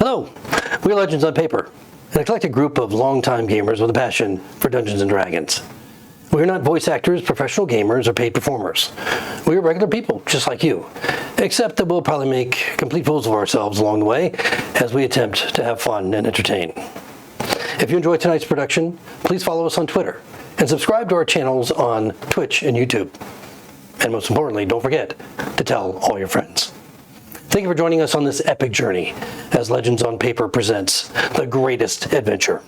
Hello, we're Legends on Paper, an eclectic group of longtime gamers with a passion for Dungeons & Dragons. We're not voice actors, professional gamers, or paid performers. We're regular people, just like you, except that we'll probably make complete fools of ourselves along the way as we attempt to have fun and entertain. If you enjoyed tonight's production, please follow us on Twitter and subscribe to our channels on Twitch and YouTube. And most importantly, don't forget to tell all your friends. Thank you for joining us on this epic journey as Legends on Paper presents the greatest adventure.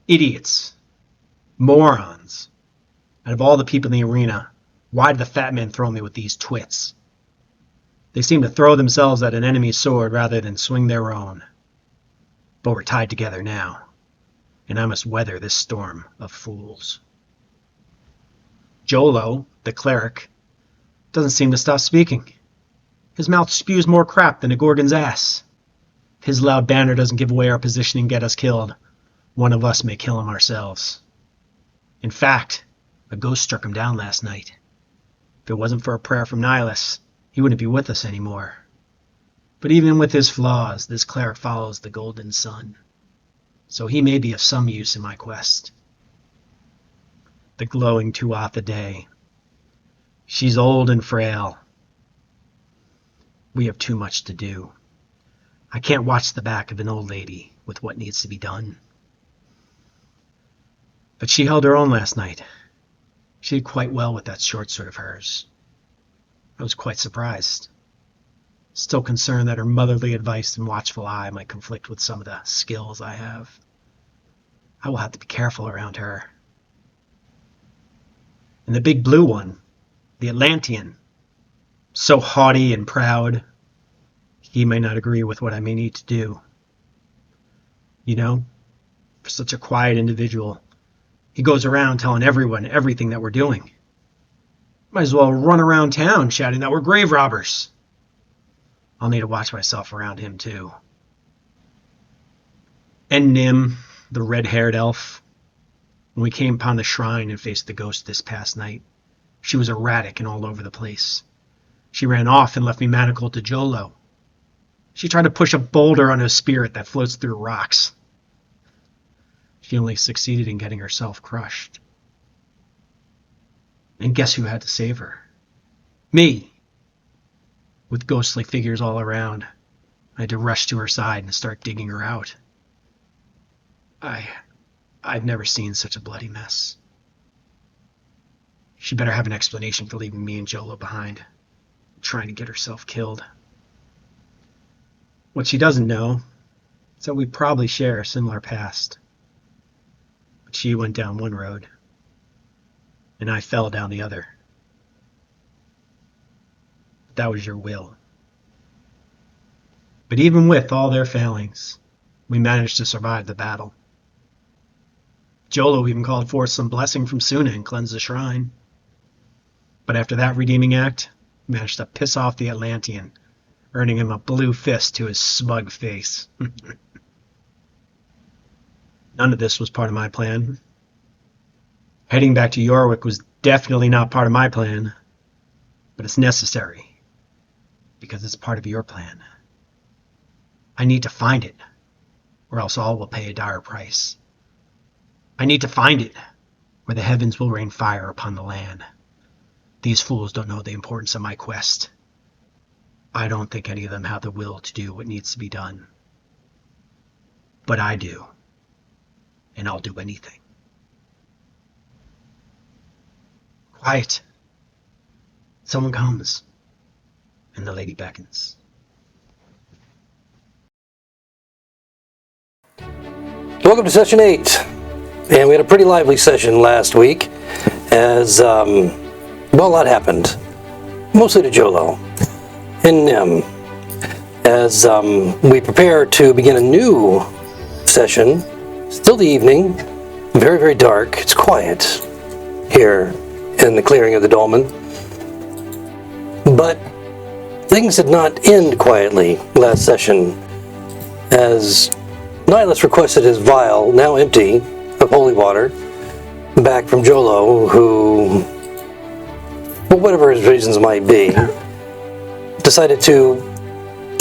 Idiots. Morons. Out of all the people in the arena, why did the fat man throw me with these twits? They seem to throw themselves at an enemy's sword rather than swing their own. But we're tied together now, and I must weather this storm of fools. Jolo, the cleric, doesn't seem to stop speaking. His mouth spews more crap than a Gorgon's ass. If his loud banner doesn't give away our position and get us killed, one of us may kill him ourselves. In fact, a ghost struck him down last night. If it wasn't for a prayer from Nihilus, he wouldn't be with us anymore. But even with his flaws, this cleric follows the golden sun. So he may be of some use in my quest. The glowing Tuatha Day. She's old and frail. We have too much to do. I can't watch the back of an old lady with what needs to be done. But she held her own last night. She did quite well with that short sword of hers. I was quite surprised. Still concerned that her motherly advice and watchful eye might conflict with some of the skills I have. I will have to be careful around her. And the big blue one, the Atlantean, so haughty and proud, he may not agree with what I may need to do. You know, for such a quiet individual, he goes around telling everyone everything that we're doing. Might as well run around town shouting that we're grave robbers. I'll need to watch myself around him too. And Nim, the red-haired elf. When we came upon the shrine and faced the ghost this past night, she was erratic and all over the place. She ran off and left me manacled to Jolo. She tried to push a boulder on a spirit that floats through rocks. She only succeeded in getting herself crushed. And guess who had to save her? Me! With ghostly figures all around, I had to rush to her side and start digging her out. I've never seen such a bloody mess. She better have an explanation for leaving me and Jolo behind, trying to get herself killed. What she doesn't know is that we probably share a similar past. But she went down one road, and I fell down the other. That was your will. But even with all their failings, we managed to survive the battle. Jolo even called forth some blessing from Suna and cleansed the shrine. But after that redeeming act, we managed to piss off the Atlantean, earning him a blue fist to his smug face. None of this was part of my plan. Heading back to Yorwick was definitely not part of my plan, but it's necessary, because it's part of your plan. I need to find it, or else all will pay a dire price. I need to find it, where the heavens will rain fire upon the land. These fools don't know the importance of my quest. I don't think any of them have the will to do what needs to be done. But I do, and I'll do anything. Quiet. Someone comes, and the lady beckons. Welcome to session 8. And we had a pretty lively session last week as, well, a lot happened. Mostly to Jolo and Nim. As we prepare to begin a new session, still the evening, very, very dark. It's quiet here in the clearing of the Dolmen. But things did not end quietly last session as Nihilus requested his vial, now empty, of holy water, back from Jolo, who, for whatever his reasons might be, decided to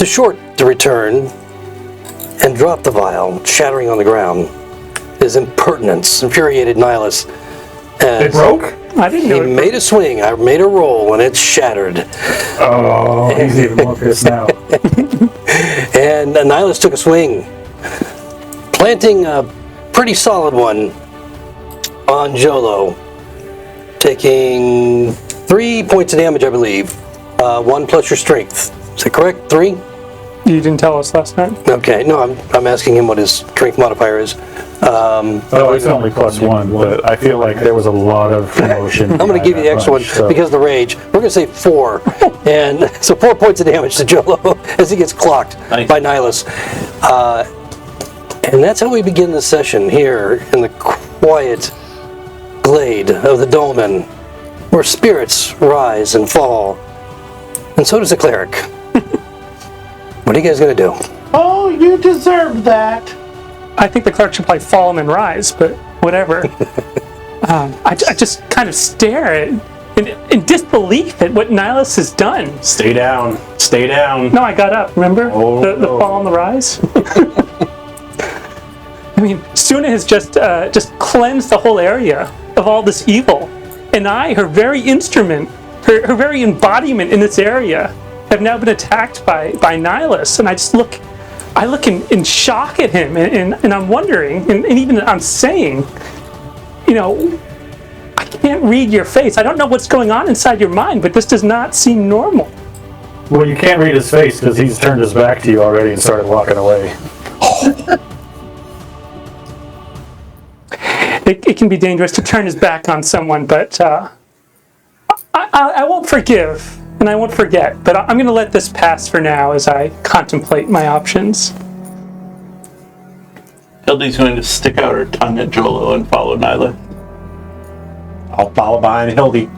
short the return and drop the vial, shattering on the ground. His impertinence infuriated Nihilus. It broke? I didn't know. He made a swing, I made a roll, and it shattered. Oh, he's even more pissed now. And Nihilus took a swing, planting a pretty solid one on Jolo, taking 3 points of damage, I believe. 1 plus your strength. Is that correct? 3? You didn't tell us last time. Okay, no, I'm asking him what his strength modifier is. Oh, it's only +1, but I feel like there was a lot of emotion. I'm going to give you the extra one because of the rage. We're going to say 4. And so 4 points of damage to Jolo as he gets clocked by Nihilus. And that's how we begin the session here in the quiet glade of the Dolmen, where spirits rise and fall. And so does the cleric. What are you guys going to do? Oh, you deserve that. I think the cleric should probably fall and then rise, but whatever. I just kind of stare in disbelief at what Nihilus has done. Stay down. Stay down. No, I got up, remember? The fall and the rise? I mean, Suna has just cleansed the whole area of all this evil. And I, her very instrument, her very embodiment in this area, have now been attacked by Nihilus. And I look in shock at him, and I'm wondering, and even I'm saying, you know, I can't read your face. I don't know what's going on inside your mind, but this does not seem normal. Well, you can't read his face because he's turned his back to you already and started walking away. It can be dangerous to turn his back on someone, but I won't forgive, and I won't forget, but I'm going to let this pass for now as I contemplate my options. Hildy's going to stick out her tongue at Jolo and follow Nyla. I'll follow behind Hildy.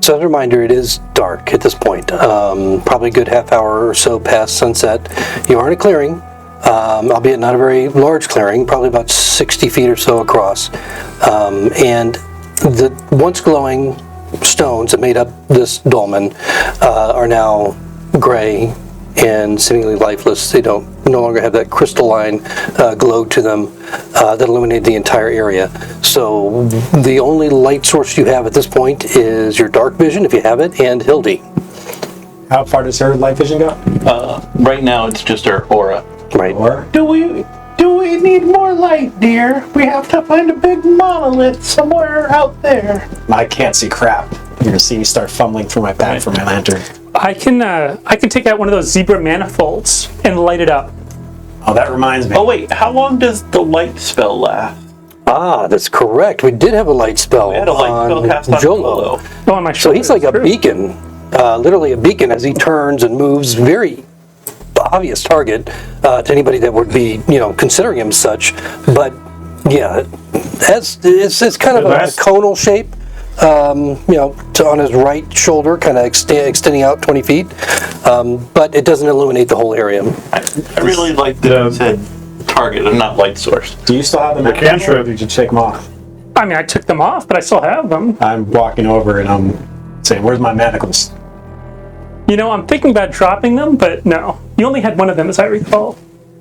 So as a reminder, it is dark at this point. Probably a good half hour or so past sunset. You are in a clearing, albeit not a very large clearing, probably about 60 feet or so across. And the once glowing stones that made up this dolmen are now gray and seemingly lifeless. They no longer have that crystalline glow to them that illuminate the entire area. So the only light source you have at this point is your dark vision, if you have it, and Hildy. How far does her light vision go? Right now it's just her aura. Right. Or? Do we need more light, dear? We have to find a big monolith somewhere out there. I can't see crap. You're gonna see me start fumbling through my bag for my lantern. I can take out one of those zebra manifolds and light it up. Oh, that reminds me. Oh wait, how long does the light spell last? Ah, that's correct. We did have a light spell We had a light spell cast on Jolo. Oh, on my So shoulder. he's like a True. beacon, literally a beacon as he turns and moves. Very obvious target to anybody that would be, considering him such. But yeah, it's kind of a conal shape. On his right shoulder, kind of extending out 20 feet, but it doesn't illuminate the whole area. I really like that it said target and not light source. Do you still have them? The cantrip, you should take them off. I mean, I took them off, but I still have them. I'm walking over and I'm saying, "Where's my manacles?" I'm thinking about dropping them, but no. You only had one of them, as I recall.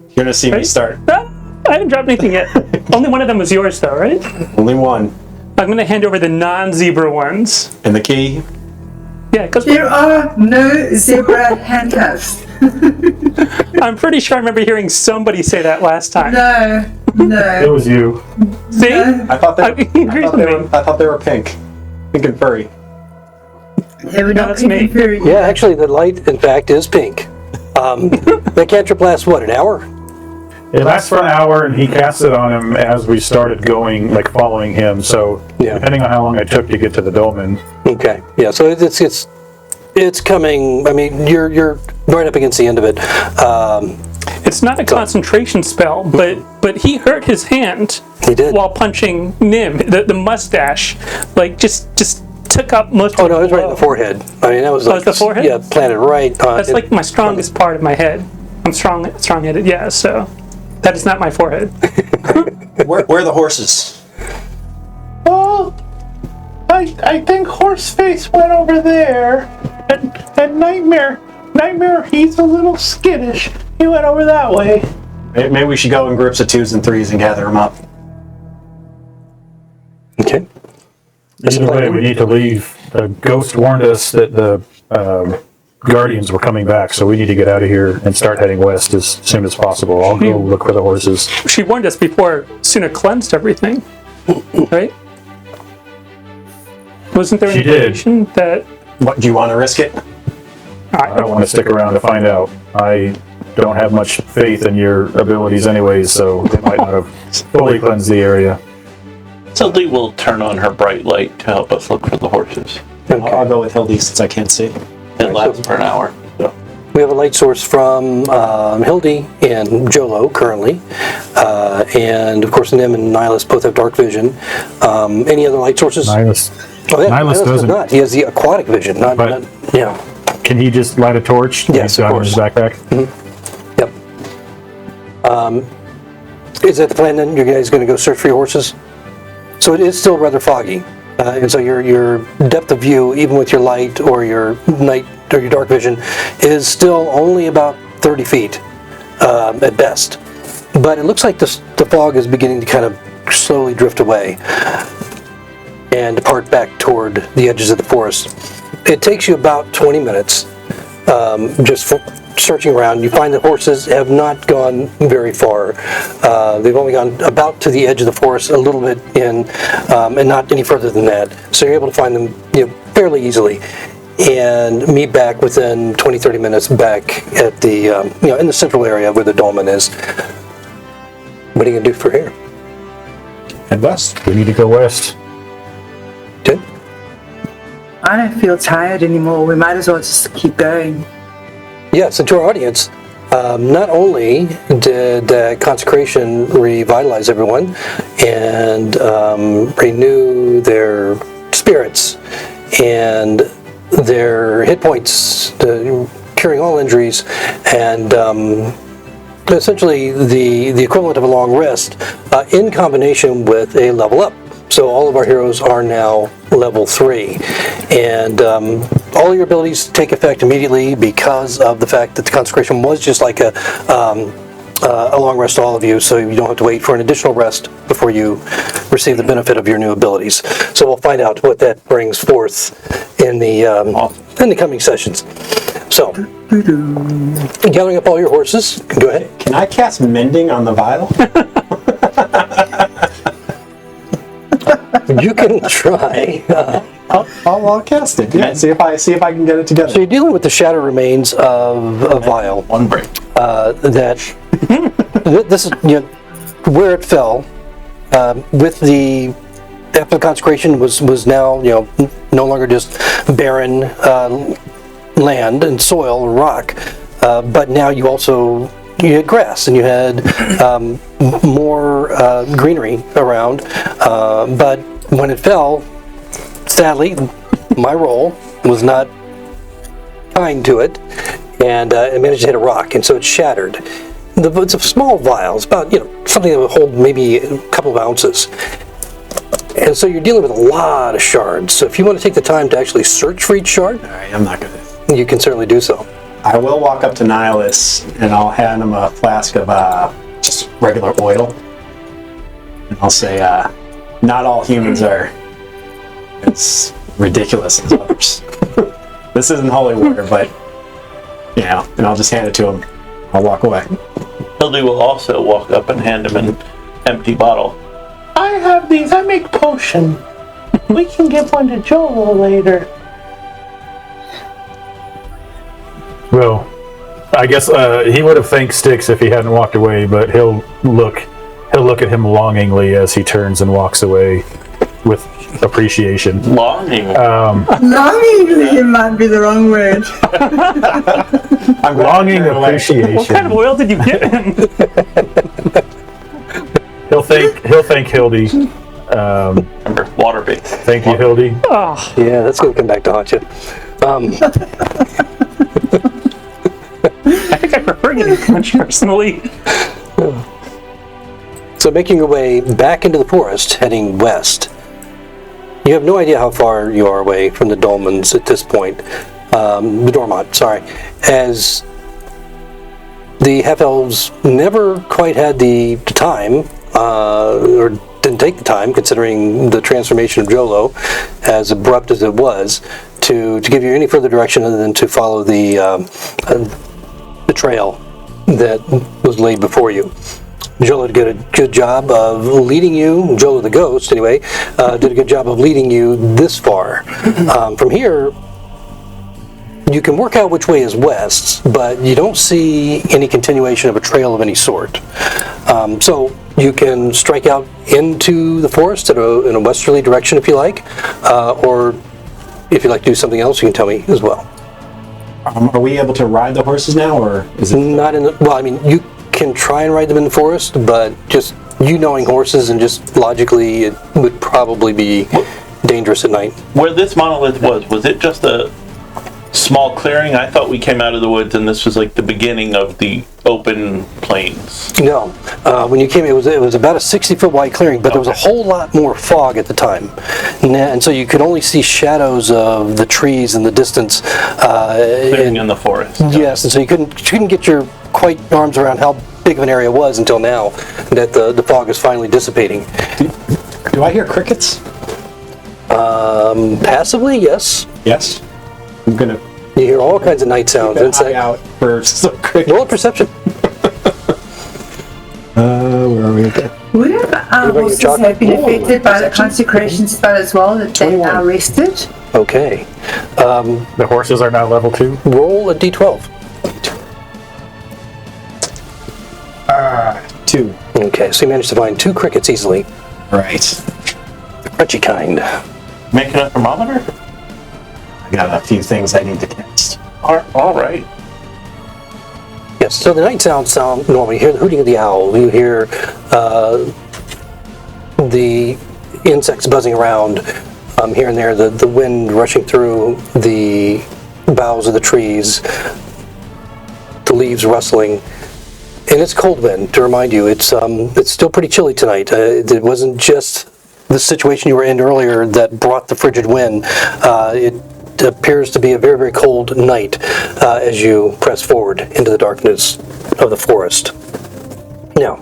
You're gonna see me Right? start. Ah, I haven't dropped anything yet. Only one of them was yours, though, right? Only one. I'm going to hand over the non-zebra ones. And the key. Yeah, because There are no zebra handcuffs. I'm pretty sure I remember hearing somebody say that last time. No, It no. was you. See? I thought they, He agrees with me. I thought they were pink. Pink and furry. They were not that's pink me. and furry. Yeah, actually, the light, in fact, is pink. The cantrip lasts, what, an hour? It lasts for an hour, and he cast it on him as we started going, like following him. So Yeah. depending on how long it took to get to the Dolmen, Okay, yeah, so it's coming, I mean, you're right up against the end of it. It's not a concentration spell, but he hurt his hand He did. while punching Nim. The mustache, like, just took up most Oh, of no, it was right in the blow. forehead. I mean, that was like, it's the forehead? yeah, planted right on. That's like my strongest part of my head. I'm strong-headed, yeah, so that is not my forehead. Where are the horses? Oh, I think Horseface went over there, and Nightmare, he's a little skittish. He went over that way. Maybe we should go in groups of 2s and 3s and gather them up. Okay. either way, we need to leave. The ghost warned us that the Guardians were coming back, so we need to get out of here and start heading west as soon as possible. I'll go look for the horses. She warned us before Suna cleansed everything, right? Wasn't there an She did. indication that What, do you want to risk it? I don't want to stick around to find out. I don't have much faith in your abilities anyways, so they might not have fully cleansed the area. Suddenly we'll turn on her bright light to help us look for the horses. I'll go with Hildy since I can't see. It lasts for an hour. So. We have a light source from Hildy and Jolo currently, and of course Nim and Nihilus both have dark vision. Any other light sources? Nihilus, Oh, yeah, Nihilus does doesn't. not. He has the aquatic vision, not yeah. Can he just light a torch? Yes, He's of got it in his course. backpack. Yep. Is that the plan then? You guys going to go search for your horses? So it is still rather foggy, and so your depth of view, even with your light or your night or your dark vision, is still only about 30 feet at best. But it looks like the fog is beginning to kind of slowly drift away and depart back toward the edges of the forest. It takes you about 20 minutes just searching around. You find the horses have not gone very far. They've only gone about to the edge of the forest, a little bit in, and not any further than that. So you're able to find them, fairly easily, and meet back within 20-30 minutes back at the, in the central area where the dolmen is. What are you gonna do for here? Head west. We need to go west. Tim? I don't feel tired anymore. We might as well just keep going. Yes, and to our audience, not only did consecration revitalize everyone and renew their spirits and their hit points, curing all injuries, and essentially the equivalent of a long rest in combination with a level up. So all of our heroes are now level 3, and all your abilities take effect immediately because of the fact that the consecration was just like a long rest to all of you, so you don't have to wait for an additional rest before you receive the benefit of your new abilities. So we'll find out what that brings forth in the coming sessions. So, gathering up all your horses, go ahead. Can I cast Mending on the vial? You can try. I'll cast it. Yeah, see if I can get it together. So you're dealing with the shattered remains of a vial. One break. That this is where it fell. With the after the consecration was now no longer just barren land and soil and rock, but now you had grass and you had more greenery around, but when it fell, sadly, my roll was not kind to it, and it managed to hit a rock, and so it shattered. It's a small vial. It's about something that would hold maybe a couple of ounces, and so you're dealing with a lot of shards. So if you want to take the time to actually search for each shard, All right, I'm not gonna. you can certainly do so. I will walk up to Nihilus and I'll hand him a flask of just regular oil. And I'll say, not all humans are as ridiculous as others. This isn't holy water, but, and I'll just hand it to him. I'll walk away. Hildy will also walk up and hand him an empty bottle. I have these. I make potion. We can give one to Joel later. Well, I guess he would have thanked Styx if he hadn't walked away, but he'll look at him longingly as he turns and walks away with appreciation. Longing. Longingly might be the wrong word. I'm Longing appreciation. What kind of oil did you give him? He'll thank Hildy. Remember, water-based. Thank you, Hildy. Oh, Yeah, that's going to come back to haunt you. I think I prefer getting punched personally. So making your way back into the forest, heading west, you have no idea how far you are away from the Dolmens at this point. The Dormont, sorry. As the half-elves never quite had the time, or didn't take the time, considering the transformation of Jolo, as abrupt as it was, to give you any further direction other than to follow the trail that was laid before you. Jolo did a good job of leading you, Jolo the ghost anyway, did a good job of leading you this far. From here, you can work out which way is west, but you don't see any continuation of a trail of any sort. So you can strike out into the forest in a westerly direction if you like, or if you'd like to do something else, you can tell me as well. Are we able to ride the horses now, or is it Not in the, well, I mean, you can try and ride them in the forest, but just you knowing horses and just logically, it would probably be dangerous at night. Where this monolith was it just a small clearing? I thought we came out of the woods and this was like the beginning of the open plains. No, when you came, it was about a 60-foot wide clearing, but there was a whole lot more fog at the time, and so you could only see shadows of the trees in the distance. Clearing in the forest. Yes, and so you couldn't get your quite arms around how big of an area it was until now that the fog is finally dissipating. Do I hear crickets? Passively, yes. Yes. I'm gonna You hear all kinds of night sounds. keep an Inside. eye out for some crickets. Roll a perception. Where are we again? Would our horses have been affected by the consecration spell as well, that they 21. now rested? Okay. The horses are now level 2. Roll a d12. 2. Okay, so you managed to find 2 crickets easily. Right. The crunchy kind. Making a thermometer? I got a few things I need to cast. All right. Yes, so the night sounds sound normal. You hear the hooting of the owl. You hear the insects buzzing around here and there, the wind rushing through the boughs of the trees, the leaves rustling. And it's cold wind, to remind you. It's still pretty chilly tonight. It wasn't just the situation you were in earlier that brought the frigid wind. It appears to be a very, very cold night as you press forward into the darkness of the forest. Now,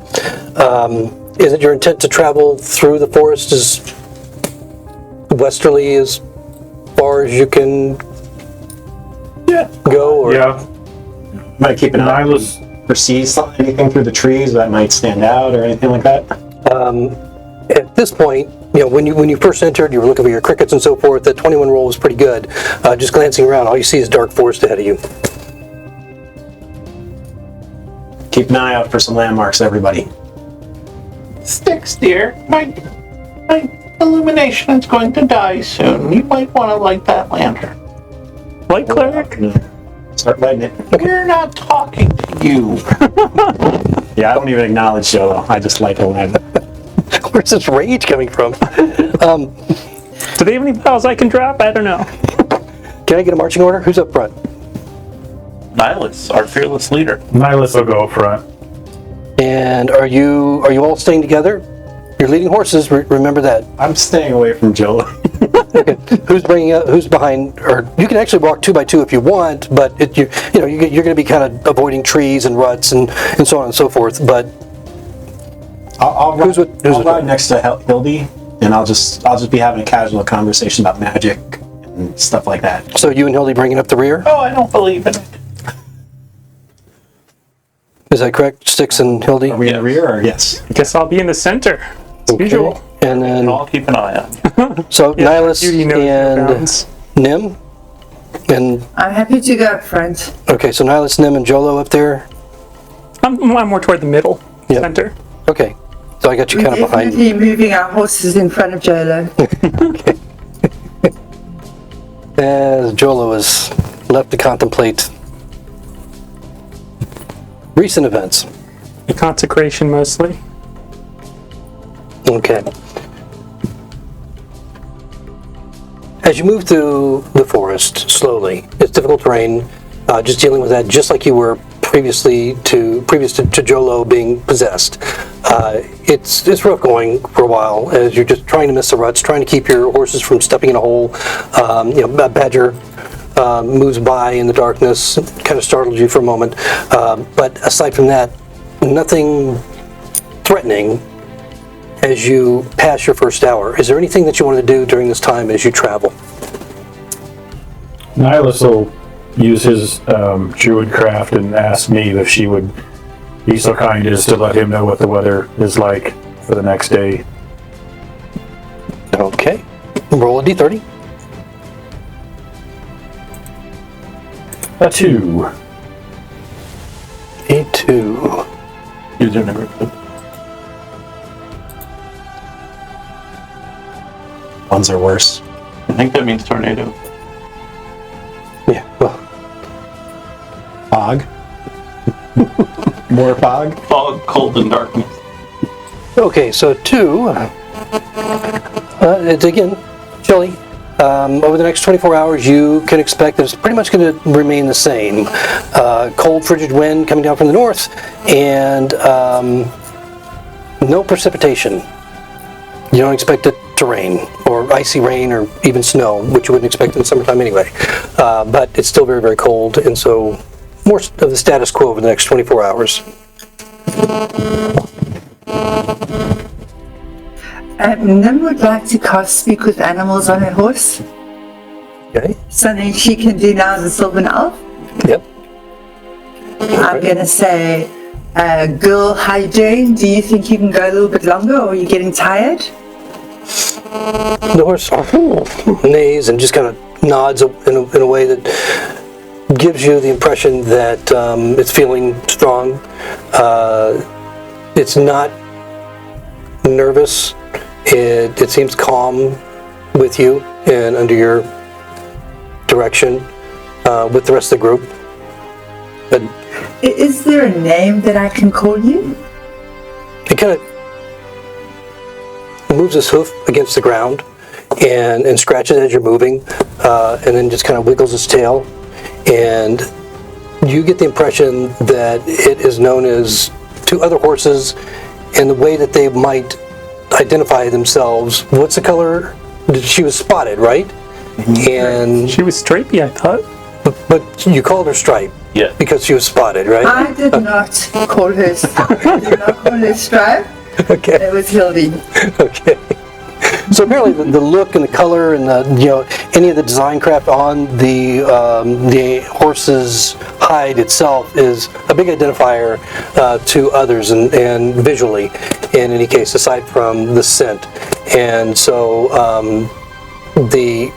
is it your intent to travel through the forest as westerly as far as you can go? Or? Yeah. Might keep an eye out Nihilus. for sees anything through the trees that might stand out or anything like that. At this point, when you first entered, you were looking for your crickets and so forth. That 21 roll was pretty good. Just glancing around, all you see is dark forest ahead of you. Keep an eye out for some landmarks, everybody. Styx, dear, my illumination is going to die soon. You might want to light that lantern. Light cleric? Start lighting it. We're not talking to you. Yeah, I don't even acknowledge Jolo. I just light the lantern. Where's this rage coming from? Do they have any bells I can drop? I don't know. Can I get a marching order? Who's up front? Nihilus, our fearless leader. Nihilus will go up front. And are you all staying together? You're leading horses. Remember that. I'm staying away from Jolo. Okay. Who's bringing up? Who's behind? Or you can actually walk 2 by 2 if you want, but you're going to be kind of avoiding trees and ruts and so on and so forth. But I'll Who's with- ride next to Hildy, and I'll just be having a casual conversation about magic and stuff like that. so you and Hildy bringing up the rear? Oh, I don't believe in it. Is that correct? Sticks and Hildy. Are we in the rear or yes? I guess I'll be in the center, as usual. And then I'll keep an eye on you. so Nihilus Beauty knows no and bounds. Nim, and I'm happy to go up front. okay, so Nihilus, Nim, and Jolo up there. I'm more toward the middle, Yep. center. Okay, so I got you We're kind of behind. definitely moving our horses in front of Jolo. As Jolo is left to contemplate recent events. The consecration mostly. Okay. As you move through the forest slowly, it's difficult terrain. Just dealing with that, just like you were previous to Jolo being possessed. It's rough going for a while as you're just trying to miss the ruts, trying to keep your horses from stepping in a hole. A badger moves by in the darkness, kind of startled you for a moment. But aside from that, nothing threatening as you pass your first hour. Is there anything that you want to do during this time as you travel? Nihilus will use his druid craft and ask me if she would be so kind as to let him know what the weather is like for the next day. Okay. Roll a d30. A 2. A 2. User never could. Ones are worse. I think that means tornado. Yeah, well, Fog. More fog. Fog, cold, and darkness. okay, so 2. It's again chilly. Over the next 24 hours, you can expect that it's pretty much going to remain the same. Cold, frigid wind coming down from the north, and no precipitation. You don't expect it to rain, or icy rain, or even snow, which you wouldn't expect in the summertime anyway. But it's still very, very cold, and so more of the status quo over the next 24 hours. Nim would like to cast Speak with Animals on her horse. Okay. Something she can do now as a Sylvan Elf. Yep. I'm going to say, girl, how you doing? Do you think you can go a little bit longer, or are you getting tired? The horse neighs and just kind of nods in a way that gives you the impression that it's feeling strong. It's not nervous. It seems calm with you and under your direction with the rest of the group. But Is there a name that I can call you? it kind of moves his hoof against the ground and scratches as you're moving, and then just kind of wiggles its tail. And you get the impression that it is known as to other horses and the way that they might identify themselves. What's the color? She was spotted, right? And She was stripey, I thought. but you called her Stripe Yeah. because she was spotted, right? I did not call her. I did not call her Stripe. Okay. It was Hildy. Okay. So apparently the look and the color and any of the design craft on the horse's hide itself is a big identifier to others and visually in any case, aside from the scent. And so the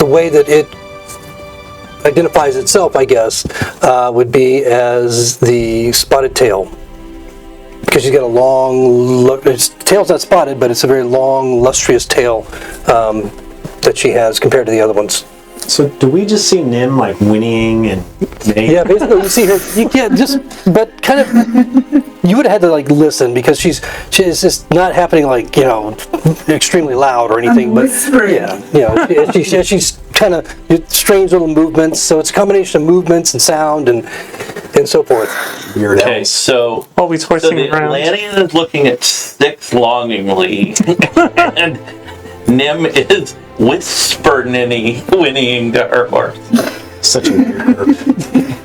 way that it identifies itself, I guess, would be as the spotted tail. Because she's got a long, its tail's not spotted, but it's a very long, lustrous tail that she has compared to the other ones. So do we just see Nim like whinnying and Yeah, basically you see her, you can't but kind of, you would have had to like listen because she's just not happening like, extremely loud or anything, but whispering. yeah, she's kind of strange little movements, so it's a combination of movements and sound and so forth. weird? Okay, so Always so horsing the around. Atlantean is looking at Styx longingly, and Nim is whinnying to her horse. Such a weird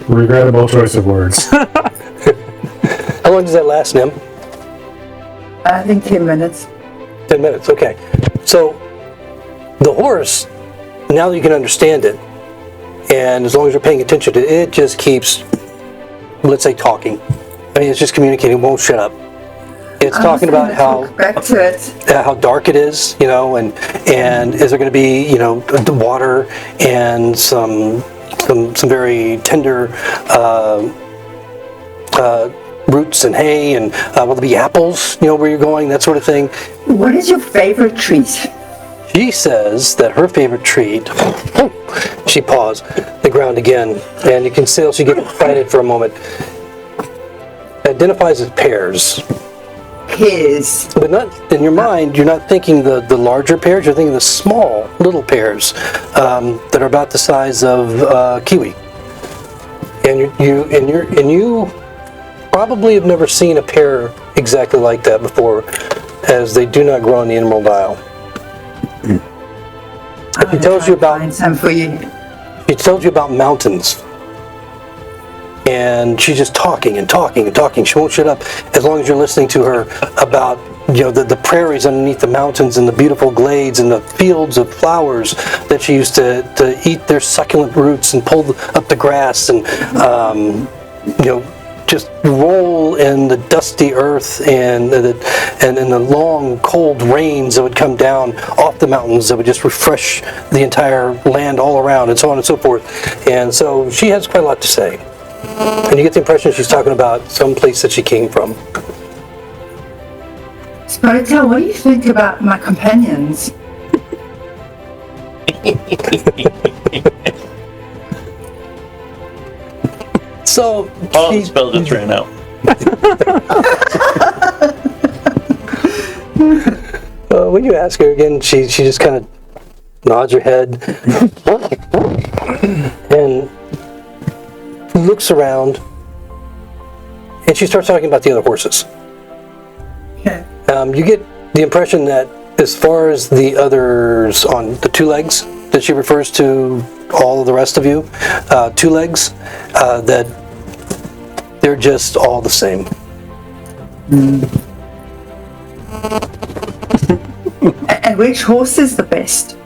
Regrettable choice of words. How long does that last, Nim? I think 10 minutes. 10 minutes, okay. So the horse, now that you can understand it, and as long as you're paying attention to it, it just keeps, let's say, talking. I mean, it's just communicating, won't shut up. It's talking about how Back to it. how dark it is, you know, and is there going to be, you know, the water and some very tender roots and hay, and will there be apples, you know, where you're going, that sort of thing. What is your favorite treat? She says that her favorite treat, she paused, the ground again, and you can see she gets excited for a moment, identifies as pears. Pears. But not in your mind, you're not thinking the larger pears, you're thinking the small little pears that are about the size of kiwi. And you probably have never seen a pear exactly like that before, as they do not grow in the Emerald Isle. She tells you about Find some for you. She tells you about mountains. And she's just talking and talking and talking. She won't shut up as long as you're listening to her about, you know, the prairies underneath the mountains and the beautiful glades and the fields of flowers that she used to eat their succulent roots and pull up the grass and, you know, just roll in the dusty earth and in the long cold rains that would come down off the mountains that would just refresh the entire land all around, and so on and so forth. And so she has quite a lot to say. And you get the impression she's talking about some place that she came from. Spotel, what do you think about my companions? So Oh, the spell just ran out. when you ask her again, she just kind of nods her head and looks around, and she starts talking about the other horses. Okay. You get the impression that as far as the others on the two legs, that she refers to all of the rest of you, two legs, that they're just all the same. And which horse is the best?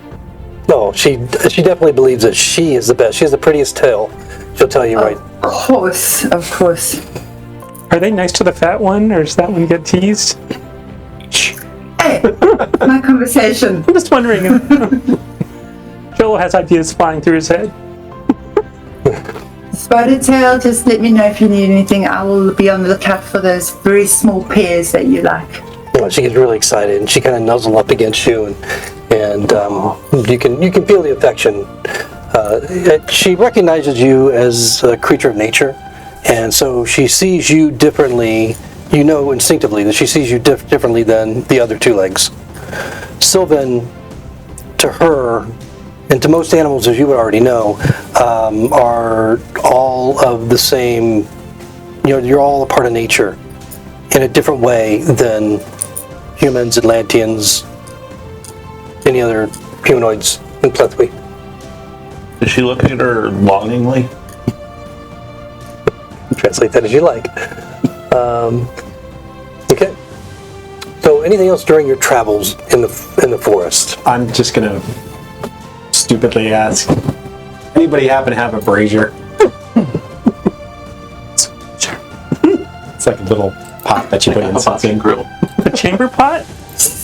No, she definitely believes that she is the best. She has the prettiest tail. She'll tell you right. Of course, of course. Are they nice to the fat one, or does that one get teased? Hey, my conversation. I'm just wondering. Joel has ideas flying through his head. Spotted Tail, just let me know if you need anything. I will be on the lookout for those very small pears that you like. Well, she gets really excited, and she kind of nuzzles up against you, and you can feel the affection. She recognizes you as a creature of nature, and so she sees you differently. You know instinctively that she sees you differently than the other two legs. Sylvan, to her, and to most animals, as you would already know, are all of the same. You know, you're all a part of nature in a different way than humans, Atlanteans, any other humanoids in Plethwy. Is she looking at her longingly? Translate that as you like. Okay. So, anything else during your travels in the forest? I'm just gonna stupidly ask, anybody happen to have a brazier? It's like a little pot that you put incense in. Grill. A chamber pot?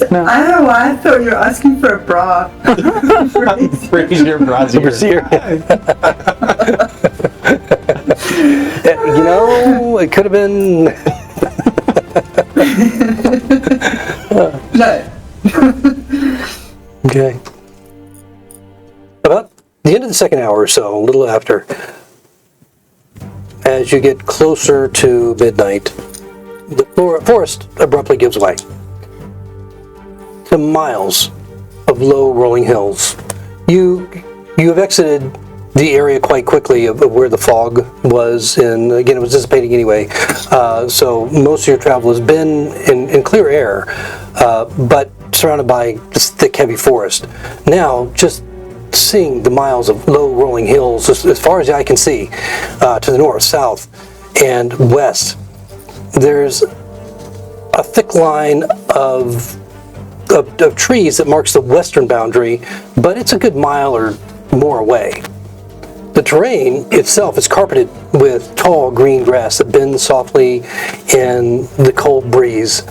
No. I don't know why I thought you were asking for a bra. Brazier, brazier. You know, it could have been. No. Okay. About the end of the second hour or so, a little after, as you get closer to midnight, the forest abruptly gives way to miles of low rolling hills. You have exited the area quite quickly of where the fog was, and again, it was dissipating anyway. So most of your travel has been in clear air, but surrounded by this thick, heavy forest. Now, just seeing the miles of low rolling hills as far as the eye can see, to the north, south, and west, there's a thick line of trees that marks the western boundary, but it's a good mile or more away. The terrain itself is carpeted with tall green grass that bends softly in the cold breeze,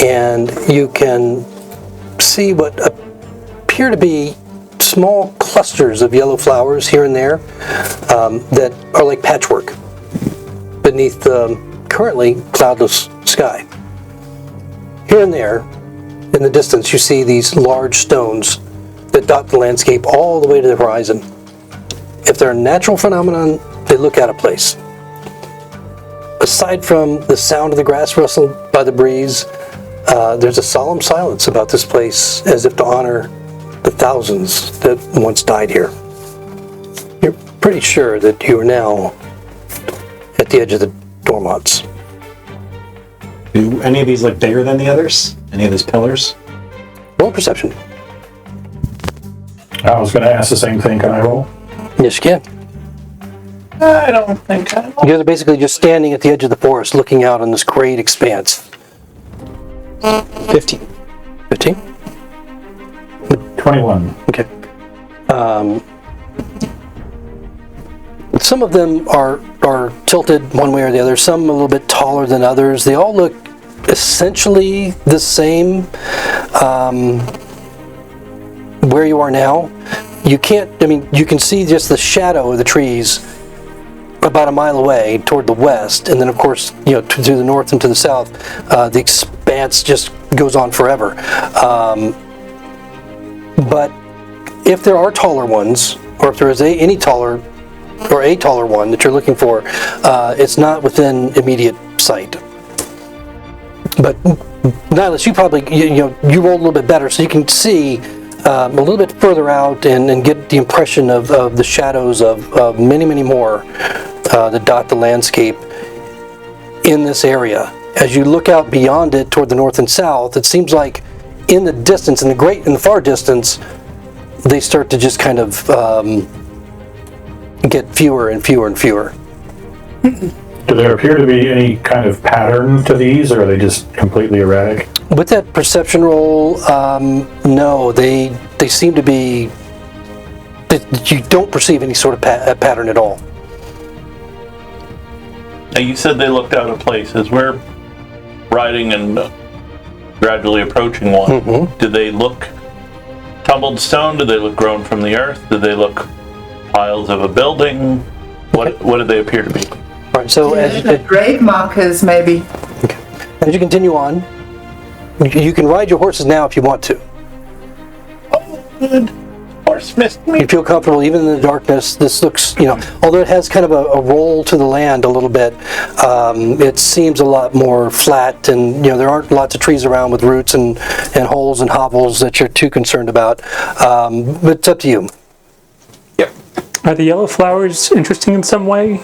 and you can see what appear to be small clusters of yellow flowers here and there that are like patchwork beneath the currently cloudless sky. Here and there, in the distance, you see these large stones that dot the landscape all the way to the horizon. If they're a natural phenomenon, they look out of place. Aside from the sound of the grass rustled by the breeze, there's a solemn silence about this place, as if to honor the thousands that once died here. You're pretty sure that you are now at the edge of the Dormonts. Do any of these look bigger than the others? Any of these pillars? Roll perception. I was going to ask the same thing. Can I roll? Yes, you can. I don't think I You guys are basically just standing at the edge of the forest, looking out on this great expanse. 15. 15? 21. Okay. Some of them are tilted one way or the other, some a little bit taller than others. They all look essentially the same where you are now. You can see just the shadow of the trees about a mile away toward the west, and then of course, to the north and to the south, the expanse just goes on forever. But if there are taller ones, or if there is a taller one that you're looking for, it's not within immediate sight. But Nihilus, you probably you roll a little bit better, so you can see a little bit further out and get the impression of the shadows of many, many more that dot the landscape in this area. As you look out beyond it toward the north and south, it seems like in the distance, in the far distance, they start to just kind of get fewer and fewer and fewer. Do there appear to be any kind of pattern to these, or are they just completely erratic? With that perception roll, no, they seem to be. You don't perceive any sort of pattern at all. Now, you said they looked out of place. As we're riding and gradually approaching one, do they look tumbled stone? Do they look grown from the earth? Do they look piles of a building? What do they appear to be? All right, so The grave markers, maybe. as you continue on, you can ride your horses now if you want to. Oh, good. Horse missed me. You feel comfortable even in the darkness. This looks, although it has kind of a roll to the land a little bit, it seems a lot more flat, and there aren't lots of trees around with roots and holes and hovels that you're too concerned about. But it's up to you. Yep. Are the yellow flowers interesting in some way?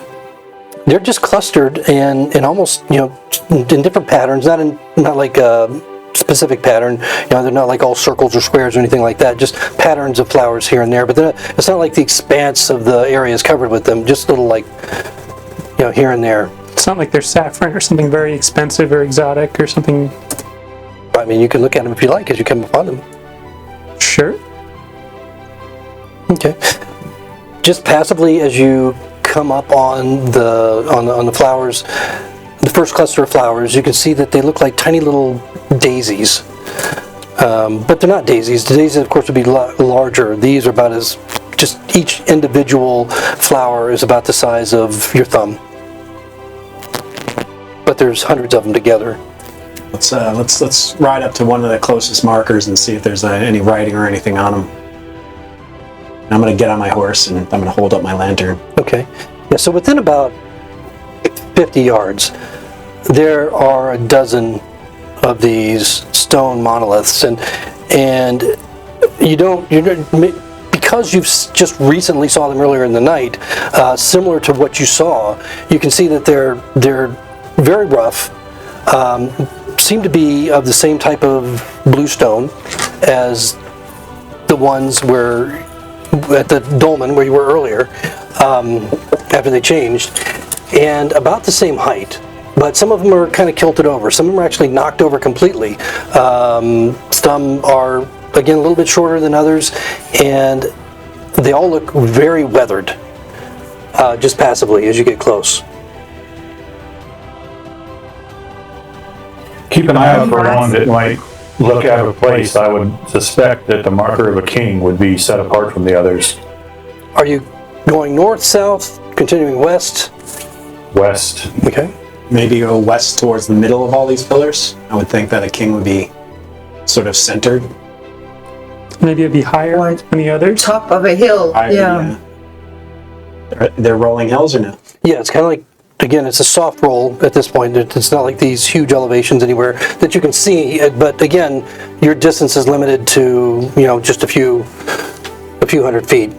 They're just clustered and almost in different patterns, not like a specific pattern. They're not like all circles or squares or anything like that. Just patterns of flowers here and there. But it's not like the expanse of the area is covered with them. Just little here and there. It's not like they're saffron or something very expensive or exotic or something. I mean, you can look at them if you like as you come upon them. Sure. Okay. Just passively as you come up on the flowers, the first cluster of flowers, you can see that they look like tiny little daisies. But they're not daisies. The daisies, of course, would be larger. These are about just each individual flower is about the size of your thumb. But there's hundreds of them together. Let's ride up to one of the closest markers and see if there's any writing or anything on them. I'm going to get on my horse and I'm going to hold up my lantern. Okay. Yeah, so within about 50 yards, there are a dozen of these stone monoliths, and because you've just recently saw them earlier in the night, similar to what you saw, you can see that they're very rough. seem to be of the same type of bluestone as the ones where at the Dolmen where you were earlier, after they changed, and about the same height. But some of them are kind of kilted over. Some of them are actually knocked over completely. Some are, again, a little bit shorter than others, and they all look very weathered, just passively as you get close. Keep an eye out for one that might look out of place. I would suspect that the marker of a king would be set apart from the others. Are you going north, south, continuing west? West. Okay. Maybe go west towards the middle of all these pillars. I would think that a king would be sort of centered. Maybe it'd be higher Or than the others. top of a hill. Higher, Yeah. They're rolling hills or no? Yeah, it's kind of like, again, it's a soft roll at this point. It's not like these huge elevations anywhere that you can see. But again, your distance is limited to, just a few hundred feet.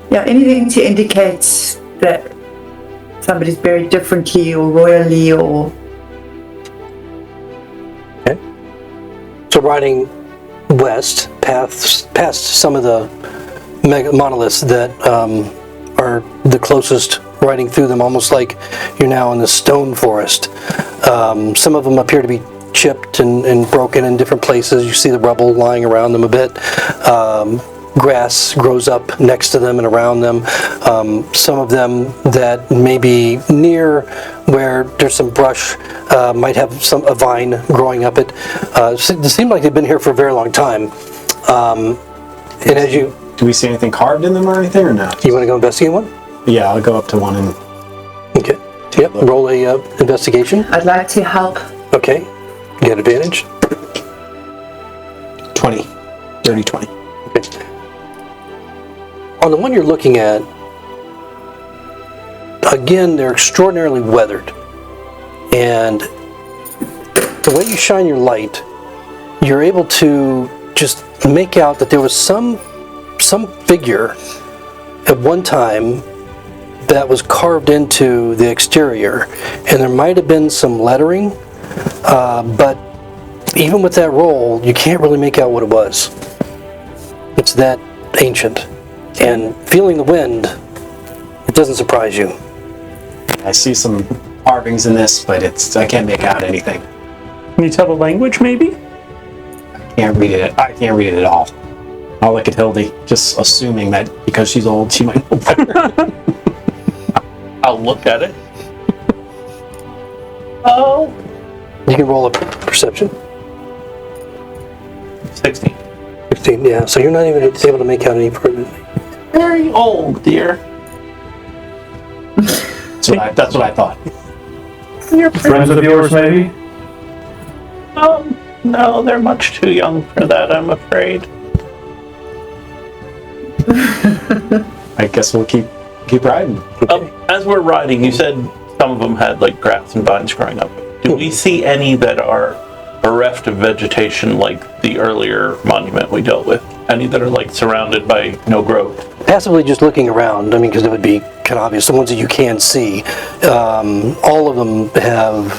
Yeah, anything to indicate that somebody's buried differently or royally or... Okay. So riding west, past some of the monoliths that are the closest, riding through them almost like you're now in the stone forest. Some of them appear to be chipped and broken in different places. You see the rubble lying around them a bit. Grass grows up next to them and around them. Some of them that may be near where there's some brush might have a vine growing up it. They seem like they've been here for a very long time. And as you... Do we see anything carved in them or anything or not? You want to go investigate one? Yeah, I'll go up to one and... Okay. Yep, roll a investigation. I'd like to help. Okay. You get advantage. 20. Dirty 20. Okay. On the one you're looking at, again, they're extraordinarily weathered. And the way you shine your light, you're able to just make out that there was some figure at one time that was carved into the exterior, and there might have been some lettering, but even with that roll, you can't really make out what it was. It's that ancient. And feeling the wind, it doesn't surprise you. I see some carvings in this, but I can't make out anything. Can you tell the language, maybe? I can't read it at all. I'll look at Hildy, just assuming that because she's old, she might know better. I'll look at it. Oh, You can roll a perception. 16. 16, yeah. So you're not even able to make out any further. Very old, dear. That's what I thought. Friends of yours, maybe? No, they're much too young for that, I'm afraid. I guess we'll keep riding. As we're riding, you said some of them had like grass and vines growing up. Do we see any that are bereft of vegetation like the earlier monument we dealt with? Any that are like surrounded by no growth? Passively just looking around, because it would be kind of obvious, the ones that you can see, all of them have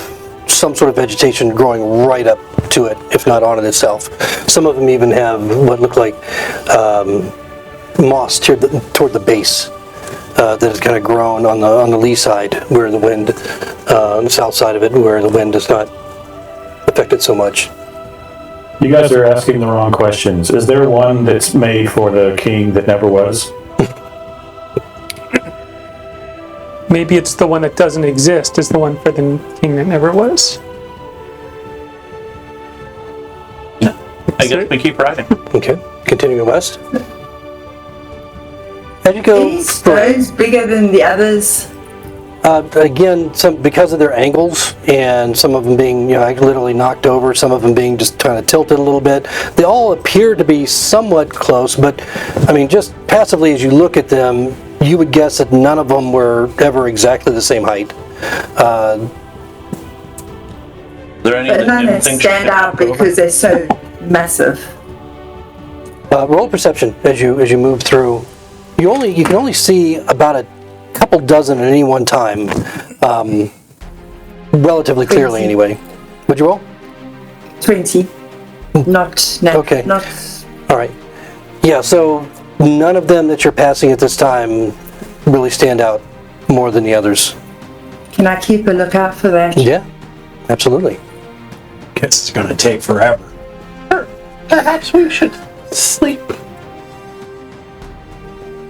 some sort of vegetation growing right up to it, if not on it itself. Some of them even have what look like moss toward the base that has kind of grown on the lee side where the wind, on the south side of it where the wind does not affect it so much. You guys are asking the wrong questions. Is there one that's made for the king that never was? Maybe it's the one that doesn't exist is the one for the king that never was. I guess we keep riding. Okay, continuing west. As you go, Is those bigger than the others? again, because of their angles and some of them being, literally knocked over, some of them being just kind of tilted a little bit, they all appear to be somewhat close. But just passively as you look at them, you would guess that none of them were ever exactly the same height. Is there any But none that think stand out because they're so massive. Roll perception as you move through. You can only see about a couple dozen at any one time. relatively clearly 20. anyway. Would you roll? 20. Not. Okay. Not. All right. Yeah, so none of them that you're passing at this time really stand out more than the others. Can I keep a lookout for that? Yeah, absolutely. Guess it's gonna take forever. Perhaps we should sleep.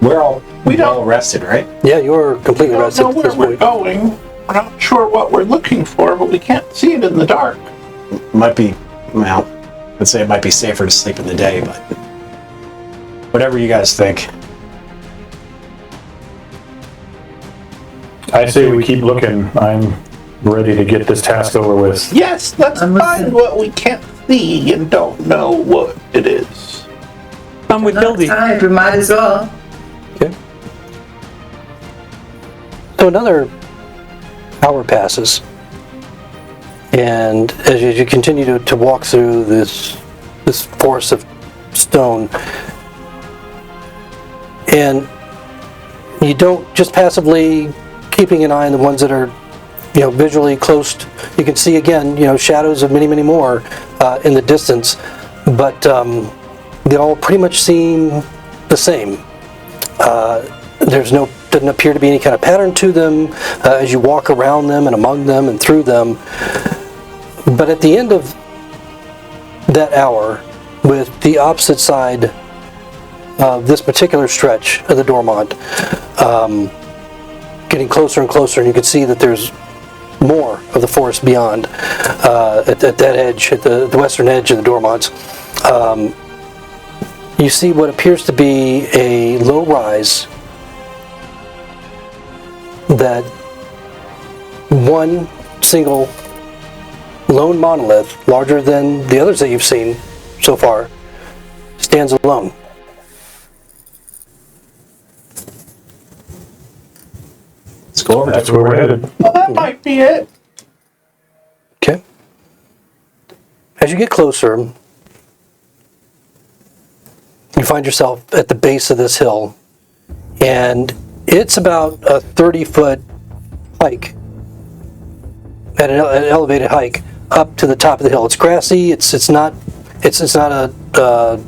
We're all We don't- all rested, right? Yeah, you're completely We don't rested know at where this we're point. going. We're not sure what we're looking for, but we can't see it in the dark. Might be, well, I'd say it might be safer to sleep in the day, but whatever you guys think. I say we keep looking. I'm ready to get this task over with. Yes, let's I'm with find you. what we can't see and don't know what it is. I'm with Hildy. Alright, we might as well. Okay. So another hour passes, and as you continue to walk through this forest of stone, and you don't just passively keeping an eye on the ones that are, visually close. You can see again, shadows of many more in the distance, but they all pretty much seem the same. Doesn't appear to be any kind of pattern to them as you walk around them and among them and through them. But at the end of that hour, with the opposite side of this particular stretch of the Dormont, getting closer and closer, and you can see that there's more of the forest beyond, at that edge, at the western edge of the Dormonts. You see what appears to be a low rise that one single lone monolith, larger than the others that you've seen so far, stands alone. Let's go over That's to where we're headed. Well, that might be it. Okay. As you get closer, you find yourself at the base of this hill, and it's about a 30-foot hike, at an elevated hike up to the top of the hill. It's grassy. It's not a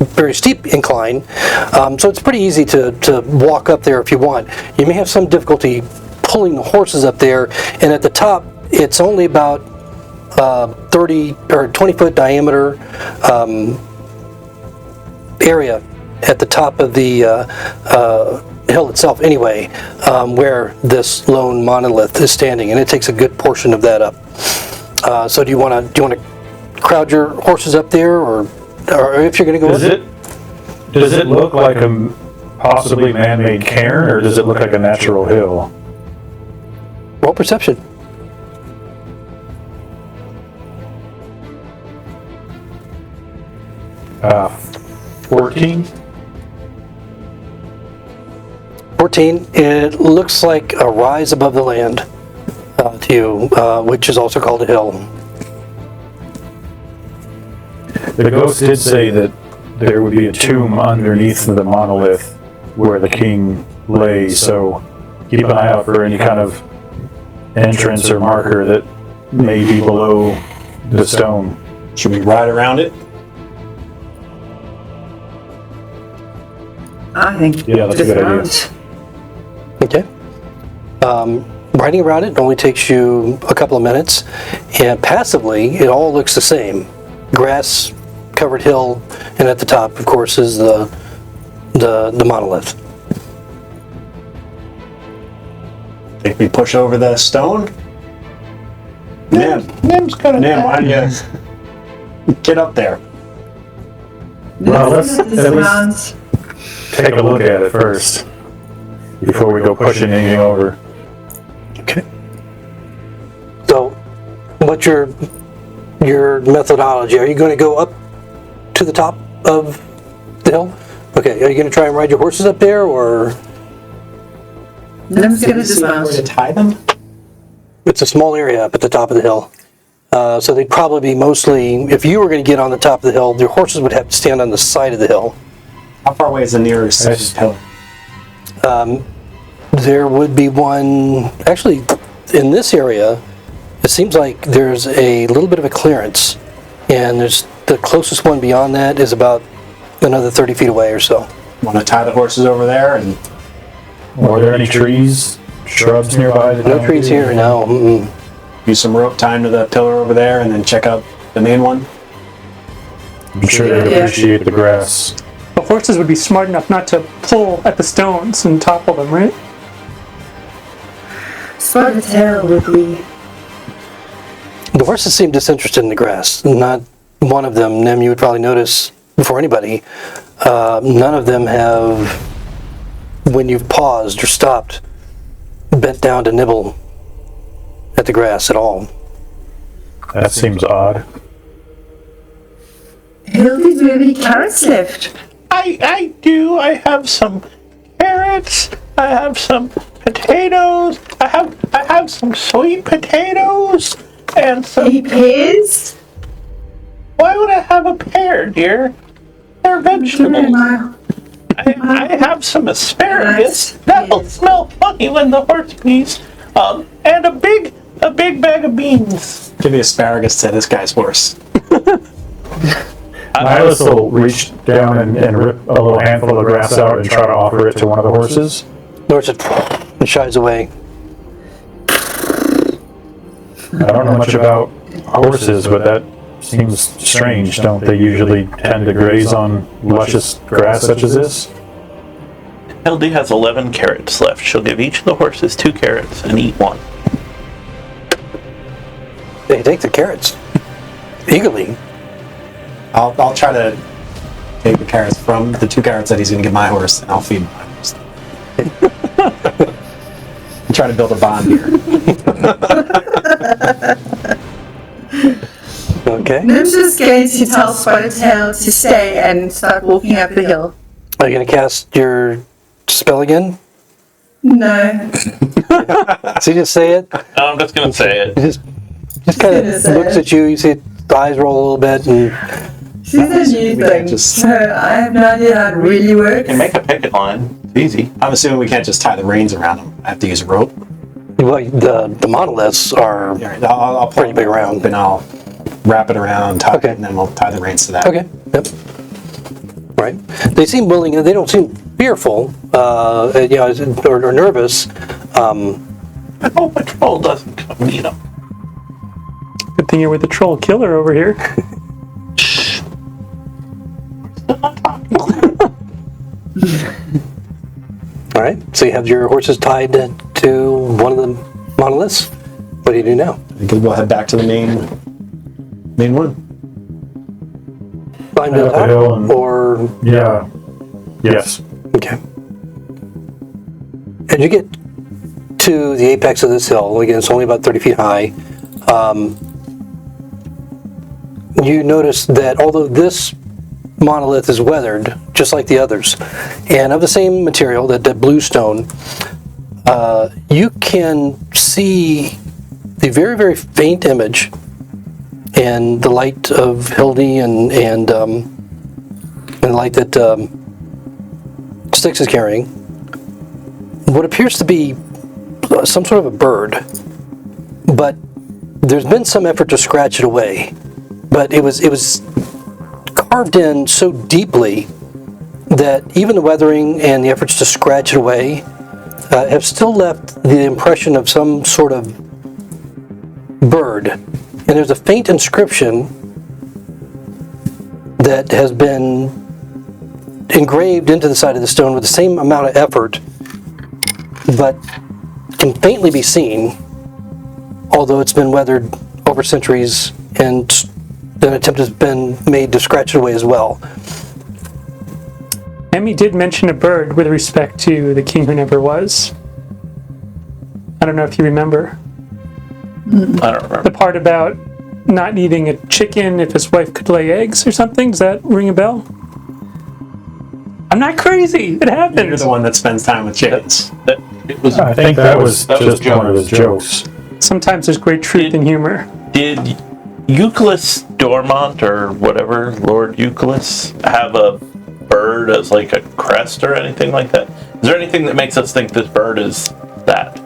very steep incline, so it's pretty easy to walk up there if you want. You may have some difficulty pulling the horses up there, and at the top, it's only about 30 or 20-foot diameter area at the top of the hill itself anyway, where this lone monolith is standing, and it takes a good portion of that up. So do you want to crowd your horses up there, or if you're going to go Does it look like a possibly man-made cairn, or does it look like a natural hill? roll perception. Uh, 14? 14. It looks like a rise above the land to you, which is also called a hill. The ghost did say that there would be a tomb underneath the monolith where the king lay, so keep an eye out for any kind of entrance or marker that may be below the stone. Should we ride around it? I think. Yeah, that's a good idea. idea. Okay. Riding around it only takes you a couple of minutes, and passively, it all looks the same. Grass-covered hill, and at the top, of course, is the monolith. Think we push over the stone? Nim, Nim's gonna Nim, why die. don't you get up there? Well, let's This at least sounds- take a look at it first before we go pushing anything over. Okay. So, what's your methodology? Are you going to go up to the top of the hill? Okay. Are you going to try and ride your horses up there, or Nim's gonna See where to dismount. tie them? it's a small area up at the top of the hill? So they'd probably be mostly. If you were going to get on the top of the hill, your horses would have to stand on the side of the hill. How far away is the nearest Nice. hill? There would be one, actually, in this area, it seems like there's a little bit of a clearance, and there's the closest one beyond that is about another 30 feet away or so. Want to tie the horses over there and Are there any trees, shrubs nearby? No trees here, no. Mm-mm. use some rope, tie 'em to the pillar over there, and then check out the main one? I'm sure they'd appreciate the grass. The horses would be smart enough not to pull at the stones and topple them, right? Spotted tail would be. The horses seem disinterested in the grass. Not one of them, Nim, you would probably notice before anybody, none of them have, when you've paused or stopped, bent down to nibble at the grass at all. That seems odd. Hildy, do you have any carrots left? I do. I have some carrots. I have some potatoes. I have some sweet potatoes and some. Any pears? Why would I have a pear, dear? They're vegetables. I have some asparagus. That'll smell funny when the horse pees. And a big bag of beans. Give the asparagus to this guy's horse. Nihilus will reach down and rip a little handful of grass out and try to offer it to one of the horses. The horse it shies away. I don't know much about horses, but that seems strange. Don't they usually tend to graze on luscious grass such as this? Hildy has 11 carrots left. She'll give each of the horses 2 carrots and eat one. They take the carrots eagerly. I'll try to take the carrots from the 2 carrots that he's going to give my horse, and I'll feed my horse. I'm trying to build a bond here. Okay. Nim's just going to tell Spotted Tail to stay and start walking up the hill. Are you going to cast your spell again? No. So you just say it? I'm just going to say it. He just kind of looks at you. You see the eyes roll a little bit, and She's a new thing, so I have no idea how it really works. You can make a picket line. It's easy. I'm assuming we can't just tie the reins around them. I have to use a rope. well, the monoliths are All right, I'll pull pretty big around. and I'll wrap it around, tie Okay. it, and then we'll tie the reins to that. Okay. Yep. Right. They seem willing. They don't seem fearful, or nervous. I hope a troll doesn't come eat them. Good thing you're with the troll killer over here. All right. So you have your horses tied to one of the monoliths. What do you do now? I think we'll head back to the main one. Climb to the Up the top, hill and- or Yeah. Yes. okay. And you get to the apex of this hill. Again, it's only about 30 feet high. You notice that although this monolith is weathered, just like the others, and of the same material, that blue stone, you can see the very, very faint image and the light of Hildy and the light that Styx is carrying. What appears to be some sort of a bird, but there's been some effort to scratch it away. But it was carved in so deeply that even the weathering and the efforts to scratch it away have still left the impression of some sort of bird. And there's a faint inscription that has been engraved into the side of the stone with the same amount of effort, but can faintly be seen, although it's been weathered over centuries and an attempt has been made to scratch it away as well. Emmy did mention a bird with respect to the king who never was. I don't know if you remember. I don't remember. The part about not needing a chicken if his wife could lay eggs or something. Does that ring a bell? I'm not crazy. It You're happens. the one that spends time with chickens. It was. I think that was that was just one of his jokes. Sometimes there's great truth in humor. Did Euclid Dormont or whatever, Lord Euclid, have a bird as like a crest or anything like that? Is there anything that makes us think this bird is that?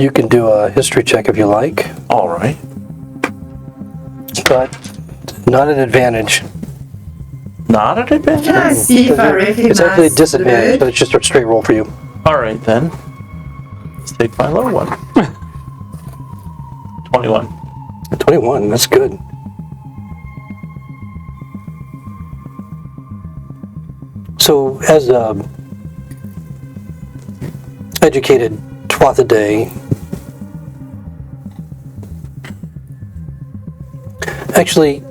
You can do a history check if you like, All right. but not an advantage. Not an advantage. Can I see if I recognize It's actually a the disadvantage, bird? but it's just a straight roll for you. All right then. Let's take my low one. 21. 21, that's good. So, as a educated Twathaday, actually,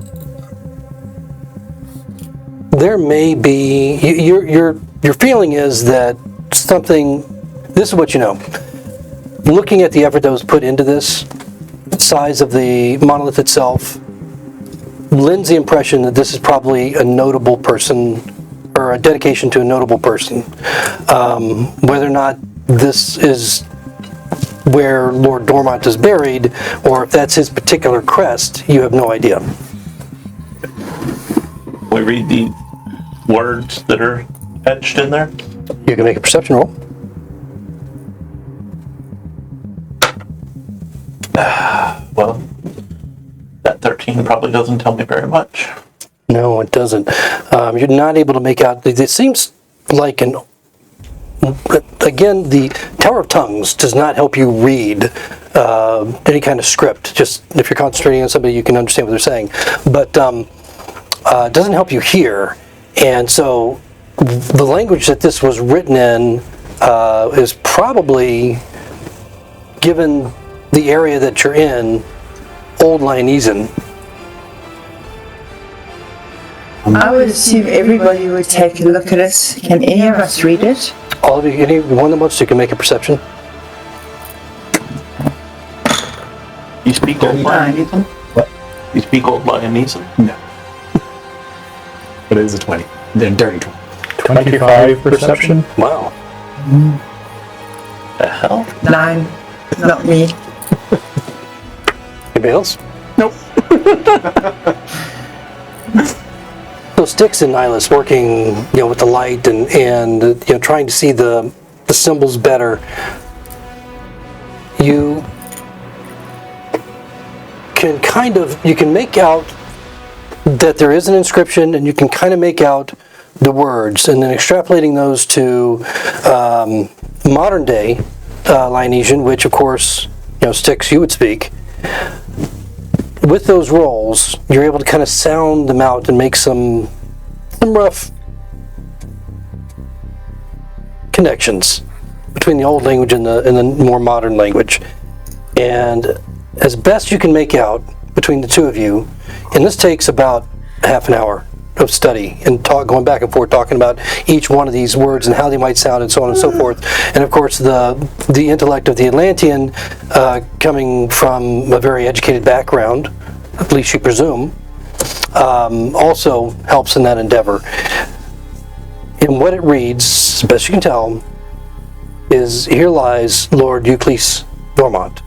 there may be your feeling is that something. This is what you know. Looking at the effort that was put into this, size of the monolith itself lends the impression that this is probably a notable person or a dedication to a notable person. Whether or not this is where Lord Dormont is buried or if that's his particular crest, you have no idea. We read the words that are etched in there. You can make a perception roll. Well, that 13 probably doesn't tell me very much. No, it doesn't. You're not able to make out. It seems like an. Again, the Tower of Tongues does not help you read any kind of script. Just if you're concentrating on somebody, you can understand what they're saying. But it doesn't help you hear. And so the language that this was written in is probably, given the area that you're in, Old Lionesian. I would assume everybody would take a look at it. Can any of us read it? All of you, any one that wants to, can make a perception. You speak Old Lionesian? What? You speak Old Lionesian? No. But it is a 20. They're dirty 20. 25 perception. Wow. The hell? 9. Not me. Anybody else? Nope. So Styx and Nihilus working, with the light and trying to see the symbols better. You can make out that there is an inscription, and you can kind of make out the words, and then extrapolating those to modern day Lionesian, which of course Styx you would speak. With those rolls, you're able to kind of sound them out and make some rough connections between the old language and the more modern language. And as best you can make out between the two of you, and this takes about half an hour of study and going back and forth, talking about each one of these words and how they might sound and so on and so forth. And of course, the intellect of the Atlantean, coming from a very educated background, at least you presume, also helps in that endeavor. And what it reads, as best you can tell, is "Here lies Lord Euclid Dormont."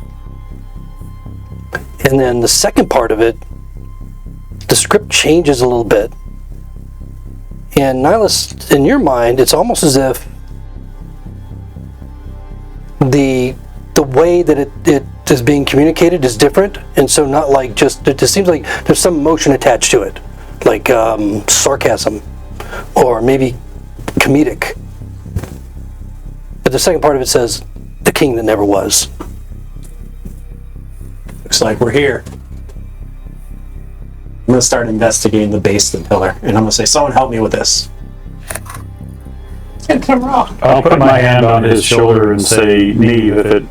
And then the second part of it, the script changes a little bit. And Nihilus, in your mind, it's almost as if the way that it is being communicated is different, and so not like just, it just seems like there's some emotion attached to it, like sarcasm, or maybe comedic. But the second part of it says, "The king that never was." Looks like we're here. I'm going to start investigating the base of the pillar, and I'm going to say, someone help me with this. It's a rock. I'll put my hand on his shoulder and say, Neve,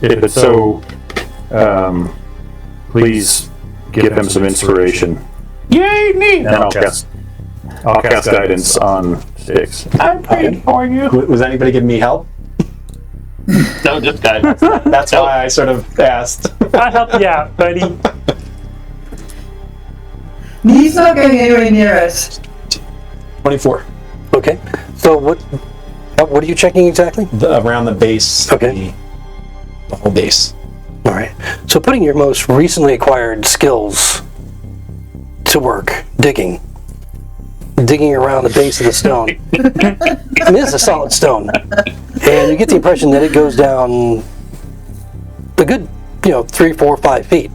if it's so, please give him some inspiration. Yay, me! And I'll cast guidance on Styx. I prayed for you. Was anybody giving me help? No, just guidance. That's why I sort of asked. I'll help you out, buddy. He's not going anywhere near us. 24. Okay. So what are you checking exactly? Around the base. Okay. The whole base. All right. So putting your most recently acquired skills to work, digging around the base of the stone. I mean, it's a solid stone, and you get the impression that it goes down a good, 3, 4, 5 feet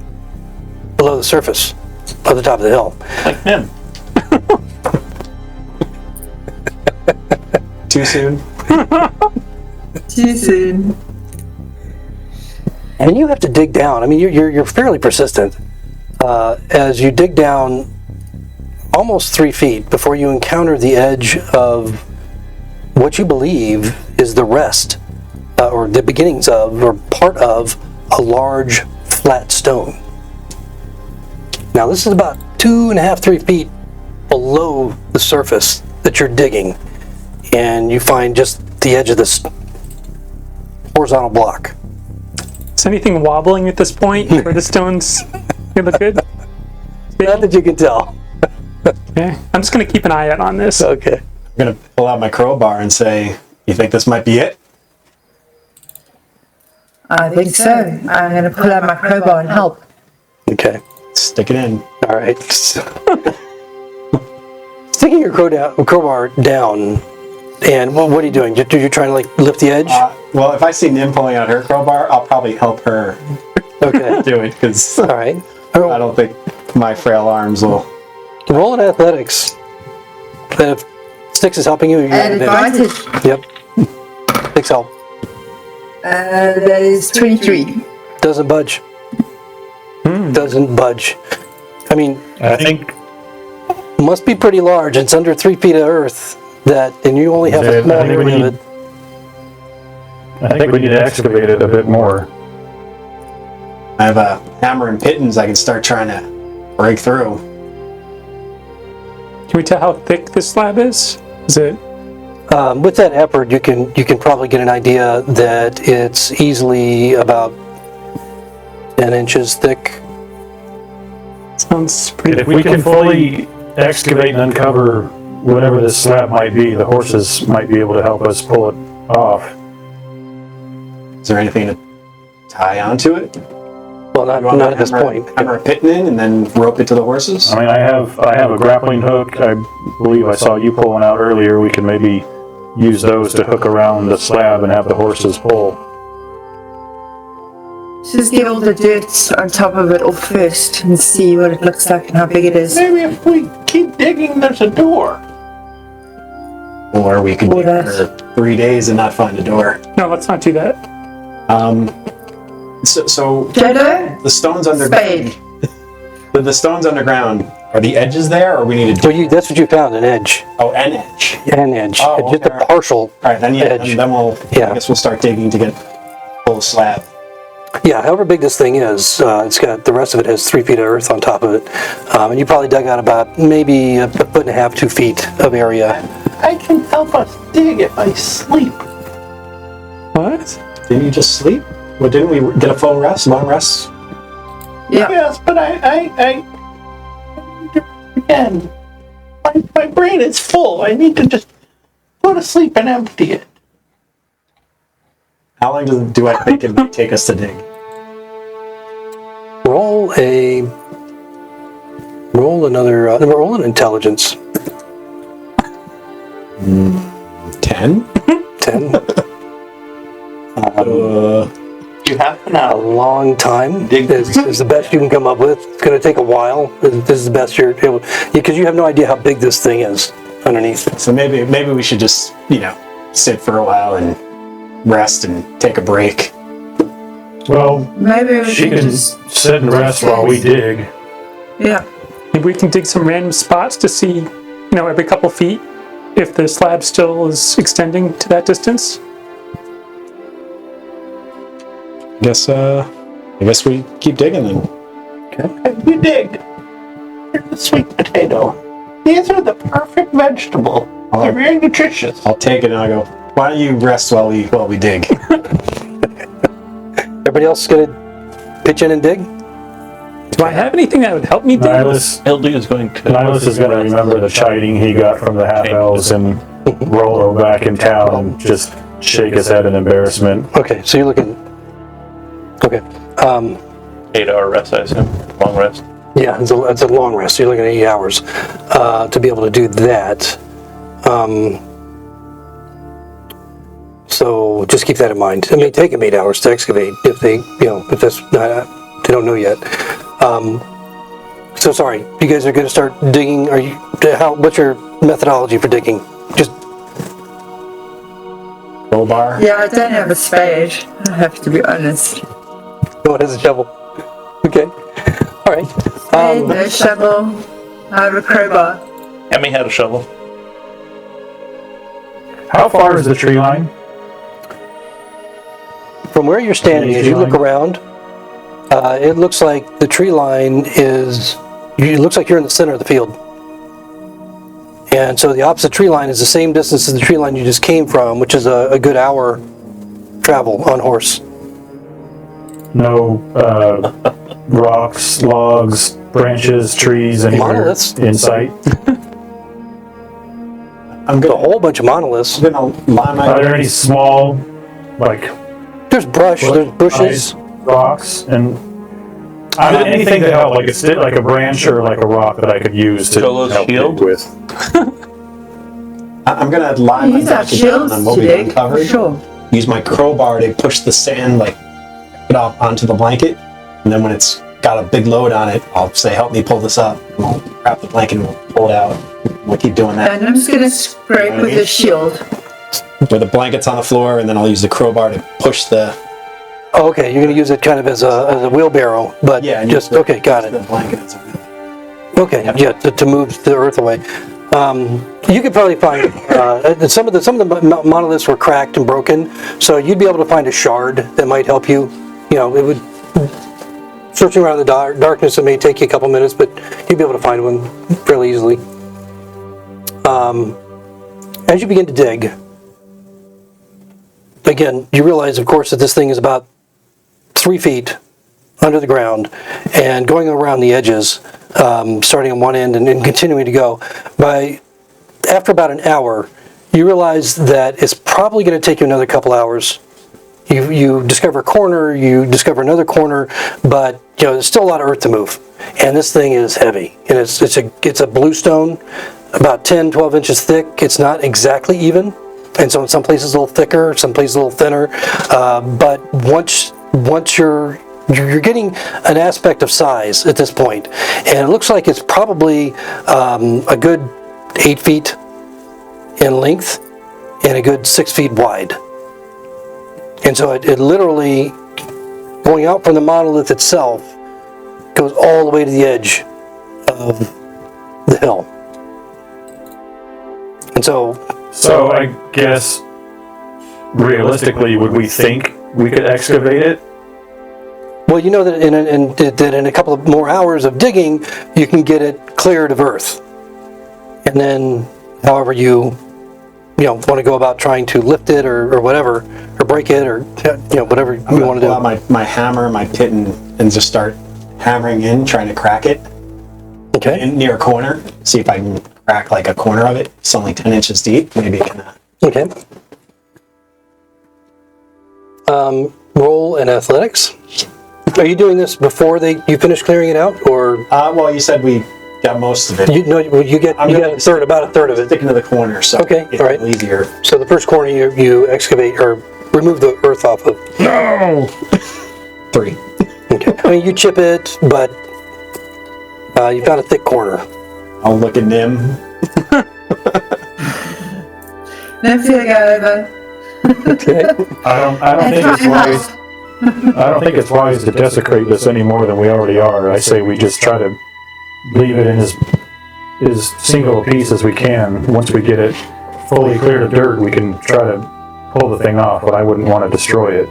below the surface of the top of the hill. Like him. Too soon? Too soon. And you have to dig down. I mean, you're fairly persistent as you dig down almost 3 feet before you encounter the edge of what you believe is the rest, or the beginnings of, or part of, a large flat stone. Now, this is about 2.5, 3 feet below the surface that you're digging, and you find just the edge of this horizontal block. Is anything wobbling at this point? Or the stones they look good? Not that you can tell. Okay. I'm just going to keep an eye out on this. Okay. I'm going to pull out my crowbar and say, you think this might be it? I think so. I'm going to pull out my crowbar and help. Okay. Stick it in. All right. Sticking your crowbar down, and what are you doing? You're trying to lift the edge? Well, if I see Nim pulling out her crowbar, I'll probably help her Okay. do it, because All right. I don't think my frail arms will... Roll in athletics. Then if Styx is helping you, you An have advantage. advantage. Yep. Styx help. That is 23. Doesn't budge. Doesn't budge. I mean, I think must be pretty large. It's under 3 feet of earth, and you only have a small I think we area of need- it. I think we need to excavate it a bit more. I have a hammer and pittons I can start trying to break through. Can we tell how thick this slab is? Is it? With that effort, you can probably get an idea that it's easily about 10 inches thick. Sounds pretty. If we can fully excavate and uncover whatever this slab might be, the horses might be able to help us pull it off. Is there anything to tie onto it? Well, not at this point. Hammer a pitton in and then rope it to the horses? I mean, I have a grappling hook. I believe I saw you pull one out earlier. We can maybe use those to hook around the slab and have the horses pull. Just get all the dirt on top of it off first and see what it looks like and how big it is. Maybe if we keep digging, there's a door. Or we could Or dig that. for 3 days and not find a door. No, let's not do that. So Jodo? the stones Spade. underground. The stones underground, are the edges there, or we need to Well, that's what you found, an edge. Oh, an edge. An edge. Oh, It's just okay. a partial All right, then edge. then we'll. Yeah. I guess we'll start digging to get full slab. Yeah, however big this thing is, it's got the rest of it has 3 feet of earth on top of it, and you probably dug out about maybe a 1.5 to 2 feet of area. I can help us dig if I sleep. What? Didn't you just sleep? Well, didn't we get a full rest, long rest? Yeah. Yes, but I again, my brain is full. I need to just go to sleep and empty it. How long do I think it might take us to dig? Roll an intelligence. 10? 10. You have an A hour. long time Dig. is the best you can come up with. It's going to take a while. This is the best you're able, because you have no idea how big this thing is underneath. So maybe we should just, sit for a while and rest and take a break. Well, Maybe we she should can just... sit and rest while we dig. Yeah. Maybe we can dig some random spots to see, every couple feet if the slab still is extending to that distance. I guess we keep digging then. You dig. Here's the sweet potato. These are the perfect vegetable. They're very nutritious. I'll take it and I'll go, why don't you rest while we dig? Everybody else going to pitch in and dig? Do I have anything that would help me dig? LD is going to. Nihilus is going to remember the chiding he got from the half-elves and Rolo back in town and just shake his head in embarrassment. Okay, so you're looking. Okay. 8-hour rest, I assume. Long rest. Yeah, it's a long rest. So you're looking at 8 hours to be able to do that. So just keep that in mind. It may take them 8 hours to excavate if they, if that's not, they don't know yet. So sorry, you guys are going to start digging. What's your methodology for digging? Just Crowbar. Yeah, I don't have a spade, I have to be honest. no one has a shovel. Okay. All right. Spade, no shovel, I have a crowbar. Emmy had a shovel. How far is the tree line? From where you're standing, as you look around, it looks like the tree line is. It looks like you're in the center of the field. And so the opposite tree line is the same distance as the tree line you just came from, which is a good hour travel on horse. No rocks, logs, branches, trees, anywhere Monoliths. in sight. I'm A gonna, whole bunch of monoliths. I'm gonna line Are there my. any small, like, There's brush, there's bushes. rocks, and anything to help, like like a branch or like a rock that I could use to Solo's help shield? dig with. I'm gonna line my Use our back down shields on what to we've dig, for uncovered. sure. Use my crowbar to push the sand it up onto the blanket, and then when it's got a big load on it, I'll say, "Help me pull this up." And we'll grab the blanket and we'll pull it out. We'll keep doing that. And I'm just gonna scrape with the shield. Where the blanket's on the floor, and then I'll use the crowbar to push the Oh, okay, you're going to use it kind of as a wheelbarrow, but and just, use the- okay, got the it. blanket as a Okay, yeah, to move the earth away. You could probably find, some of the monoliths were cracked and broken, so you'd be able to find a shard that might help you. It would, searching around in the darkness, it may take you a couple minutes, but you'd be able to find one fairly easily. As you begin to dig, again, you realize, of course, that this thing is about 3 feet under the ground and going around the edges, starting on one end and then continuing to go. After about an hour, you realize that it's probably going to take you another couple hours. You discover a corner, you discover another corner, but there's still a lot of earth to move. And this thing is heavy. And it's a bluestone, about 10, 12 inches thick. It's not exactly even. And so in some places a little thicker, some places a little thinner. But once you're getting an aspect of size at this point, and it looks like it's probably a good 8 feet in length and a good 6 feet wide. And so it literally, going out from the monolith itself, goes all the way to the edge of the hill. And so I guess, realistically, would we think we could excavate it? well, you know that in a couple of more hours of digging, you can get it cleared of earth. And then, however you want to go about trying to lift it or whatever, or break it, or whatever you want to do. Pull out my hammer, my pit, and just start hammering in, trying to crack it Okay. near a corner. See if I can crack like a corner of it. It's only 10 inches deep. Maybe I can. Okay. Roll in athletics. Are you doing this before you finish clearing it out, or Well, you said we got most of it. you get about a third of it? Sticking to the corner, so Okay, it's all right. a little easier. So the first corner you excavate or remove the earth off of. No! 3. Okay. I mean, you chip it, but you've got a thick corner. I'll look at Nim. Let's go over. Okay. I don't think it's wise. I don't think it's wise to desecrate this any more than we already are. I say we just try to leave it in as single a piece as we can. Once we get it fully cleared of dirt, we can try to pull the thing off, but I wouldn't want to destroy it.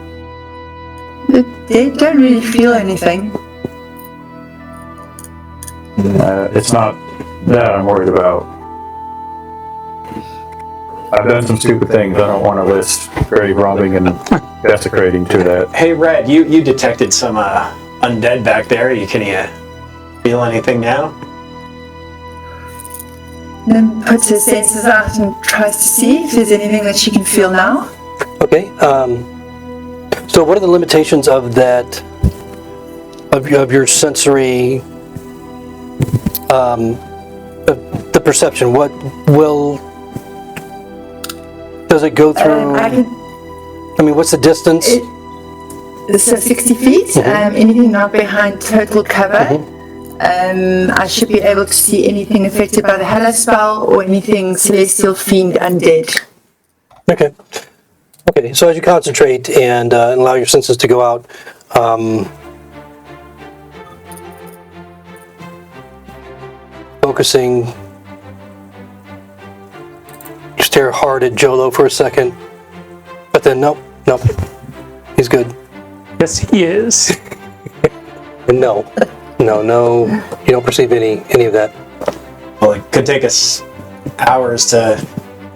They don't really feel anything. It's not that I'm worried about. I've done some stupid things. I don't want to list grave robbing and desecrating to that. Hey, Red, you detected some undead back there. Can you feel anything now? Then puts her senses out and tries to see if there's anything that she can feel now. Okay. So what are the limitations of that? Of your sensory, the perception? What will? Does it go through? I mean, what's the distance? So 60 feet, anything not behind total cover. I should be able to see anything affected by the Hello spell or anything celestial, fiend, undead. Okay. Okay, so as you concentrate and allow your senses to go out, focusing, you stare hard at Jolo for a second, but then nope, he's good. Yes, he is. And no, you don't perceive any of that. Well, it could take us hours to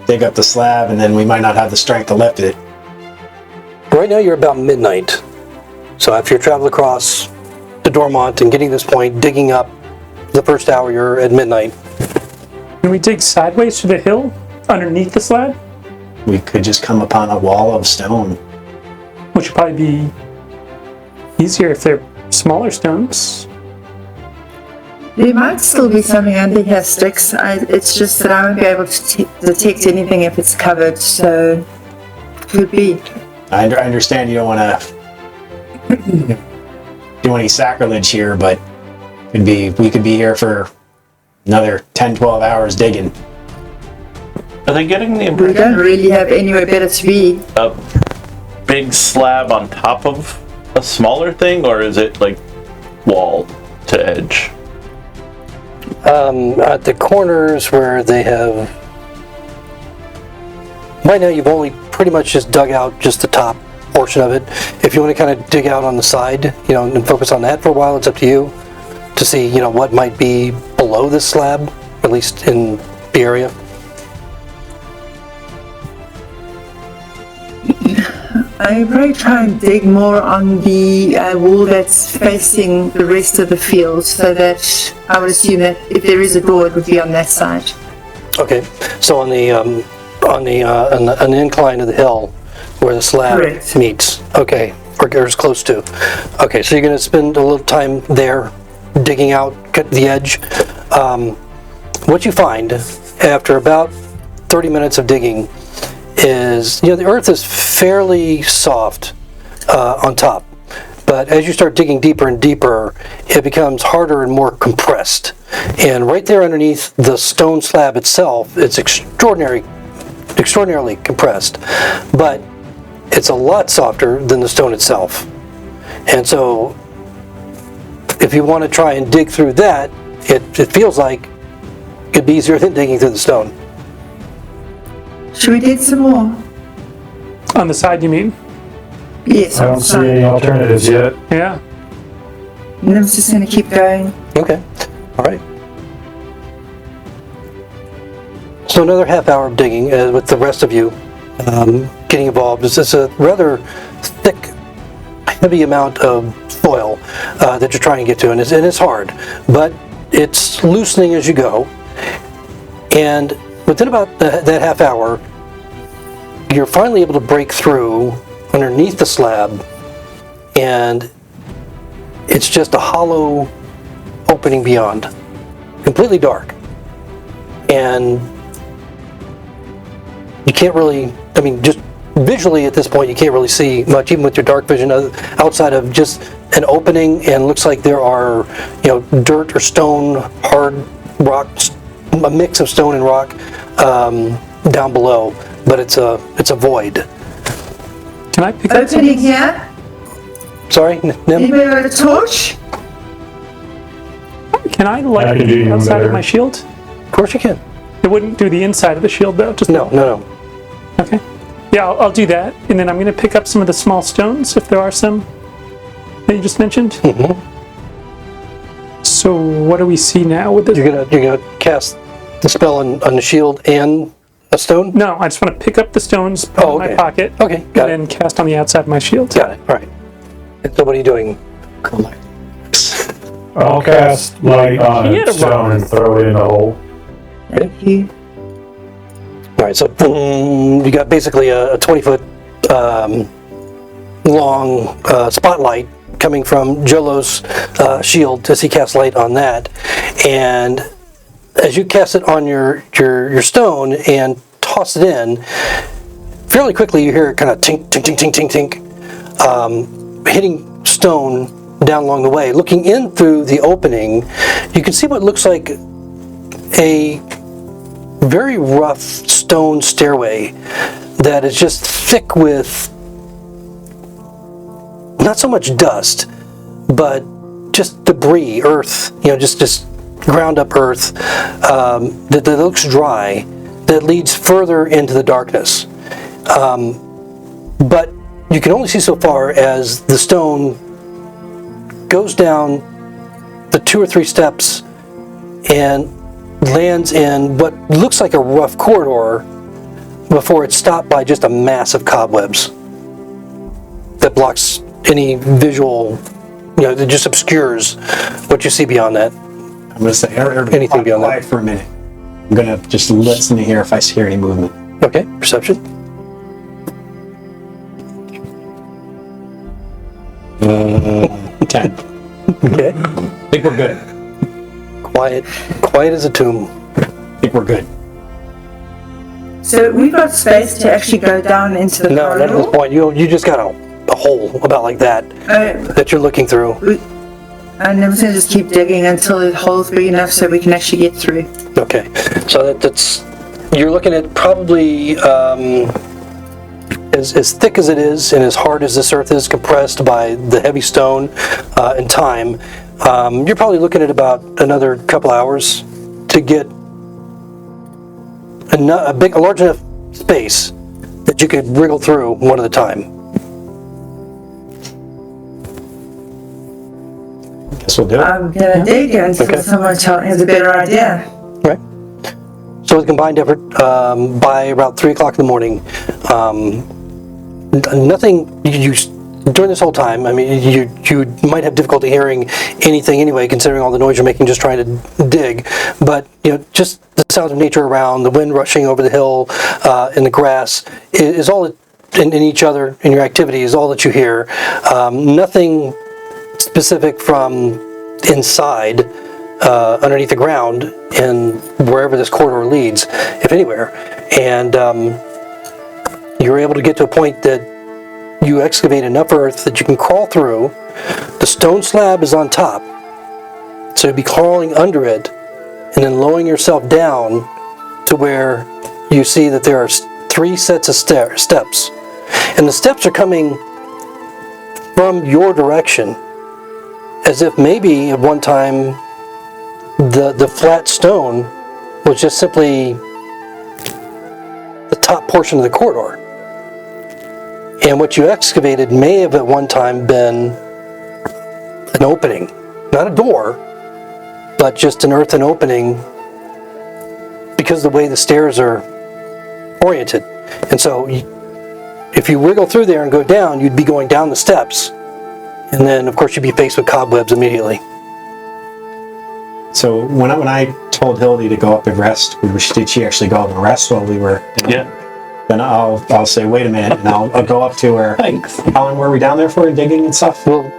dig up the slab, and then we might not have the strength to lift it. Right now you're about midnight, so after you travel across the Dormont and getting to this point, digging up the first hour, you're at midnight. Can we dig sideways through the hill underneath the slab? We could just come upon a wall of stone. Which would probably be easier if they're smaller stones. There might still be something under here, Sticks. It's just that I won't be able to detect anything if it's covered, so could be. I understand you don't want to do any sacrilege here, but we could be here for another 10-12 hours digging. Are they getting the We impression don't really have anywhere better to be. a big slab on top of a smaller thing, or is it like wall to edge? At the corners where they have... Right now you've only pretty much just dug out just the top portion of it. If you want to kind of dig out on the side, and focus on that for a while, it's up to you to see, what might be below this slab, at least in the area. I probably try and dig more on the wall that's facing the rest of the field, so that I would assume that if there is a door, it would be on that side. Okay, so on the incline of the hill where the slab Correct. meets. Okay, or as close to. Okay, so you're going to spend a little time there digging out the edge. What you find after about 30 minutes of digging is, the earth is fairly soft on top, but as you start digging deeper and deeper, it becomes harder and more compressed. And right there underneath the stone slab itself, it's extraordinarily compressed, but it's a lot softer than the stone itself. And so if you want to try and dig through that, it feels like it'd be easier than digging through the stone. Should we dig some more? On the side, you mean? Yes. I don't see any alternatives yet. Yeah. And I'm just going to keep going. Okay, all right. So another half hour of digging with the rest of you getting involved. It's a rather thick, heavy amount of soil that you're trying to get to, and it's hard, but it's loosening as you go. And within about that half hour, you're finally able to break through underneath the slab, and it's just a hollow opening beyond, completely dark. And you can't really, just visually at this point, you can't really see much, even with your dark vision, outside of just an opening, and looks like there are, dirt or stone, hard rock, a mix of stone and rock down below, but it's a void. Can I pick up some? Opening here. Sorry, Nim? Anybody got a torch? Can I light I can do the you outside better. of my shield? Of course you can. It wouldn't do the inside of the shield though. Just No. Okay. Yeah, I'll do that, and then I'm going to pick up some of the small stones if there are some that you just mentioned. Mm-hmm. So what do we see now with this? You're gonna cast the spell on the shield and a stone? No, I just want to pick up the stones, put them in okay. my pocket, Okay, got and then cast on the outside of my shield. Got it, all right. And so what are you doing? I'll cast light on He had a a stone rock. and throw it in the hole. Thank you. All right, so boom, you got basically a 20-foot long spotlight coming from Jolo's shield as he casts light on that. And as you cast it on your stone and toss it in, fairly quickly you hear it kind of tink, tink, tink, tink, tink, tink, hitting stone down along the way. Looking in through the opening, you can see what looks like a very rough stone stairway that is just thick with not so much dust, but just debris, earth, just ground up earth that looks dry, that leads further into the darkness. But you can only see so far as the stone goes down the 2 or 3 steps and lands in what looks like a rough corridor before it's stopped by just a mass of cobwebs that blocks any visual, that just obscures what you see beyond that. I'm going to say, Anything beyond that. quiet for a minute. I'm going to just listen to hear if I hear any movement. Okay, perception. 10. Okay. I think we're good. Quiet as a tomb. I think we're good. So we've got space to actually go down into the No, corridor. not at this point. You just got a hole about like that that you're looking through. And I'm just going to just keep digging until the hole's big enough so we can actually get through. Okay, so that's you're looking at probably as thick as it is and as hard as this earth is compressed by the heavy stone and time. You're probably looking at about another couple hours to get a large enough space that you could wriggle through one at a time. Guess we'll do it. I'm going to dig until Okay. someone has a better idea. Right. So with combined effort, by about 3 o'clock in the morning, nothing, during this whole time, I mean, you might have difficulty hearing anything anyway, considering all the noise you're making just trying to dig, but, just the sounds of nature around, the wind rushing over the hill, and the grass is all in each other, in your activity, is all that you hear. Nothing specific from inside, underneath the ground, and wherever this corridor leads, if anywhere. And you're able to get to a point that you excavate enough earth that you can crawl through. The stone slab is on top, so you'll be crawling under it and then lowering yourself down to where you see that there are 3 sets of steps. And the steps are coming from your direction, as if maybe at one time the flat stone was just simply the top portion of the corridor. And what you excavated may have at one time been an opening, not a door, but just an earthen opening because of the way the stairs are oriented. And so if you wiggle through there and go down, you'd be going down the steps. And then, of course, you'd be faced with cobwebs immediately. So when I told Hildy to go up and rest, did she actually go up and rest while we were down? Yeah. Then I'll say, wait a minute, and I'll go up to her. Thanks. How long were we down there for, digging and stuff? Well,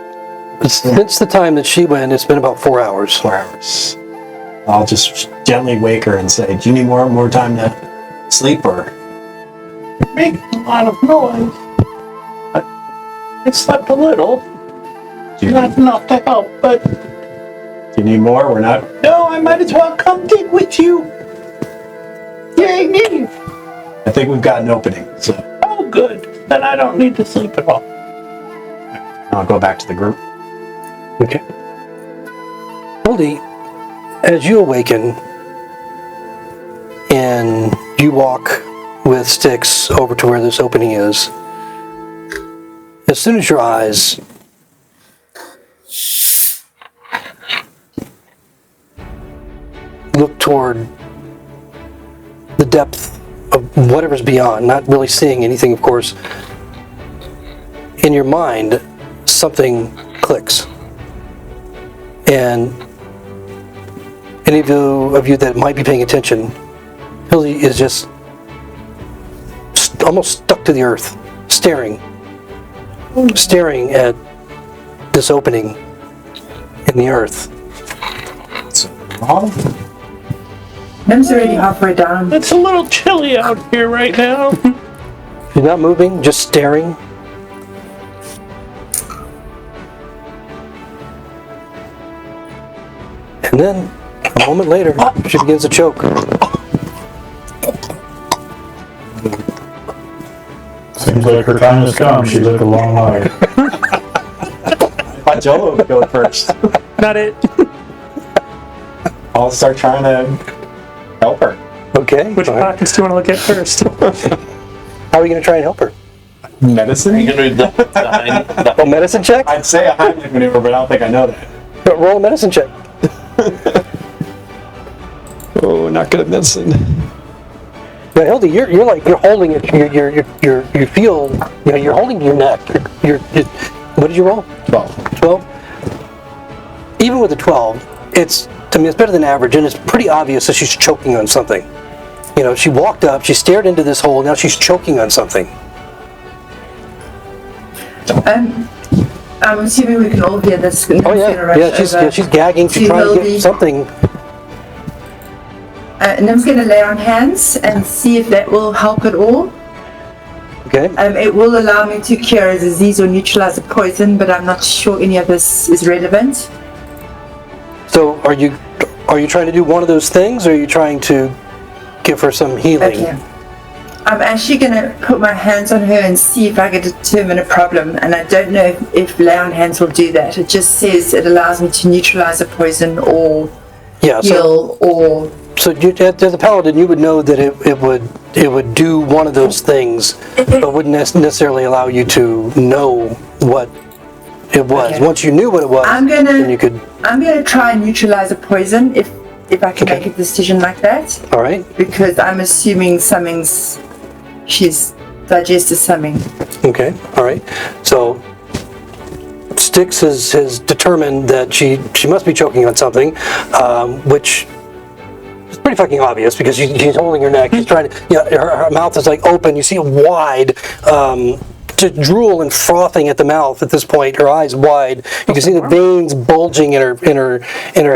since the time that she went, it's been about 4 hours. 4 hours. I'll just gently wake her and say, do you need more time to sleep, or? Making a lot of noise. I slept a little. Not enough to help, but Do you need more? We're not. no, I might as well come dig with you. Yay me! I think we've got an opening, so Oh, good. Then I don't need to sleep at all. I'll go back to the group. Okay. Hildy, as you awaken and you walk with Styx over to where this opening is, as soon as your eyes look toward the depth of whatever's beyond, not really seeing anything, of course, in your mind, something clicks. And any of you that might be paying attention, Hildy is just almost stuck to the earth, staring at this opening in the earth. Nim's already halfway down. It's a little chilly out here right now. She's not moving, just staring. And then, a moment later, she begins to choke. Seems like her time has come. She lived a long life. I thought Jolo would go first. Not it. I'll start trying to help her. Okay. Which all right. pockets do you want to look at first? How are you going to try and help her? Medicine? You gonna do the A medicine check? I'd say a Heimlich maneuver, but I don't think I know that. Roll a medicine check. Oh, not good at medicine. Yeah, Hildy, you're holding it. You feel, you're holding your neck. What did you roll? 12. 12. Even with a 12, it's better than average, and it's pretty obvious that she's choking on something. She walked up, she stared into this hole. Now she's choking on something. I'm assuming we can all hear this. Oh yeah, she's gagging. She's trying to get something. Nim's going to lay on hands and see if that will help at all. Okay. It will allow me to cure a disease or neutralize a poison, but I'm not sure any of this is relevant. So are you trying to do one of those things, or are you trying to give her some healing? Okay. I'm actually going to put my hands on her and see if I can determine a problem, and I don't know if lay on hands will do that. It just says it allows me to neutralize a poison or heal or... So as a paladin, you would know that it would do one of those things, but wouldn't necessarily allow you to know what it was. Okay. Once you knew what it was, then you could... I'm gonna try and neutralize a poison if I can make a decision like that. All right. Because I'm assuming she's digested something. Okay. All right. So Styx has determined that she must be choking on something, which is pretty fucking obvious because she's holding her neck. She's trying to, her mouth is like open. You see it wide, just drool and frothing at the mouth at this point. Her eyes wide. You can see the veins bulging in her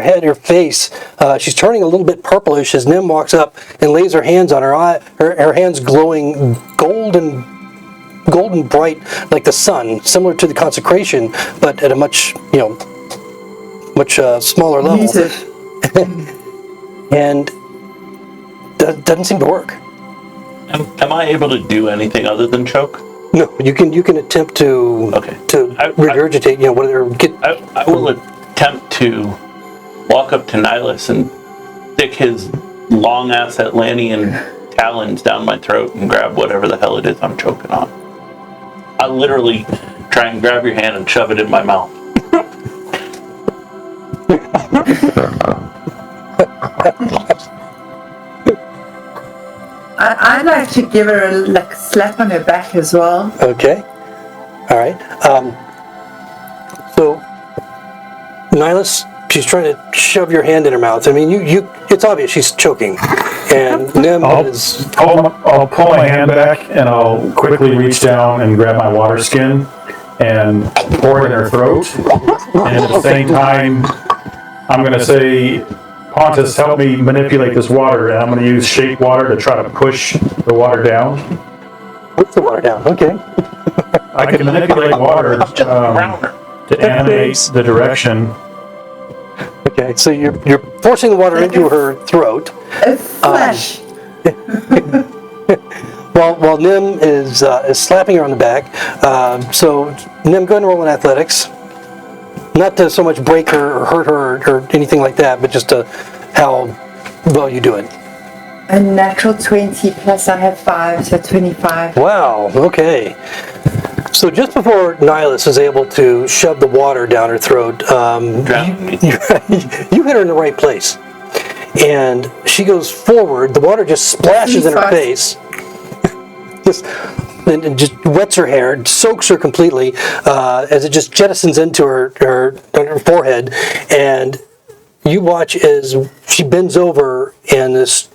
head, her face. She's turning a little bit purplish as Nim walks up and lays her hands on her eye. Her hands glowing golden bright like the sun, similar to the consecration, but at a much smaller level. And that doesn't seem to work. Am I able to do anything other than choke? No, you can attempt to regurgitate, whatever. I will attempt to walk up to Nihilus and stick his long ass Atlantean talons down my throat and grab whatever the hell it is I'm choking on. I literally try and grab your hand and shove it in my mouth. I'd like to give her a slap on her back as well. Okay. All right. So, Nihilus, she's trying to shove your hand in her mouth. I mean, it's obvious she's choking. And Nim is... I'll pull my hand back and I'll quickly reach down and grab my water skin and pour it in her throat. And at the same time, I'm going to say, Pontus, help me manipulate this water, and I'm going to use shape water to try to push the water down. Push the water down, okay. I can manipulate water to animate the direction. Okay, so you're forcing the water into her throat. A flash. While Nim is slapping her on the back. So Nim, go ahead and roll in athletics. Not to so much break her or hurt her or anything like that, but just to how well you do it. A natural 20 plus I have 5, so 25. Wow, okay. So just before Nihilus is able to shove the water down her throat, you hit her in the right place. And she goes forward, the water just splashes in her face. And just wets her hair, soaks her completely, as it just jettisons into her forehead, and you watch as she bends over and this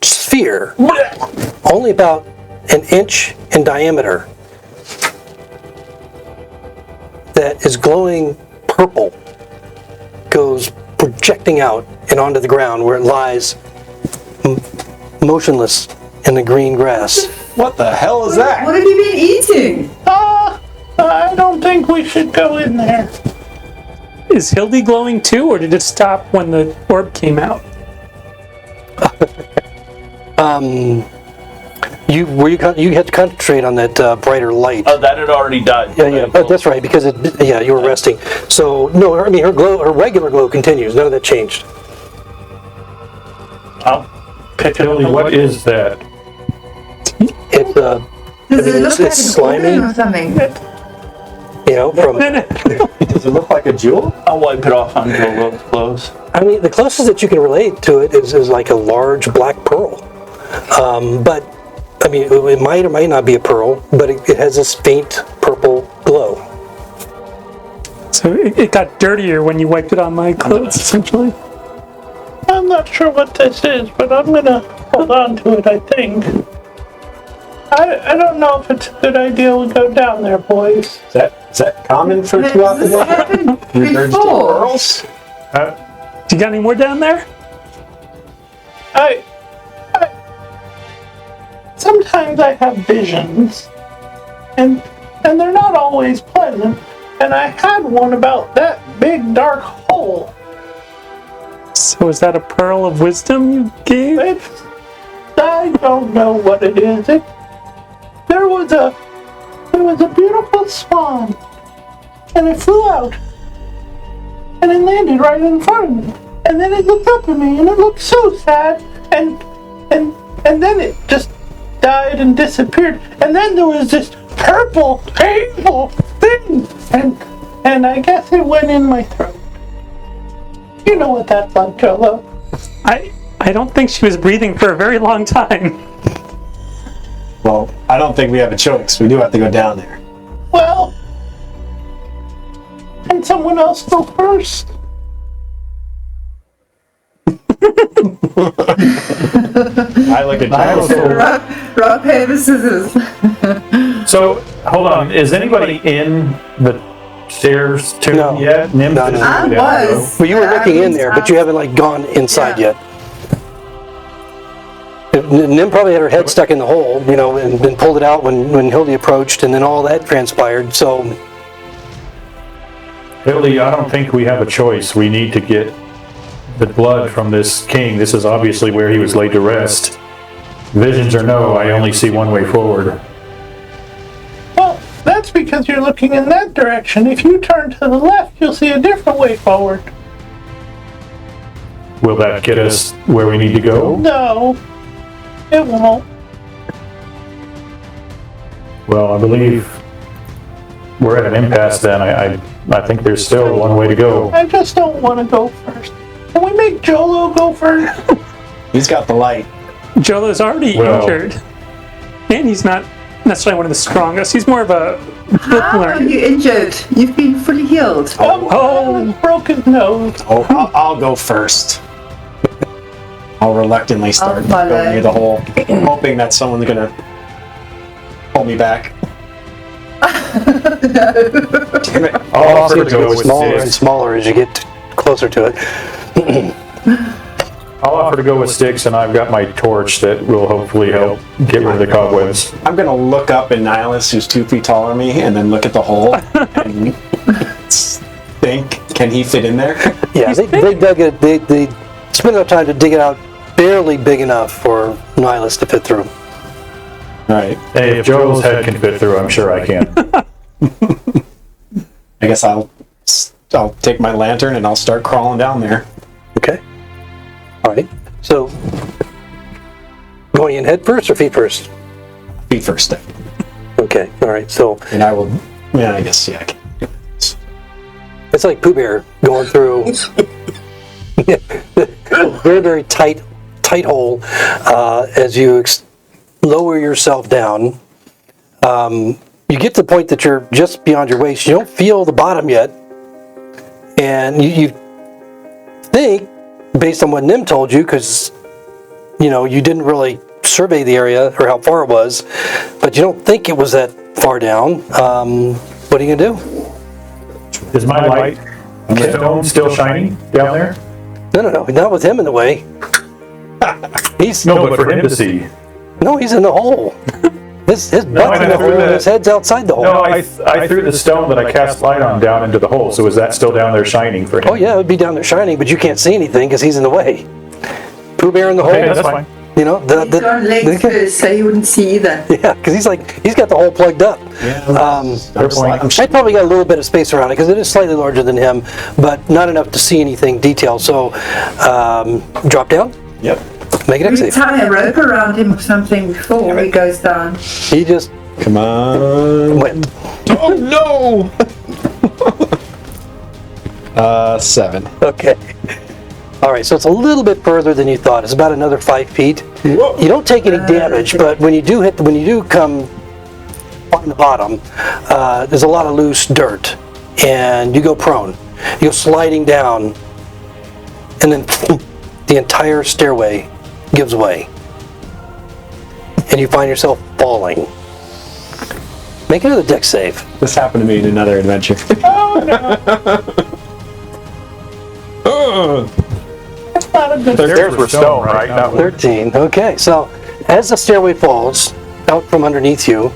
sphere, only about an inch in diameter, that is glowing purple, goes projecting out and onto the ground where it lies motionless in the green grass. What the hell is that? What have you been eating? I don't think we should go in there. Is Hildy glowing too, or did it stop when the orb came out? You had to concentrate on that brighter light. Oh, that had already died. Yeah, that's right, because you were resting. So no, I mean her regular glow continues. None of that changed. I'll pick it Hildy, up. what is that? It's Does it look like it's an slimy, organ or something? from. Does it look like a jewel? I'll wipe it off on Jolo's clothes. I mean, the closest that you can relate to it is like a large black pearl. But I mean, it might or might not be a pearl, but it has this faint purple glow. So it got dirtier when you wiped it on my clothes, essentially. I'm not sure what this is, but I'm gonna hold on to it, I think. I don't know if it's a good idea we go down there, boys. Is that common for Has two out this happened Regurgitate before? pearls? Do you got any more down there? Sometimes I have visions, and they're not always pleasant. And I had one about that big dark hole. So is that a pearl of wisdom you gave? I don't know what it is. There was a beautiful swan, and it flew out, and it landed right in front of me. And then it looked up at me, and it looked so sad, and then it just died and disappeared. And then there was this purple, painful thing, and I guess it went in my throat. You know what that's like, Jolo. I don't think she was breathing for a very long time. Well, I don't think we have a choice. We do have to go down there. Well, can someone else go first? I like a dinosaur. Rock, paper, scissors. So, hold on. Is anybody in the stairs too No. yet? Nim No, no. is- I yeah, was. Well, you were looking in there, but you have. haven't gone inside Yeah. yet. Nim probably had her head stuck in the hole, and then pulled it out when Hildy approached, and then all that transpired. So Hildy, I don't think we have a choice. We need to get the blood from this king. This is obviously where he was laid to rest. Visions or no, I only see one way forward. Well, that's because you're looking in that direction. If you turn to the left, you'll see a different way forward. Will that get us where we need to go? No, it won't. Well, I believe we're at an impasse then. I think there's still one way to go. I just don't want to go first. Can we make Jolo go first? He's got the light. Jolo's already Well- injured. And he's not necessarily one of the strongest. He's more of a book How are learner. you injured? You've been fully healed. Oh, broke his nose. Oh, I'll go first. I'll reluctantly start I'll follow. going near the hole, hoping that someone's gonna pull me back. Damn it. I'll offer seems to to go get with smaller and sticks. smaller as you get closer to it. I'll offer to go with sticks, and I've got my torch that will hopefully help get rid of the cobwebs. I'm gonna look up at Nihilus, who's 2 feet taller than me, and then look at the hole and think, can he fit in there? Yeah, they dug it. They spent enough time to dig it out, barely big enough for Nihilus to fit through. Right. Hey, if Joel's head can fit through, I'm sure I can. I guess I'll take my lantern and I'll start crawling down there. Okay. All right. So, going in head first or feet first? Feet first. Okay. All right. So And I will. Yeah, I guess I can. it's like Pooh Bear going through very, very tight hole as you lower yourself down. You get to the point that you're just beyond your waist. You don't feel the bottom yet, and you think, based on what Nim told you, because you didn't really survey the area or how far it was, but you don't think it was that far down. What are you gonna do? Is my light stone still shining down there? No, not with him in the way. He's No, but for him to see. no, he's in the hole. His butt's I in the threw hole, that- his head's outside the hole. No, I threw the stone that I cast light on down into the hole, so is that still down there shining for him? Oh yeah, it would be down there shining, but you can't see anything because he's in the way. Pooh Bear in the hole. Okay, that's fine. You know, He's got legs first, so he wouldn't see either. yeah, because he's got the hole plugged up. I probably got a little bit of space around it because it is slightly larger than him, but not enough to see anything detailed. So, drop down. Yep. Make it We safe. tie a rope around him or something before he goes down. He just Come on. went. Oh no! 7. Okay. All right, so it's a little bit further than you thought. It's about another 5 feet. Whoa. You don't take any damage, but when you do come on the bottom, there's a lot of loose dirt, and you go prone. You go sliding down, and then the entire stairway gives way, and you find yourself falling. Make another dex save. This happened to me in another adventure. Stairs were stone, right? Not wood. 13. Okay, so as the stairway falls out from underneath you,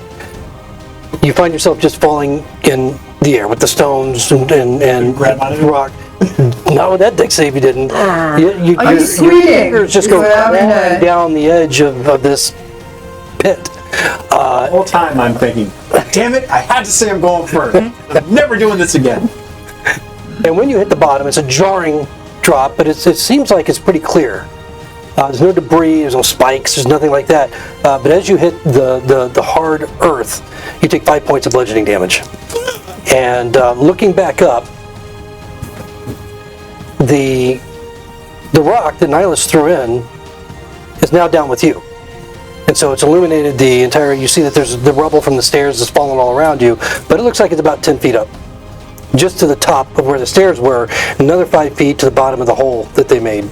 you find yourself just falling in the air with the stones and Grab onto it? rock. Not with that dex save, you didn't. Are you Your sweating? fingers just go Well, I crawling know. down the edge of this pit. The whole time I'm thinking, damn it, I had to say I'm going first. I'm never doing this again. And when you hit the bottom, it's a jarring drop, but it seems like it's pretty clear. There's no debris, there's no spikes, there's nothing like that. But as you hit the hard earth, you take 5 points of bludgeoning damage. And looking back up, the rock that Nihilus threw in is now down with you. And so it's illuminated the entire, you see that there's the rubble from the stairs is falling all around you, but it looks like it's about 10 feet up. Just to the top of where the stairs were, another 5 feet to the bottom of the hole that they made.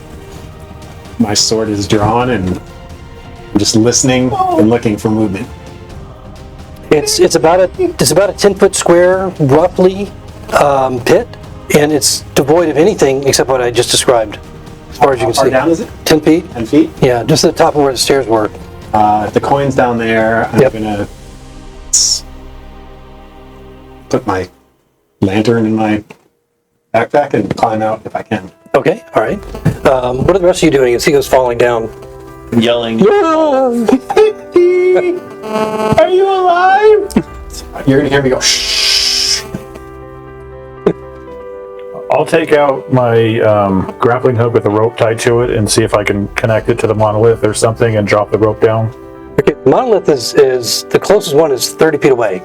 My sword is drawn and I'm just listening and looking for movement. It's about a 10-foot square, roughly, pit, and it's devoid of anything except what I just described, as far as you can How far see. down is it? 10 feet? 10 feet? Yeah, just at the top of where the stairs were. The coin's down there. I'm Yep. gonna put my lantern in my backpack and climb out if I can. Okay, all right. What are the rest of you doing as he goes falling down? Yelling. Are you alive? You're gonna hear me go shh. I'll take out my grappling hook with a rope tied to it and see if I can connect it to the monolith or something and drop the rope down. Okay, the monolith is the closest one is 30 feet away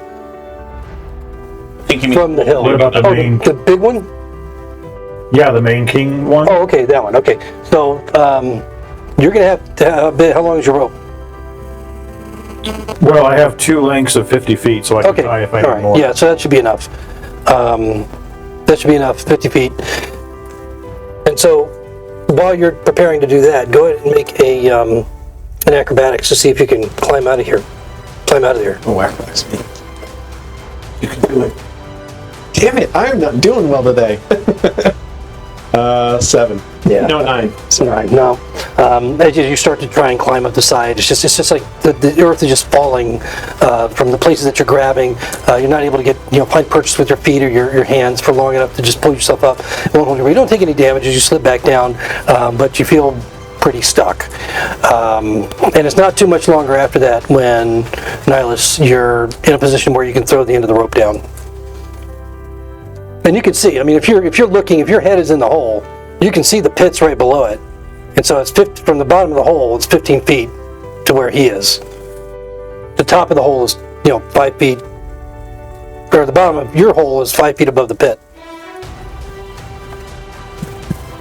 I think you mean from the hill. What about the main? The big one? Yeah, the main king one. Oh, okay, that one. Okay, so you're gonna have to have a bit. How long is your rope? Well, I have 2 lengths of 50 feet, so I can Okay, tie if I all need right. more. Yeah, so that should be enough. That should be enough, 50 feet. And so, while you're preparing to do that, go ahead and make an acrobatics to see if you can climb out of here. Climb out of there. Oh, acrobatics me. You can do it. Damn it, I'm not doing well today. 7. Yeah. No, 9. All right. No. As you start to try and climb up the side, it's just like the earth is just falling from the places that you're grabbing. You're not able to get find purchase with your feet or your hands for long enough to just pull yourself up. It won't hold you. You don't take any damage as you slip back down, but you feel pretty stuck. And it's not too much longer after that when Nihilus, you're in a position where you can throw the end of the rope down. And you can see, I mean, if you're looking, if your head is in the hole, you can see the pits right below it. And so it's from the bottom of the hole, it's 15 feet to where he is. The top of the hole is, 5 feet, or the bottom of your hole is 5 feet above the pit.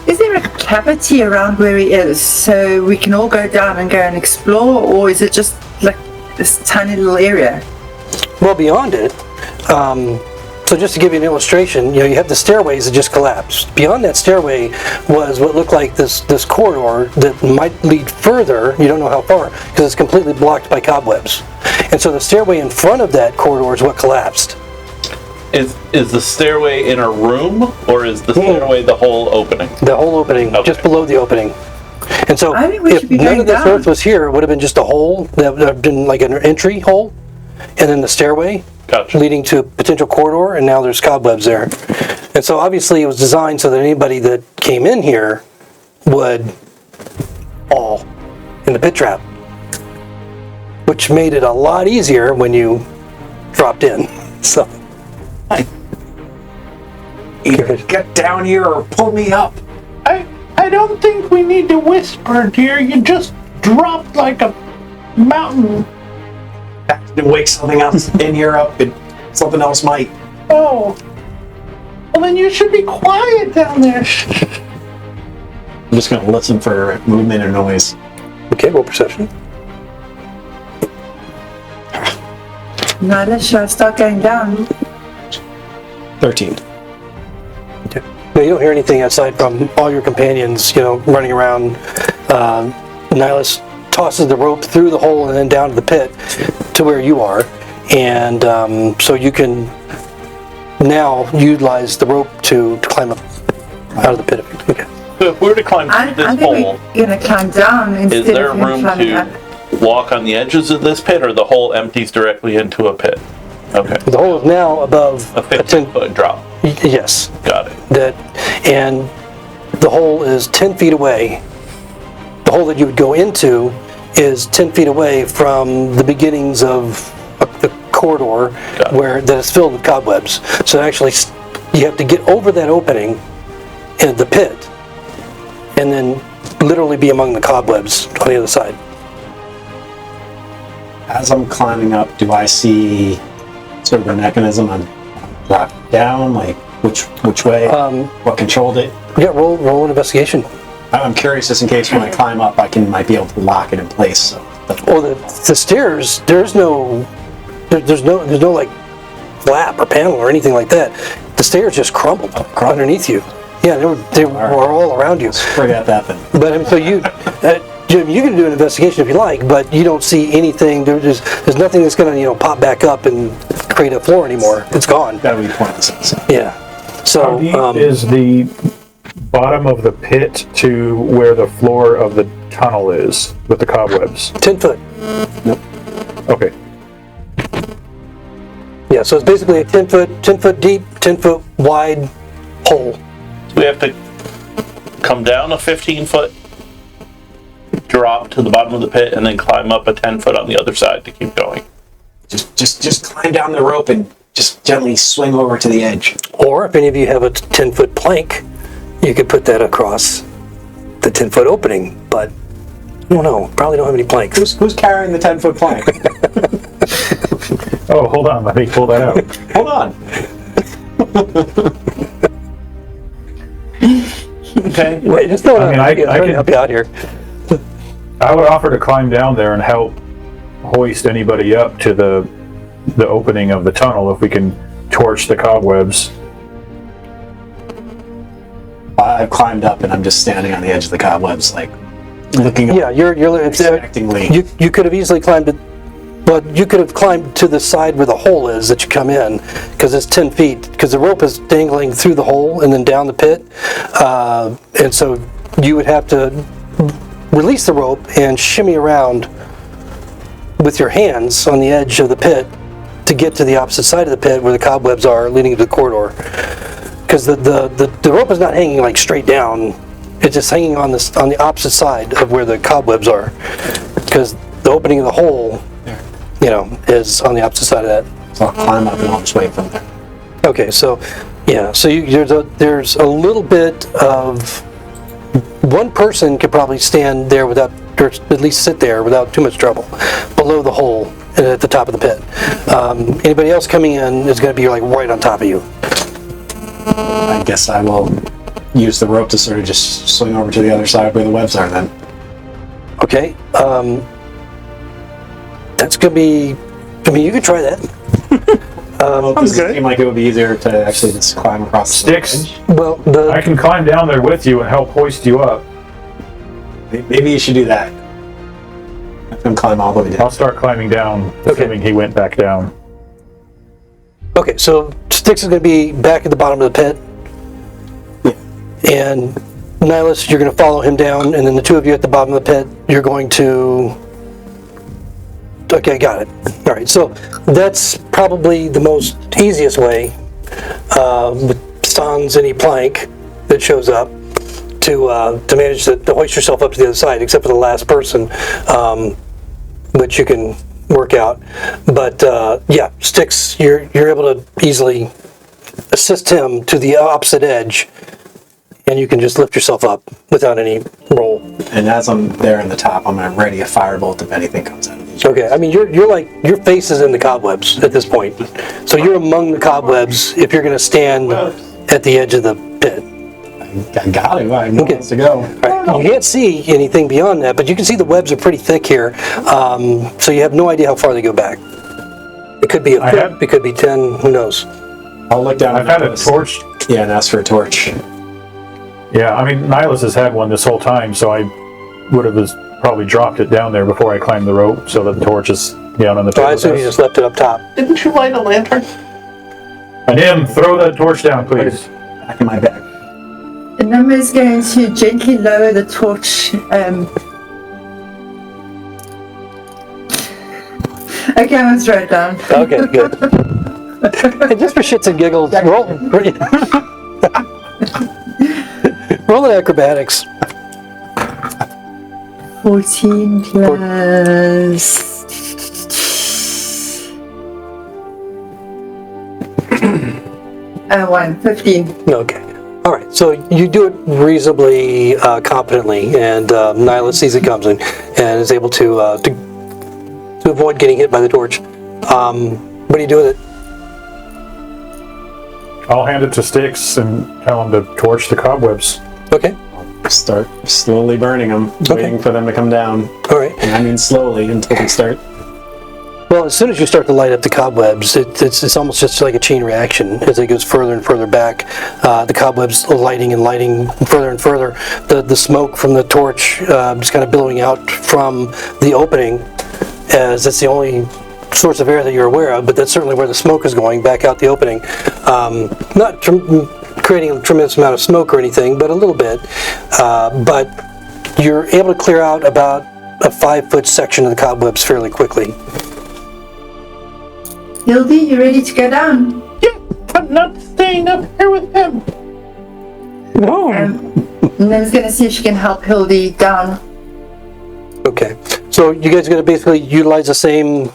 Is there a cavity around where he is so we can all go down and go and explore, or is it just like this tiny little area? Well, beyond it, so just to give you an illustration, you have the stairways that just collapsed. Beyond that stairway was what looked like this corridor that might lead further. You don't know how far because it's completely blocked by cobwebs. And so the stairway in front of that corridor is what collapsed. Is the stairway in a room, or is the stairway the whole opening? The whole opening, Okay. just below the opening. And so I think we if should be none going of this down. earth was here, it would have been just a hole that would have been like an entry hole. and then the stairway Gotcha. leading to a potential corridor, and now there's cobwebs there. And so obviously it was designed so that anybody that came in here would fall in the pit trap, which made it a lot easier when you dropped in. So Either get down here or pull me up. I don't think we need to whisper, dear. You just dropped like a mountain. That didn't wake something else in here up. Something else might. Oh. Well, then you should be quiet down there. I'm just gonna listen for movement or noise. okay, roll perception. Nada, should I start going down? 13. No, you don't hear anything aside from all your companions, running around. Nihilus tosses the rope through the hole and then down to the pit to where you are. And so you can now utilize the rope to climb up out of the pit. Okay. So if we were to climb I through this think hole, we're going to climb down is instead there of him room climbing up. to walk on the edges of this pit, or the hole empties directly into a pit? Okay. The hole is now above A 15-foot drop. Yes. Got it. And the hole is 10 feet away. The hole that you would go into is 10 feet away from the beginnings of the corridor Got it. that is filled with cobwebs. So actually, you have to get over that opening in the pit and then literally be among the cobwebs on the other side. As I'm climbing up, do I see sort of a mechanism on drop down? Like which way? What controlled it? Yeah, roll an investigation. I'm curious, just in case when I climb up, I might be able to lock it in place. So Well, the stairs, there's no like flap or panel or anything like that. The stairs just crumbled underneath you. Yeah, they were all around you. forget that then. But I mean, so Jim, you can do an investigation if you like, but you don't see anything. There's nothing that's going to pop back up and create a floor anymore. It's gone. Gotta be pointless. Yeah. So How deep is the bottom of the pit to where the floor of the tunnel is with the cobwebs? 10 foot. Okay. Yeah. So it's basically a 10 foot deep, 10 foot wide hole. So we have to come down a 15-foot drop to the bottom of the pit and then climb up a 10-foot on the other side to keep going. Just climb down the rope and just gently swing over to the edge. Or if any of you have a 10-foot plank, you could put that across the 10-foot opening. But I don't know. Probably don't have any planks. Who's carrying the 10-foot plank? Oh, hold on. Let me pull that out. Hold on. Okay. Wait, just throw it I mean, out. I Trying to can- help you out here. I would offer to climb down there and help hoist anybody up to the opening of the tunnel if we can torch the cobwebs. I've climbed up and I'm just standing on the edge of the cobwebs, like looking up Yeah, you're expectingly. you could have easily climbed it, but you could have climbed to the side where the hole is that you come in, because it's 10 feet, because the rope is dangling through the hole and then down the pit, and so you would have to release the rope and shimmy around with your hands on the edge of the pit to get to the opposite side of the pit where the cobwebs are leading to the corridor. Because the rope is not hanging like straight down; it's just hanging on the opposite side of where the cobwebs are. Because the opening of the hole, is on the opposite side of that. So I'll climb up and I'll just wait from there. Okay, so yeah, so there's a little bit of one person could probably stand there without, or at least sit there without too much trouble, below the hole and at the top of the pit. Anybody else coming in is going to be like right on top of you. I guess I will use the rope to sort of just swing over to the other side where the webs are then. Okay, that's going to be. I mean, you could try that. Does good. it seem like it would be easier to actually just climb across Sticks. the edge? Well, I can climb down there with you and help hoist you up. Maybe you should do that. Have him climb all the way I'll down. start climbing down, assuming he went back down. okay, so Styx is going to be back at the bottom of the pit, and Nihilus, you're going to follow him down, and then the two of you at the bottom of the pit, you're going to Okay, got it. All right, so that's probably the most easiest way, with sans any plank that shows up, to manage to hoist yourself up to the other side, except for the last person, which you can work out. But yeah, Styx, you're able to easily assist him to the opposite edge, and you can just lift yourself up without any roll. And as I'm there in the top, I'm gonna ready a firebolt if anything comes out of these. Okay, I mean you're like your face is in the cobwebs at this point, so you're among the cobwebs if you're going to stand at the edge of the pit. I got it. I know Okay. wants to go. Right. You can't see anything beyond that, but you can see the webs are pretty thick here, so you have no idea how far they go back. It could be a foot, it could be 10, who knows? I'll look down. I've had a torch. Yeah, and ask for a torch. Yeah, I mean, Nihilus has had one this whole time, so I would have probably dropped it down there before I climbed the rope, so that the torch is down on the So top. I assume you just left it up top. Didn't you light a lantern? And him, throw that torch down, please. Back in my bag. And Number is going to gently lower the torch. Okay, I'm going to throw it down. Okay, good. And just for shits and giggles, roll an acrobatics. 14 plus... One, 15. Okay. All right, so you do it reasonably competently, and Nyla sees it comes in and is able to avoid getting hit by the torch. What do you do with it? I'll hand it to Styx and tell him to torch the cobwebs. Okay. Start slowly burning them, waiting for them to come down. All right. And I mean slowly until they start. Well, as soon as you start to light up the cobwebs, it's almost just like a chain reaction. As it goes further and further back, the cobwebs lighting and lighting further and further. The smoke from the torch just kind of billowing out from the opening, as it's the only source of air that you're aware of, but that's certainly where the smoke is going, back out the opening. Not creating a tremendous amount of smoke or anything, but a little bit. But you're able to clear out about a 5-foot section of the cobwebs fairly quickly. Hildy, you ready to go down? Yeah, I'm not staying up here with him. No. Nem's going to see if she can help Hildy down. Okay, so you guys are going to basically utilize the same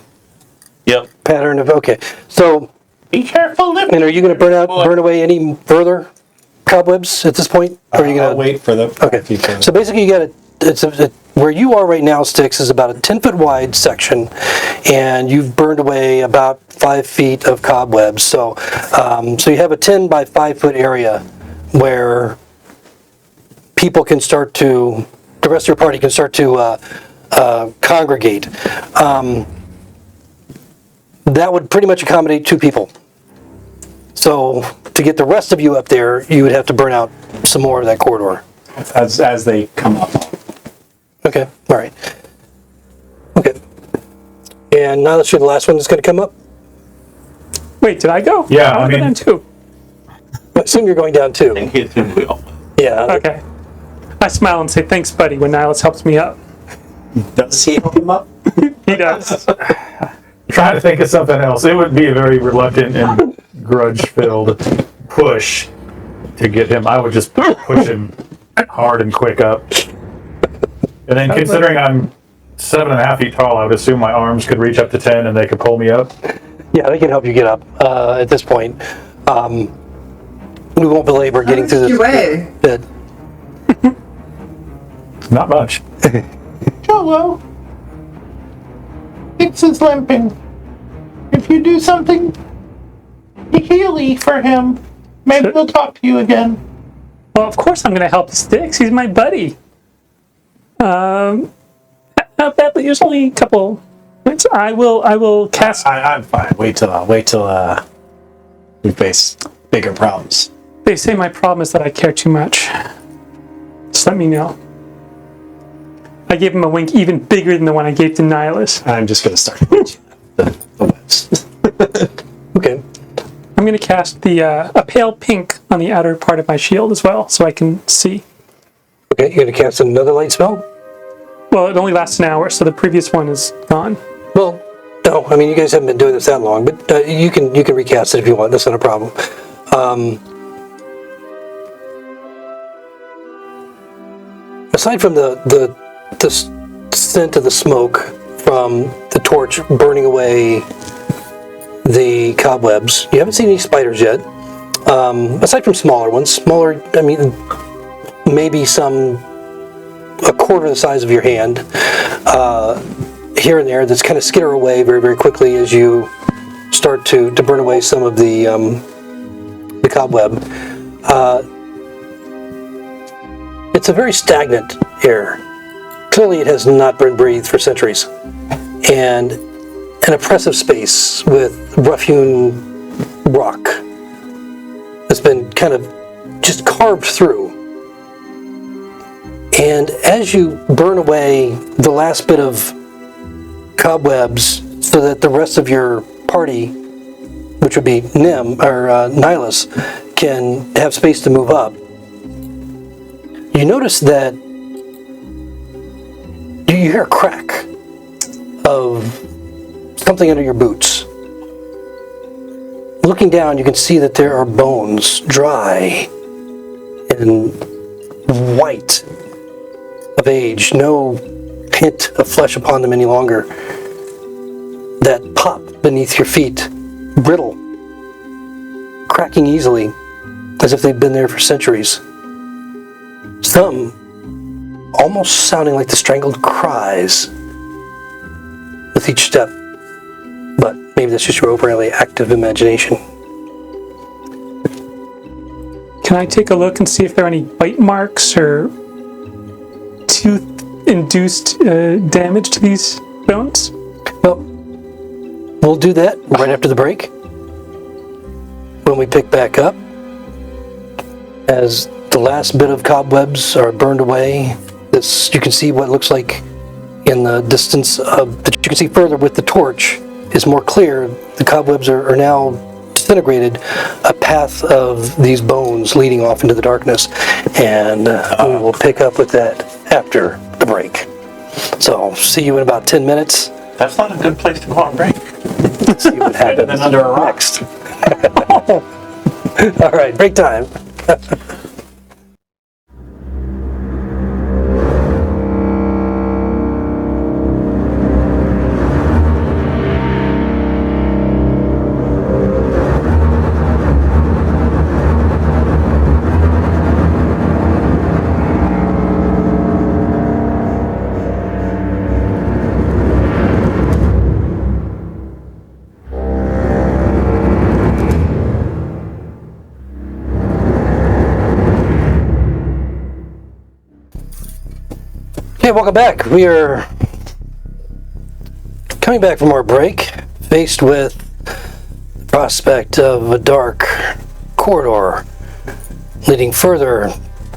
Yep. pattern of, okay. So, Be careful, Lip. and are you going to burn away any further cobwebs at this point? Or are you I'll going wait for the. Okay, so basically you got where you are right now, Styx, is about a 10-foot wide section, and you've burned away about 5 feet of cobwebs. So, so you have a 10 by 5 foot area where people can start to, the rest of your party can start to congregate. That would pretty much accommodate 2 people. So to get the rest of you up there, you would have to burn out some more of that corridor. As they come up. Okay, all right. Okay. And now let's do the last one that's going to come up. Wait, did I go? Yeah, I'll I go mean- down too. I assume you're going down too. In case we all. Yeah. Okay. I smile and say, thanks, buddy, when Nihilus helps me up. Does he help him up? He does. Trying to think of something else. It would be a very reluctant and grudge-filled push to get him. I would just push him hard and quick up. And then considering I'm 7.5 feet tall, I would assume my arms could reach up to 10 and they could pull me up. Yeah, they can help you get up at this point. We won't belabor getting through You weigh. this bit. Not much. Jolo. Hicks is limping. If you do something healy for him, maybe we'll talk to you again. Well, of course I'm going to help Styx. He's my buddy. How badly? There's only a couple. I will cast. I'm fine. Wait till we face bigger problems. They say my problem is that I care too much. Just let me know. I gave him a wink even bigger than the one I gave to Nihilus. I'm just gonna start the webs. Okay. I'm going to cast a pale pink on the outer part of my shield as well, so I can see. Okay, you're going to cast another light spell? Well, it only lasts an hour, so the previous one is gone. Well, no, I mean, you guys haven't been doing this that long, but you can recast it if you want. That's not a problem. Aside from the scent of the smoke from the torch burning away the cobwebs, you haven't seen any spiders yet. Aside from smaller ones, I mean, maybe a quarter the size of your hand, here and there, that's kind of skitter away very, very quickly as you start to burn away some of the cobweb. It's a very stagnant air. Clearly it has not been breathed for centuries. And an oppressive space with rough-hewn rock that's been kind of just carved through. And as you burn away the last bit of cobwebs so that the rest of your party, which would be Nihilus, can have space to move up, you notice that you hear a crack of something under your boots. Looking down, you can see that there are bones, dry and white of age, no hint of flesh upon them any longer, that pop beneath your feet, brittle, cracking easily, as if they'd been there for centuries. Some almost sounding like the strangled cries with each step, but maybe that's just your overly active imagination. Can I take a look and see if there are any bite marks or tooth-induced damage to these bones? Well, we'll do that right after the break. When we pick back up, as the last bit of cobwebs are burned away, you can see what looks like in the distance that you can see further with the torch is more clear. The cobwebs are now disintegrated, a path of these bones leading off into the darkness, and we will pick up with that after the break. So I'll see you in about 10 minutes. That's not a good place to go on break. See what happens And under a rock. next. All right, break time. Okay, welcome back. We are coming back from our break, faced with the prospect of a dark corridor leading further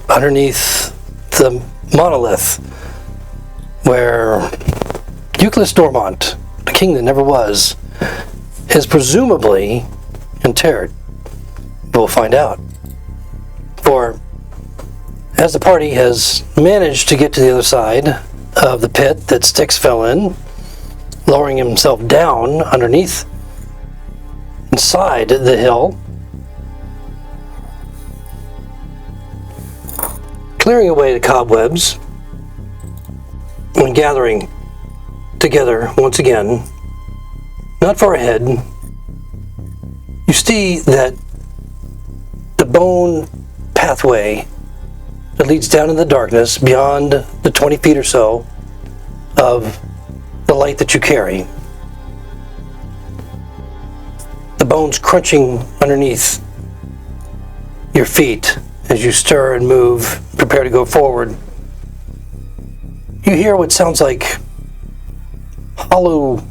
underneath the monolith, where Euclid Dormont, the king that never was, is presumably interred. We'll find out. For as the party has managed to get to the other side of the pit that Styx fell in, lowering himself down underneath, inside the hill, clearing away the cobwebs, and gathering together once again, not far ahead, you see that the bone pathway that leads down in the darkness beyond the 20 feet or so of the light that you carry. The bones crunching underneath your feet as you stir and move, prepare to go forward. You hear what sounds like hollow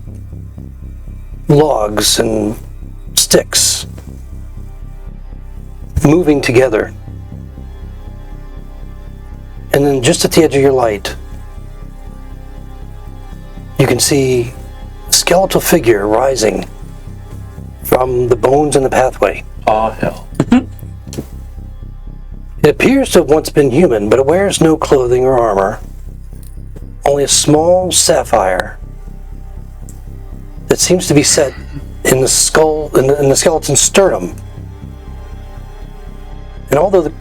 logs and sticks moving together. And then just at the edge of your light, you can see a skeletal figure rising from the bones in the pathway. Oh, hell. It appears to have once been human, but it wears no clothing or armor. Only a small sapphire that seems to be set in the skull, in the skeleton's sternum. And although the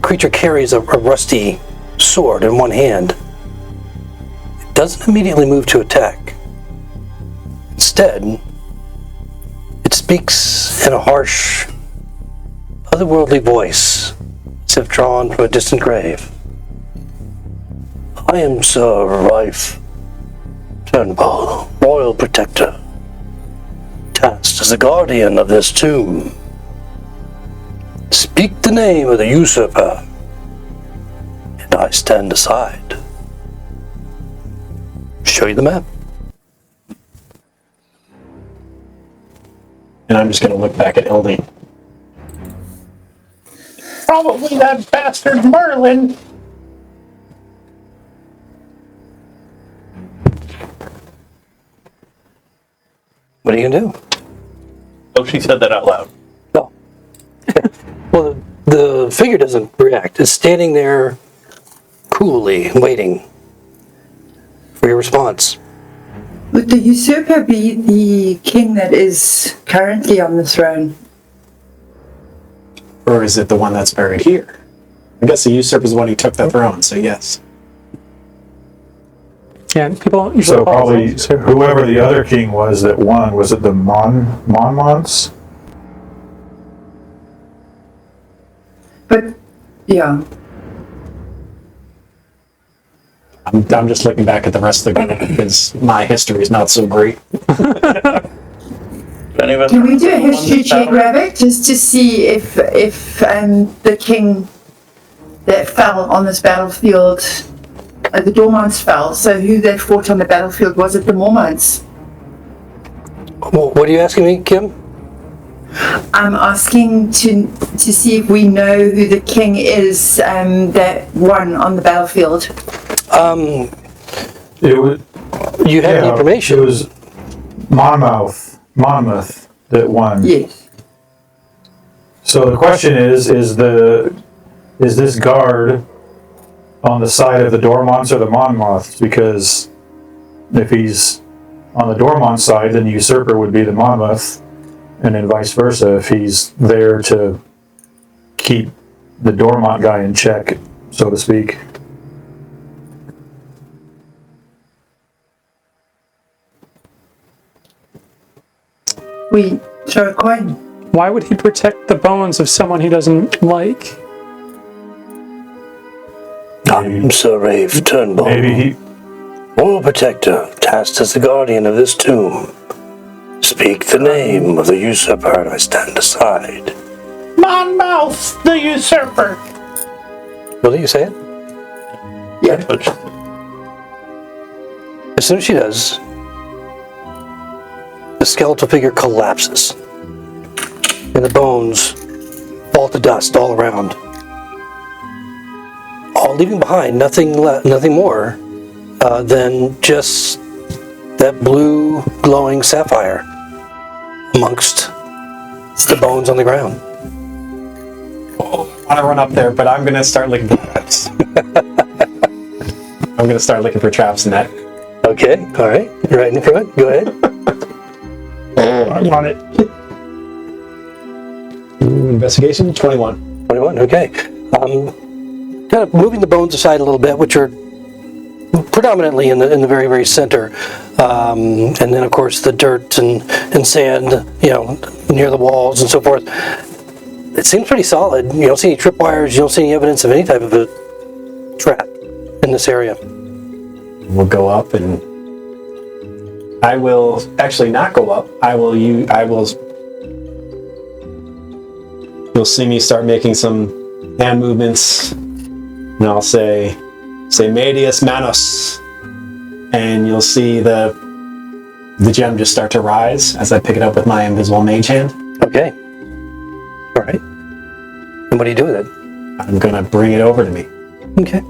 creature carries a rusty sword in one hand, it doesn't immediately move to attack. Instead, it speaks in a harsh, otherworldly voice, as if drawn from a distant grave. I am Sir Rife Turnbull, Royal Protector, tasked as the guardian of this tomb. Speak the name of the usurper, and I stand aside. Show you the map. And I'm just going to look back at Elding. Probably that bastard Merlin. What are you gonna do? Oh, she said that out loud. No. Well, the figure doesn't react. It's standing there coolly, waiting for your response. Would the usurper be the king that is currently on the throne? Or is it the one that's buried here? I guess the usurper is the one who took the throne, so yes. Yeah, people usually So call probably it usurper. whoever the other king was that won, was it the Monmonts? But, yeah. I'm just looking back at the rest of the group because my history is not so great. Can we do a history check, Rabbit, just to see if the king that fell on this battlefield, the Dormonts fell, so who that fought on the battlefield, was it the Mormonts? Well, what are you asking me, Kim? I'm asking to see if we know who the king is that won on the battlefield. It was, You have the information. It was Monmouth that won. Yes. So the question is this guard on the side of the Dormonts or the Monmouths? Because if he's on the Dormont side, then the usurper would be the Monmouth, and then vice versa if he's there to keep the Dormont guy in check, so to speak. We throw a coin. Why would he protect the bones of someone he doesn't like? I'm Sir Rave Turnbull, Maybe he. Royal Protector, tasked as the guardian of this tomb. Speak the name of the usurper, and I stand aside. Monmouth, the usurper. Will you say it? Yeah. As soon as she does, the skeletal figure collapses, and the bones fall to dust all around, all leaving behind nothing more than just that blue glowing sapphire amongst the bones on the ground. I want to run up there, but I'm going to start looking for traps. I'm going to start looking for traps in that. Okay, all right, right in front. Go ahead. I want it. Ooh, investigation 21. 21. Okay. Kind of moving the bones aside a little bit, which are predominantly in the very, very center, and then of course the dirt and sand, near the walls and so forth. It seems pretty solid. You don't see any tripwires. You don't see any evidence of any type of a trap in this area. We'll go up, and I will actually not go up. You'll see me start making some hand movements, and I'll say Medius Manus, and you'll see the gem just start to rise as I pick it up with my invisible mage hand. Okay. All right. And what do you do with it? I'm gonna bring it over to me. Okay.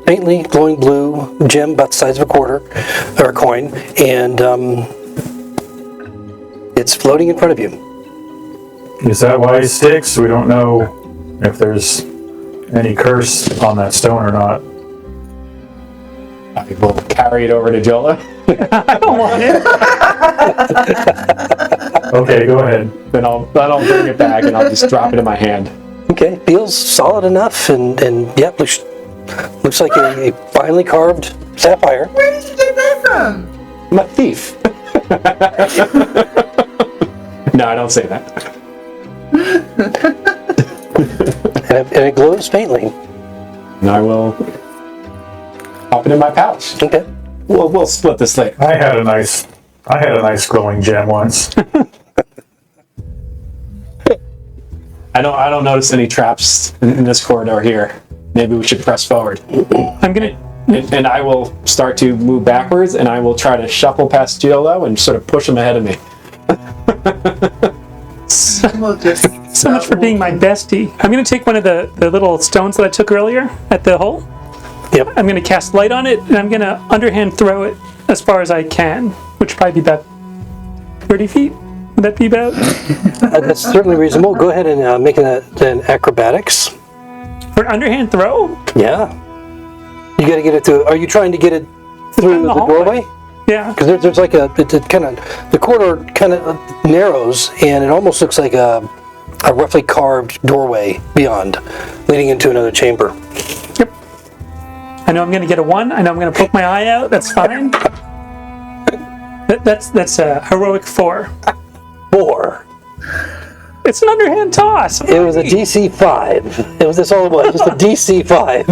Faintly glowing blue gem about the size of a quarter or a coin, and it's floating in front of you. Is that why he sticks? We don't know if there's any curse on that stone or not. I will carry it over to Jola. I don't want it. Okay, go ahead. Then I'll bring it back and I'll just drop it in my hand. Okay, feels solid enough, and yep, looks like a finely carved sapphire. Where did you get that from? I'm a thief. No, I don't say that. And it glows faintly. And I will pop it in my pouch. Okay. We'll split this later. I had a nice glowing gem once. I don't notice any traps in this corridor here. Maybe we should press forward. I'm gonna. And I will start to move backwards, and I will try to shuffle past Giolo and sort of push him ahead of me. We'll just So much for being my bestie. I'm gonna take one of the little stones that I took earlier at the hole. Yep. I'm gonna cast light on it, and I'm gonna underhand throw it as far as I can, which would probably be about 30 feet. Would that be about? That's certainly reasonable. Go ahead and make an acrobatics. For an underhand throw? Yeah. You got to get it to. Are you trying to get it through the the hallway. doorway? Yeah. Because there's like it kind of, the corridor kind of narrows, and it almost looks like a roughly carved doorway beyond, leading into another chamber. Yep. I know I'm gonna get a 1. I know I'm gonna poke my eye out. That's fine. That's a heroic 4. 4. It's an underhand toss. It was a DC 5. That's all it was, just a DC 5.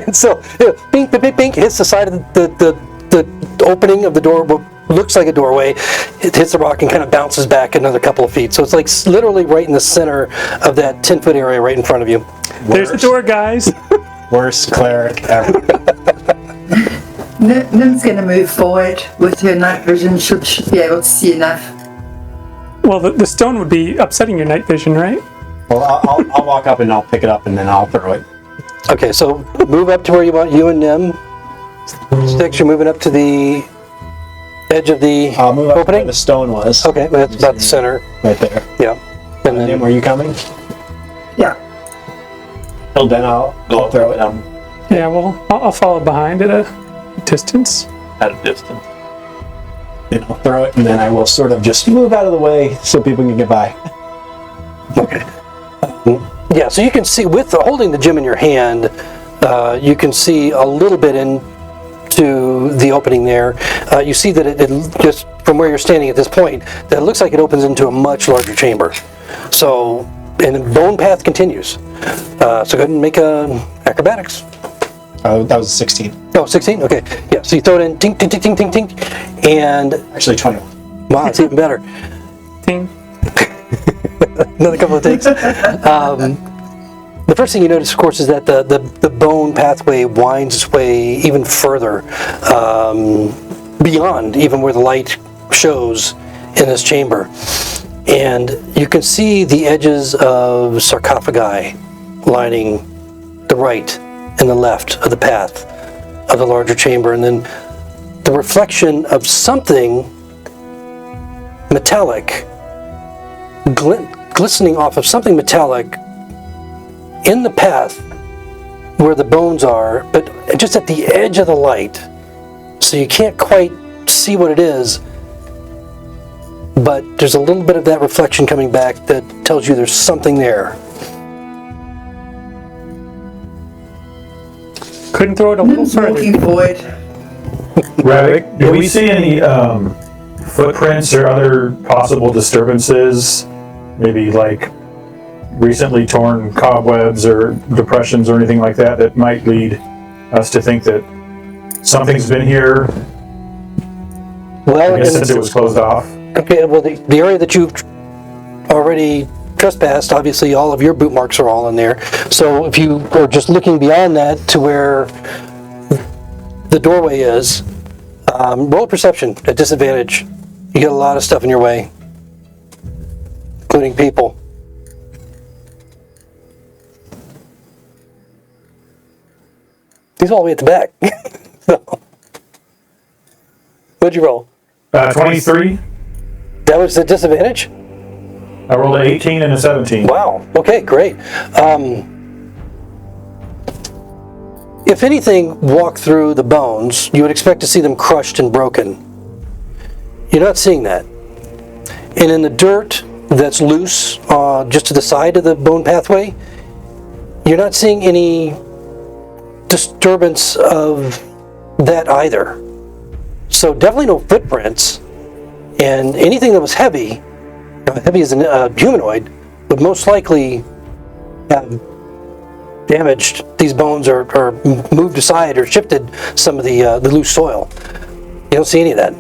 And so, bink, bink, bink, bink, hits the side of the opening of the door, what looks like a doorway. It hits the rock and kind of bounces back another couple of feet. So it's like literally right in the center of that 10-foot area right in front of you. There's the door, guys. Worst cleric ever. Nim's going to move forward with her night vision. Should be able to see enough. Well, the stone would be upsetting your night vision, right? Well, I'll walk up and I'll pick it up and then I'll throw it. Okay, so move up to where you want, you and Nim. Sticks, you're moving up to the edge of the I'll move up opening? where the stone was. Okay, that's about the center. Right there. Yeah. And Nim, then, were you coming? Yeah. Well, then I'll throw it. Yeah, well, I'll follow behind at a distance. At a distance. Then I'll throw it and then I will sort of just move out of the way so people can get by. okay. Yeah, so you can see, with holding the gem in your hand, you can see a little bit into the opening there. You see that it just from where you're standing at this point, that it looks like it opens into a much larger chamber. So, and the bone path continues. So go ahead and make acrobatics. That was 16. Oh, 16? Okay. Yeah, so you throw it in, tink, tink, tink, tink, tink, tink, and Actually, 21. wow, it's even better. Ding. Another couple of takes. The first thing you notice, of course, is that the bone pathway winds its way even further beyond even where the light shows in this chamber. And you can see the edges of sarcophagi lining the right and the left of the path of the larger chamber. And then the reflection of something metallic glistening off of something metallic in the path where the bones are, but just at the edge of the light, so you can't quite see what it is, but there's a little bit of that reflection coming back that tells you there's something there. Couldn't throw it a little Nim's further. walking forward. Ravik, do we see any footprints or other possible disturbances? Maybe like recently torn cobwebs or depressions or anything like that that might lead us to think that something's been here, Well, I guess, since it was closed off. okay, well, the area that you've already trespassed, obviously all of your boot marks are all in there. So if you are just looking beyond that to where the doorway is, roll perception at disadvantage. You get a lot of stuff in your way, including people. He's all the way at the back. So, what'd you roll? 23. That was the disadvantage? I rolled an 18 and a 17. Wow. Okay, great. If anything walked through the bones, you would expect to see them crushed and broken. You're not seeing that. And in the dirt that's loose just to the side of the bone pathway, you're not seeing any disturbance of that either. So definitely no footprints. And anything that was heavy as a humanoid, would most likely have damaged these bones or moved aside or shifted some of the loose soil. You don't see any of that.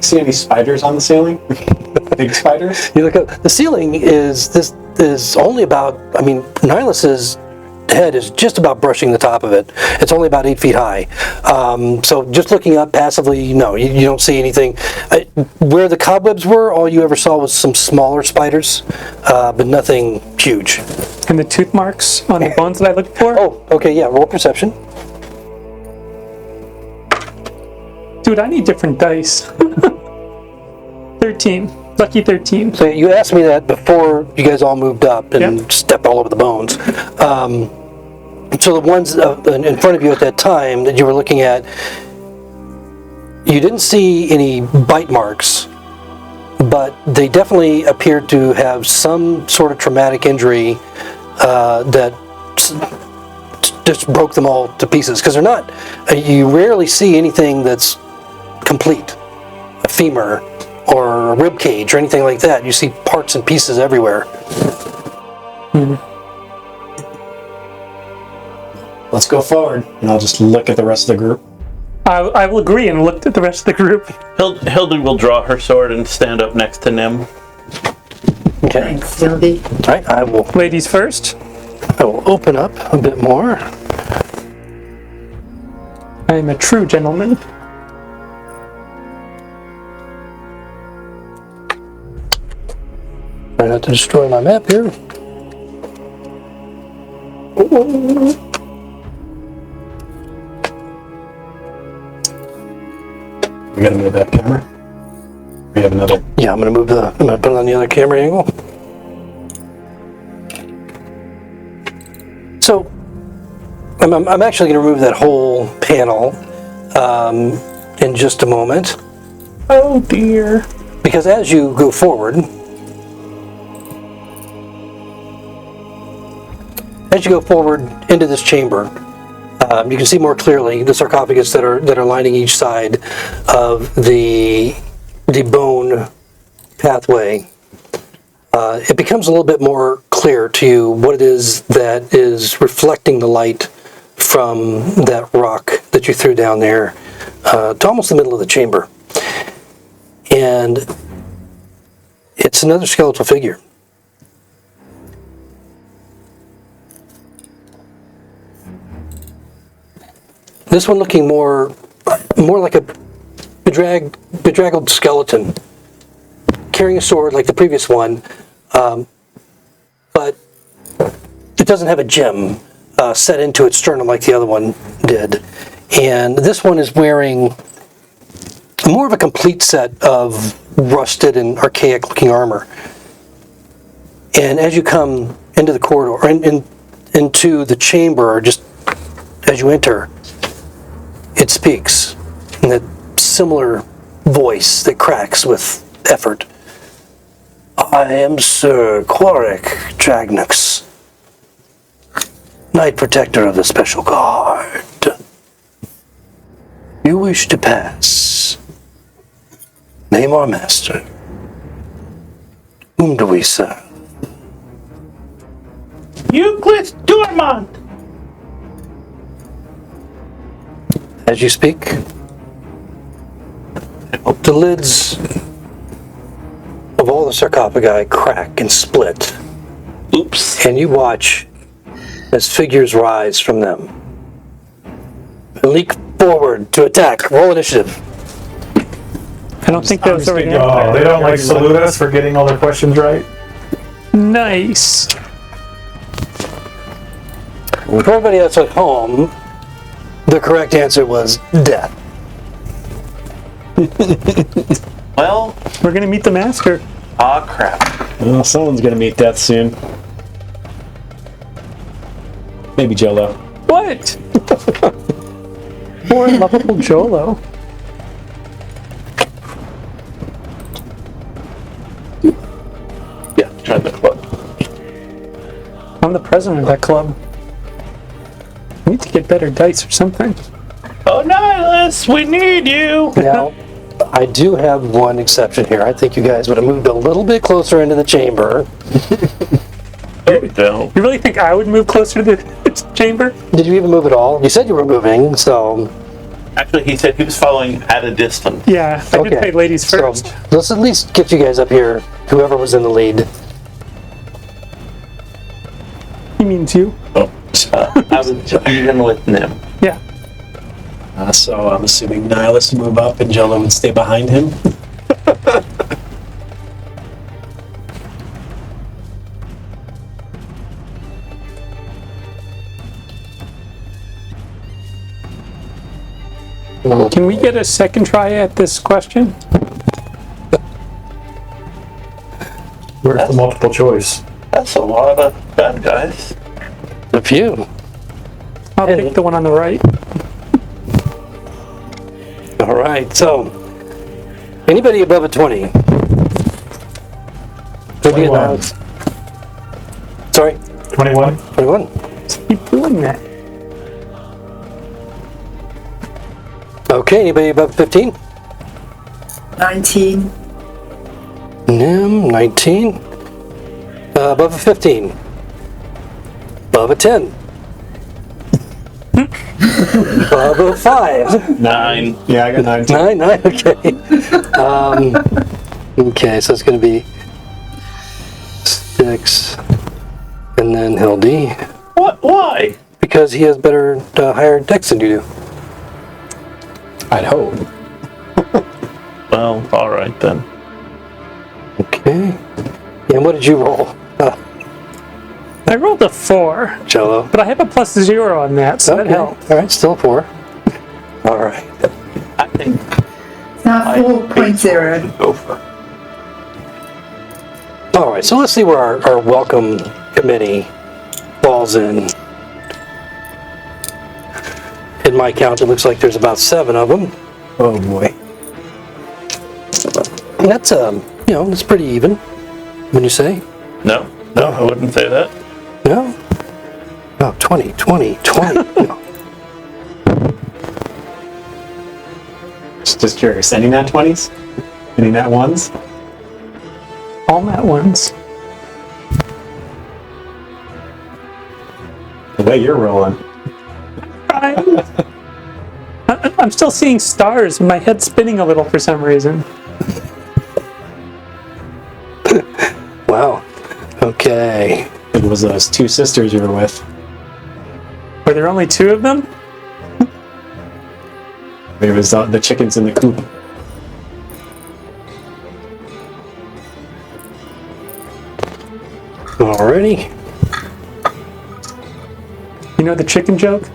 See any spiders on the ceiling? Big spiders? You look up, the ceiling is only about, Nihilus's head is just about brushing the top of it. It's only about 8 feet high. So just looking up passively, no, you don't see anything. Where the cobwebs were, all you ever saw was some smaller spiders, but nothing huge. And the tooth marks on the bones that I looked for? Oh, okay, yeah, roll perception. Dude, I need different dice. 13. Lucky 13. So you asked me that before you guys all moved up and Yep. stepped all over the bones. So the ones in front of you at that time that you were looking at, you didn't see any bite marks, but they definitely appeared to have some sort of traumatic injury that just broke them all to pieces. Because they're not, you rarely see anything that's complete, a femur or a rib cage or anything like that. You see parts and pieces everywhere. Let's go forward, and I'll just look at the rest of the group. I will agree and looked at the rest of the group. Hildy will draw her sword and stand up next to Nim. Okay. Thanks, Hildy. All right, I will Ladies first. open up a bit more. I am a true gentleman. Try not to destroy my map here. I'm gonna move that camera. We have another. Yeah, I'm gonna put it on the other camera angle. So, I'm actually gonna remove that whole panel in just a moment. Oh dear. Because as you go forward, into this chamber, you can see more clearly the sarcophagus that are lining each side of the bone pathway. It becomes a little bit more clear to you what it is that is reflecting the light from that rock that you threw down there to almost the middle of the chamber. And it's another skeletal figure. This one looking more like a bedraggled skeleton, carrying a sword like the previous one, but it doesn't have a gem set into its sternum like the other one did. And this one is wearing more of a complete set of rusted and archaic looking armor. And as you come into the corridor, into the chamber, or just as you enter, it speaks in that similar voice that cracks with effort. I am Sir Quarric Dragnux, Knight Protector of the Special Guard. You wish to pass. Name our master. Whom do we serve? Euclid Dormont! As you speak, the lids of all the sarcophagi crack and split. Oops. And you watch as figures rise from them and leap forward to attack. Roll initiative. I don't think those are in. Oh, they don't like salute us for getting all their questions right? Nice. For everybody that's at home, the correct answer was death. Well, We're gonna meet the master. crap. Well, someone's gonna meet death soon. Maybe Jolo. What? Poor lovable Jolo. the president of that club. I need to get better dice or something. Oh, Nihilus, we need you. Now, I do have one exception here. I think you guys would have moved a little bit closer into the chamber. There we go. You really think I would move closer to the chamber? Did you even move at all? You said you were moving, so... Actually, he said he was following at a distance. Yeah, I did say ladies first. So, let's at least get you guys up here, whoever was in the lead. He means you. I was even with Nim. Yeah. So I'm assuming Nihilus would move up and Jello would stay behind him. Can we get a second try at this question? Where's the multiple choice? That's a lot of bad guys. A few. I'll pick the one on the right. All right, so... Anybody above a 20? 21. Sorry, 21? 21. Keep doing that. Okay, anybody above 15? 19. Nim, 19. Above a 15. Above a 10. Above a 5. 9. Yeah, I got 19. 9, okay. Okay, so it's going to be 6. And then Hildy. What? Why? Because he has better, higher dex than you do. I'd hope. Well, all right then. Okay. And what did you roll? I rolled a 4, Jello. but I have a +0 on that, so that helped. All right, still 4. All right. I think Now 4.0. go for. All right, so let's see where our welcome committee falls in. In my count, it looks like there's about 7 of them. Oh boy. That's that's pretty even. When you say? No, I wouldn't say that. No? Oh, 20. No. Just curious. Any nat 20s? Any nat 1s? All nat ones. The way you're rolling. I'm still seeing stars. My head's spinning a little for some reason. Wow. Okay. It was those 2 sisters you were with. Were there only 2 of them? It was the chickens in the coop. Alrighty. You know the chicken joke?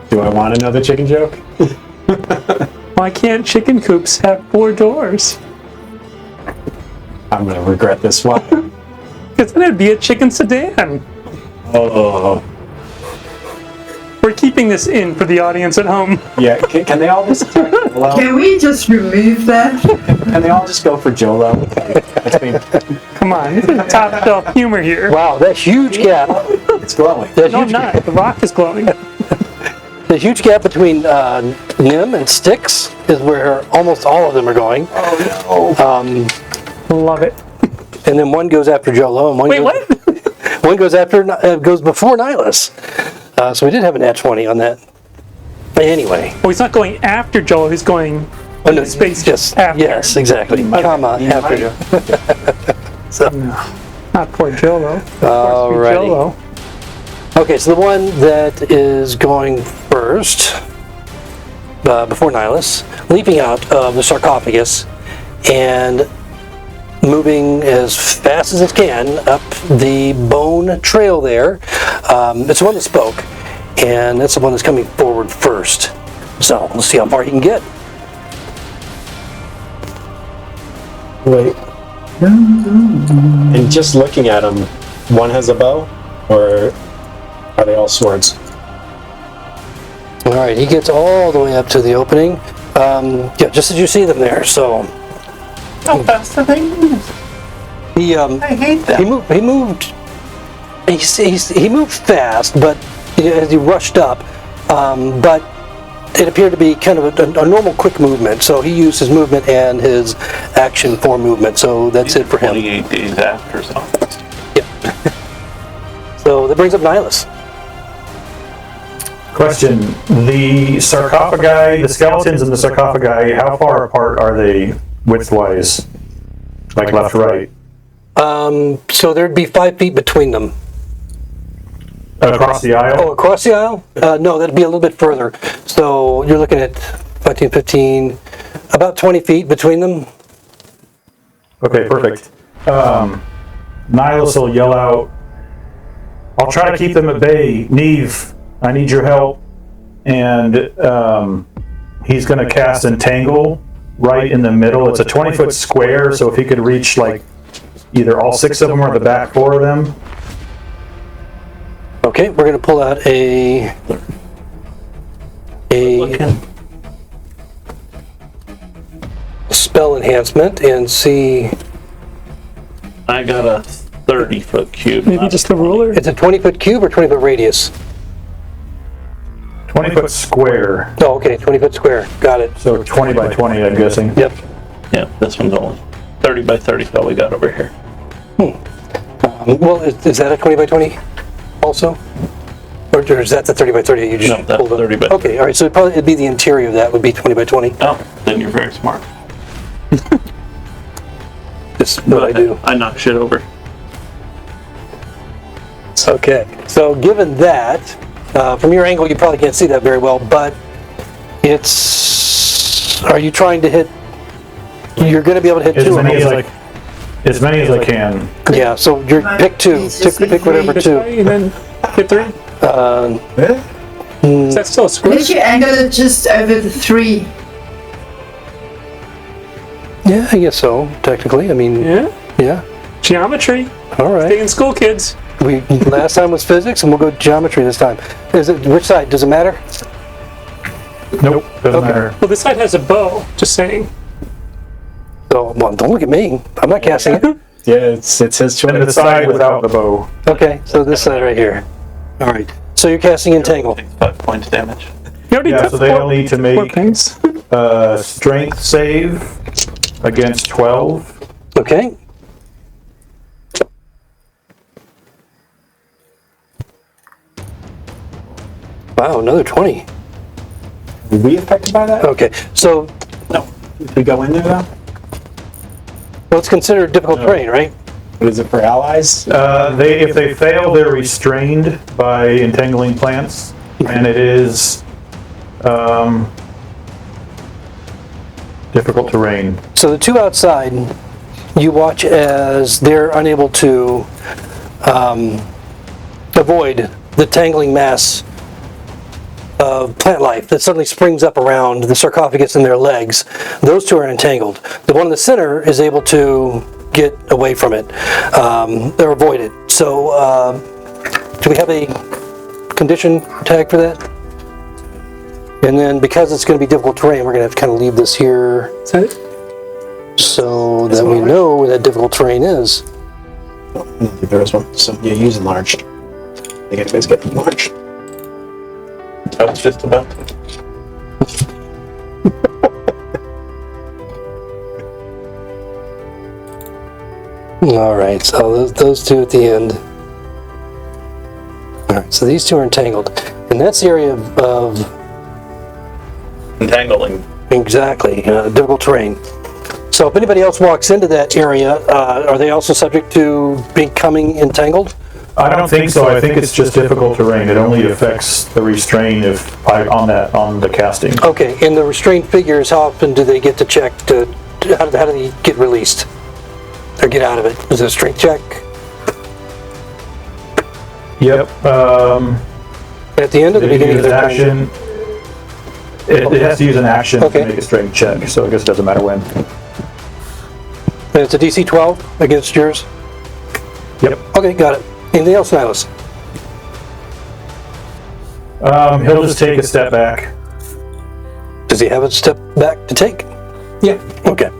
Do I want to know the chicken joke? Why can't chicken coops have 4 doors? I'm going to regret this one. Because then it'd be a chicken sedan. Oh. We're keeping this in for the audience at home. Yeah, can they all just... Hello? Can we just remove that? Can they all just go for Jolo? Come on, this is top shelf humor here. Wow, that huge gap. It's glowing. That No, I'm huge, not. The rock is glowing. the huge gap between Nim and Styx is where almost all of them are going. Oh, Love it. And then one goes after Jolo, and one Wait, goes, what? one goes after goes before Nihilus. So we did have a nat 20 on that. Anyway. Well, he's not going after Joel. He's going Oh, no, space yes, after. yes, exactly. Comma after Jolo. So, Not poor Jolo. alrighty. Jolo. Okay, so the one that is going first, before Nihilus, leaping out of the sarcophagus and moving as fast as it can up the bone trail there. It's the one that spoke, and that's the one that's coming forward first. So let's see how far he can get. Wait. And just looking at them, one has a bow, or are they all swords? All right, he gets all the way up to the opening. Yeah, just as you see them there. So How fast are they moving? he I hate that. He moved He moved fast, but as he rushed up, but it appeared to be kind of a normal quick movement. So he used his movement and his action for movement. So that's it for him. 28 days after something. So that brings up Nihilus. Question: the sarcophagi, the skeletons in the sarcophagi, how far apart are they widthwise? Like left to right? So there'd be 5 feet between them. Across the aisle? Oh, across the aisle? No, that'd be a little bit further. So you're looking at 14, 15, about 20 feet between them. Okay, perfect. Nihilus will yell out, I'll try to keep them at bay. Neve, I need your help. And he's going to cast Entangle right in the middle. It's a 20-foot square, so if he could reach like either all 6 of them or the back 4 of them. Okay, we're going to pull out a spell enhancement and see. I got a 30-foot cube. Maybe just a ruler? It's a 20-foot cube or 20-foot radius? 20-foot square. Oh, okay, 20-foot square. Got it. So 20 by 20, I'm guessing. Yep. Yeah, this one's only 30 by 30 all we got over here. Well, is that a 20 by 20 also? Or is that the 30 by 30 you just No, that's pulled up? 30 by Okay, all right, so it'd be the interior of that would be 20 by 20. Oh, then you're very smart. That's what I do. I knock shit over. Okay, so given that, from your angle you probably can't see that very well, but it's... Are you trying to hit... You're going to be able to hit As 2 of many them. as many as I can. Yeah, so you're pick 2. Pick whatever This 2. way, and then hit 3? Is that still a square? Unless you angle it just over the 3. Yeah, I guess so, technically. I mean, yeah. Geometry. All right. Stay in school, kids. Last time was physics, and we'll go geometry this time. Is it which side? Does it matter? Nope, doesn't matter. Well, this side has a bow, just saying. So, well, don't look at me. I'm not casting it. Yeah, it's his choice. And the side without the bow. Okay, so this side right here. All right. So you're casting Entangle. Takes 5 points damage. You already Yeah, took so they all need to 4 make things. strength save against 12. Okay. Wow, another 20. Were we affected by that? Okay, so No. If we go in there though? well, it's considered difficult terrain, right? What is it for allies? If they fail, they're restrained by entangling plants, and it is difficult terrain. So the 2 outside, you watch as they're unable to avoid the tangling mass of plant life that suddenly springs up around the sarcophagus and their legs. Those 2 are entangled. The one in the center is able to get away from it or avoid it. So do we have a condition tag for that? And then because it's going to be difficult terrain, we're going to have to kind of leave this here Is that it? so that we know where that difficult terrain is. There was one. So yeah, use enlarged. I think anybody's getting enlarged. I was just about to. All right, so those 2 at the end. All right, so these 2 are entangled, and that's the area of Entangling. exactly difficult terrain. So if anybody else walks into that area, are they also subject to becoming entangled? I don't think so. I think it's just difficult terrain. It only affects the restrain on the casting. Okay, and the restrained figures, how often do they get to check how do they get released or get out of it? Is it a strength check? Yep. At the end or the They beginning use of an their turn? action. It has to use an action Okay. to make a strength check, so I guess it doesn't matter when. And it's a DC 12 against yours? Yep. Okay, got it. Anything else, Nihilus? He'll just take a step back. Does he have a step back to take? Yeah. Okay.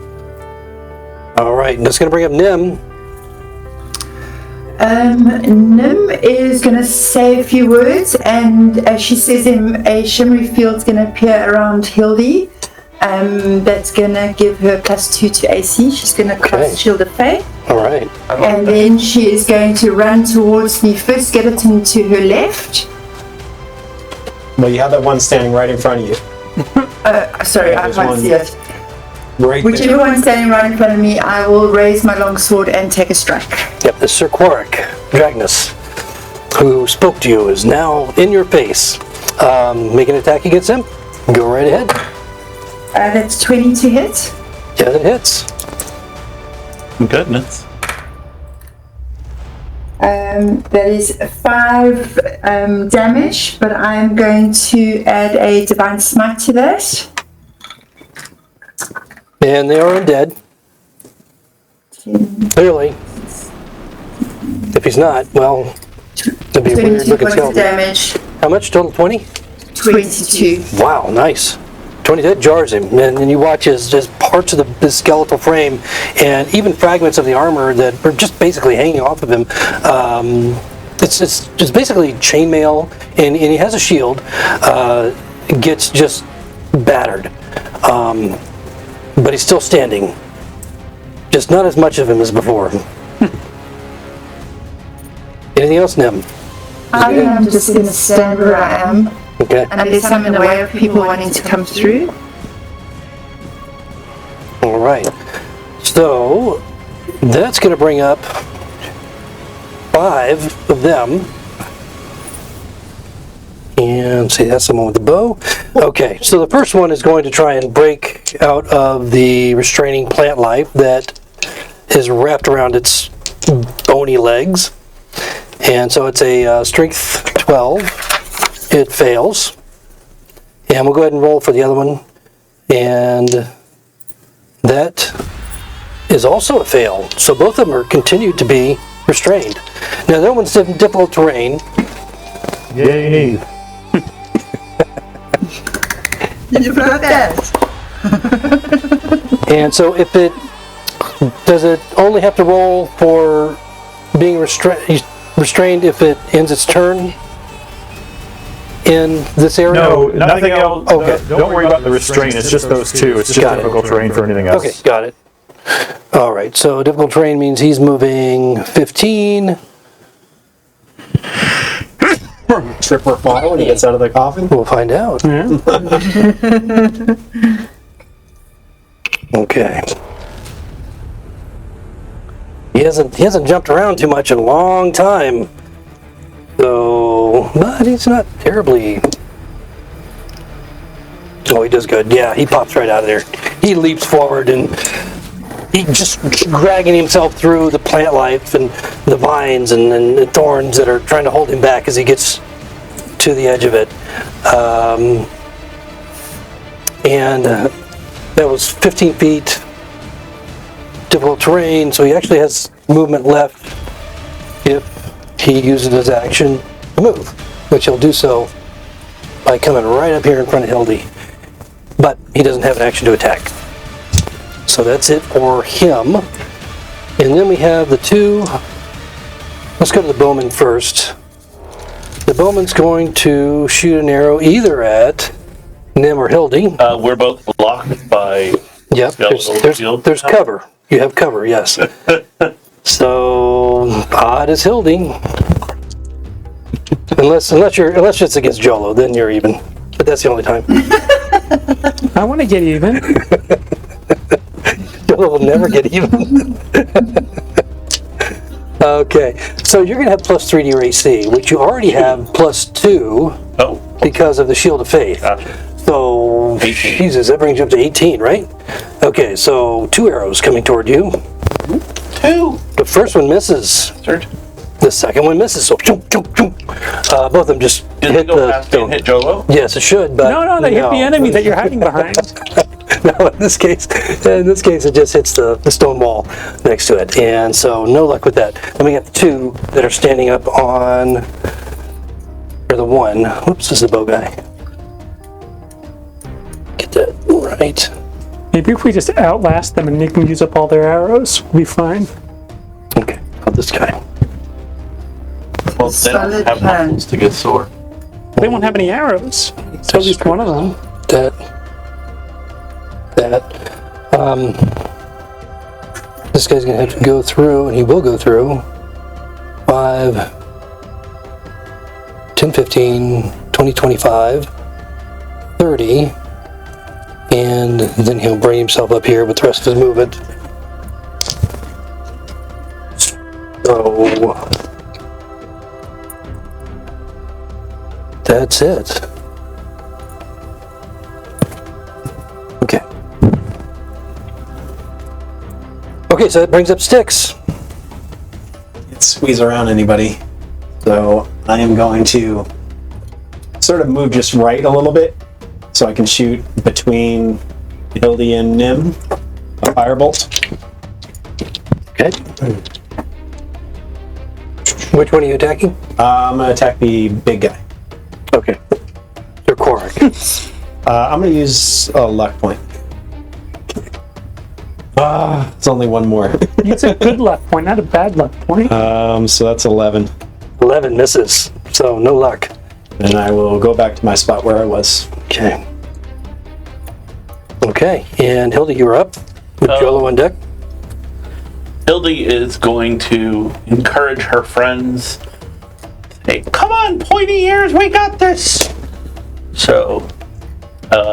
All right, that's going to bring up Nim. Nim is going to say a few words, and as she says them, a shimmery field's going to appear around Hildy. That's going to give her +2 to AC. She's going to cast Shield of Faith. All right. And then she is going to run towards the first skeleton to her left. Well, you have that one standing right in front of you. Sorry, I there's can't one see it. Right Whichever there. one's standing right in front of me, I will raise my longsword and take a strike. Yep, this Sir Quarrick, Dragnus, who spoke to you, is now in your face. Make an attack against him. Go right ahead. That's 20 to hit. Yeah, it hits. Goodness. That is 5 damage, but I'm going to add a Divine Smite to that. And they are undead. Clearly. If he's not, well, it'd be a weird 22 looking points of skeleton. damage. How much total? 20? 22. Wow, nice. 20, that jars him, and you watch as parts of the skeletal frame and even fragments of the armor that are just basically hanging off of him. It's just basically chainmail, and he has a shield. Gets just battered, but he's still standing. Just not as much of him as before. Anything else, Nim? I am just going to stand where I am, Okay. unless I'm in the way of people wanting to come through. All right. So that's going to bring up 5 of them. And see, that's the one with the bow. Okay, so the first one is going to try and break out of the restraining plant life that is wrapped around its bony legs. And so it's a strength 12. It fails. And we'll go ahead and roll for the other one. And that is also a fail. So both of them are continued to be restrained. Now that one's difficult terrain. Yay! You forgot that. And so if it does it only have to roll for being restrained if it ends its turn in this area? No, nothing else. Okay. Don't worry about the restraint. It's just those two. It's just Got it. difficult terrain for anything else. Okay, got it. All right, so difficult terrain means he's moving 15. Trip or fall when he gets out of the coffin. We'll find out. Okay. He hasn't jumped around too much in a long time. So, but he's not terribly. Oh, he does good. Yeah, he pops right out of there. He leaps forward and he just dragging himself through the plant life and the vines and the thorns that are trying to hold him back as he gets to the edge of it. That was 15 feet difficult terrain, so he actually has movement left if he uses his action to move, which he'll do so by coming right up here in front of Hildy. But he doesn't have an action to attack. So that's it for him. And then we have the two. Let's go to the bowman first. The bowman's going to shoot an arrow either at Nim or Hildy. We're both blocked by. Yep, there's cover. You have cover, yes. So odd as Hildy. Unless it's against Jolo, then you're even. But that's the only time. I want to get even. Jolo will never get even. Okay, so you're going to have +3 to your AC, which you already have +2 because of the Shield of Faith. Gotcha. So, 18. Jesus, that brings you up to 18, right? Okay, so 2 arrows coming toward you. 2. The first one misses. Third. The second one misses. So, both of them just Did hit they go the past me and hit Jolo? Yes, it should, but No, they hit the enemy that you're hiding behind. No, in this case, it just hits the stone wall next to it, and so no luck with that. Then we got the 2 that are standing up on, or the 1. Whoops, this is the bow guy. Get that right. Maybe if we just outlast them and make them use up all their arrows, we'll be fine. Okay, this guy. Well, they don't Solid have plan. muscles to get sore. They won't have any arrows. So at least one of them. This guy's gonna have to go through, and he will go through 5, 10, 15, 20, 25, 30, and then he'll bring himself up here with the rest of his movement. So that's it. Okay. Okay, so that brings up Styx. Can't squeeze around anybody. So I am going to sort of move just right a little bit so I can shoot between Hildy and Nim a firebolt. Okay. Which one are you attacking? I'm going to attack the big guy. Okay. They're Korak. I'm going to use a luck point. It's only one more. It's a good luck point, not a bad luck point. So that's 11. 11 misses, so no luck. And I will go back to my spot where I was. Okay. Okay, and Hildy, you're up with Jolo on deck. Hildy is going to encourage her friends. Hey, come on, pointy ears, we got this! So,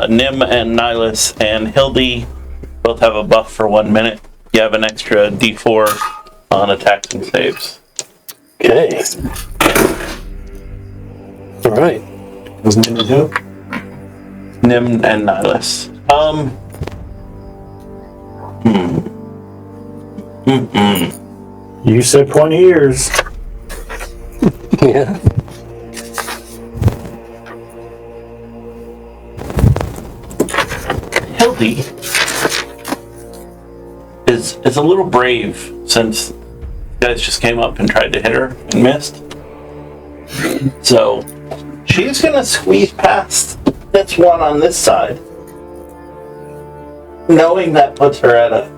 Nim and Nihilus and Hildy both have a buff for 1 minute. You have an extra D4 on attacks and saves. Okay. All right. Was Nim and who? Nim and Nihilus. You said pointy ears. Yeah. Hildy is a little brave since you guys just came up and tried to hit her and missed. So she's gonna squeeze past this one on this side, knowing that puts her at a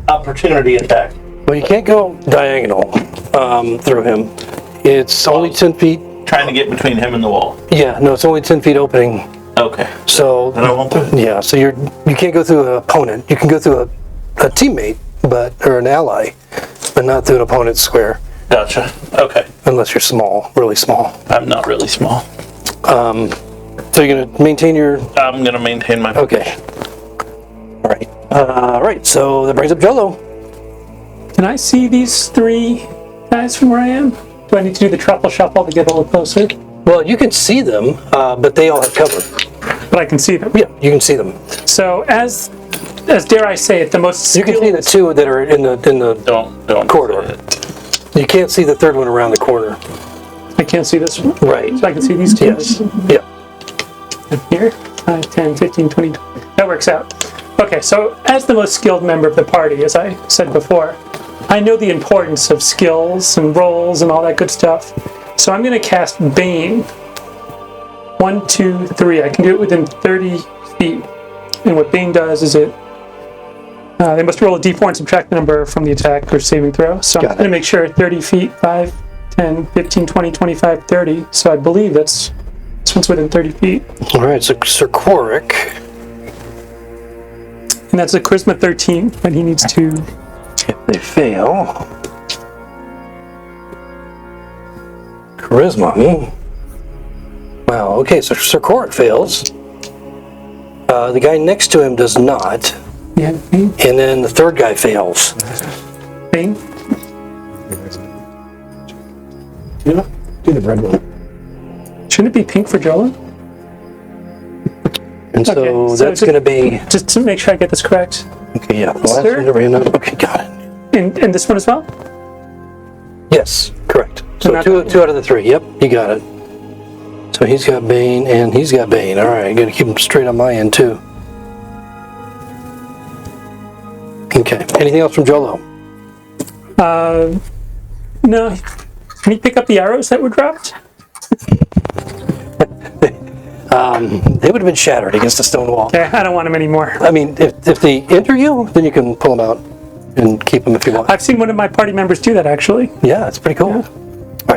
opportunity attack. Well, you can't go diagonal through him. It's only 10 feet. Trying to get between him and the wall. Yeah, no, it's only 10 feet opening. Okay. So Then I won't do it. yeah, so you can't go through an opponent. You can go through a teammate, or an ally, but not through an opponent's square Gotcha. Okay. unless you're small, really small. I'm not really small. So you're gonna maintain your. I'm gonna maintain my. Okay. All right. All right. So that brings up Jolo. Can I see these three guys from where I am? Do I need to do the truffle shuffle to get a little closer? Well, you can see them, but they all have cover. But I can see them. Yeah, you can see them. So as dare I say it, the most You can see the two that are in the Don't corridor. say it. You can't see the third one around the corner. I can't see this one. Right. So I can see these two. Yes. Yeah. Here, 5, 10, 15, 20, 20. That works out. Okay, so as the most skilled member of the party, as I said before, I know the importance of skills and rolls and all that good stuff. So I'm going to cast Bane. 1, 2, 3. I can do it within 30 feet. And what Bane does is they must roll a d4 and subtract the number from the attack or saving throw. So I'm Got it. going to make sure 30 feet, 5, 10, 15, 20, 25, 30. So I believe this one's within 30 feet. All right. So Sir Korak. And that's a charisma 13, and he needs to. If they fail, charisma. Wow. Okay. So Sir Korak fails. The guy next to him does not, Yeah, Bane. and then the third guy fails. Bane. Do the red one. Shouldn't it be pink for Jolo? And so Okay, so that's just- going to be. Just to make sure I get this correct. Okay. Yeah. The last Sir? one's over here. Okay. Got it. And this one as well? Yes. Correct. So not two that out of the three. Yep. You got it. So he's got Bane and he's got Bane. All right. Got to keep him straight on my end too. Okay. Anything else from Jolo? No. Can you pick up the arrows that were dropped? They would have been shattered against a stone wall. Okay, I don't want them anymore. I mean, if they enter you, then you can pull them out and keep them if you want. I've seen one of my party members do that, actually. Yeah, it's pretty cool.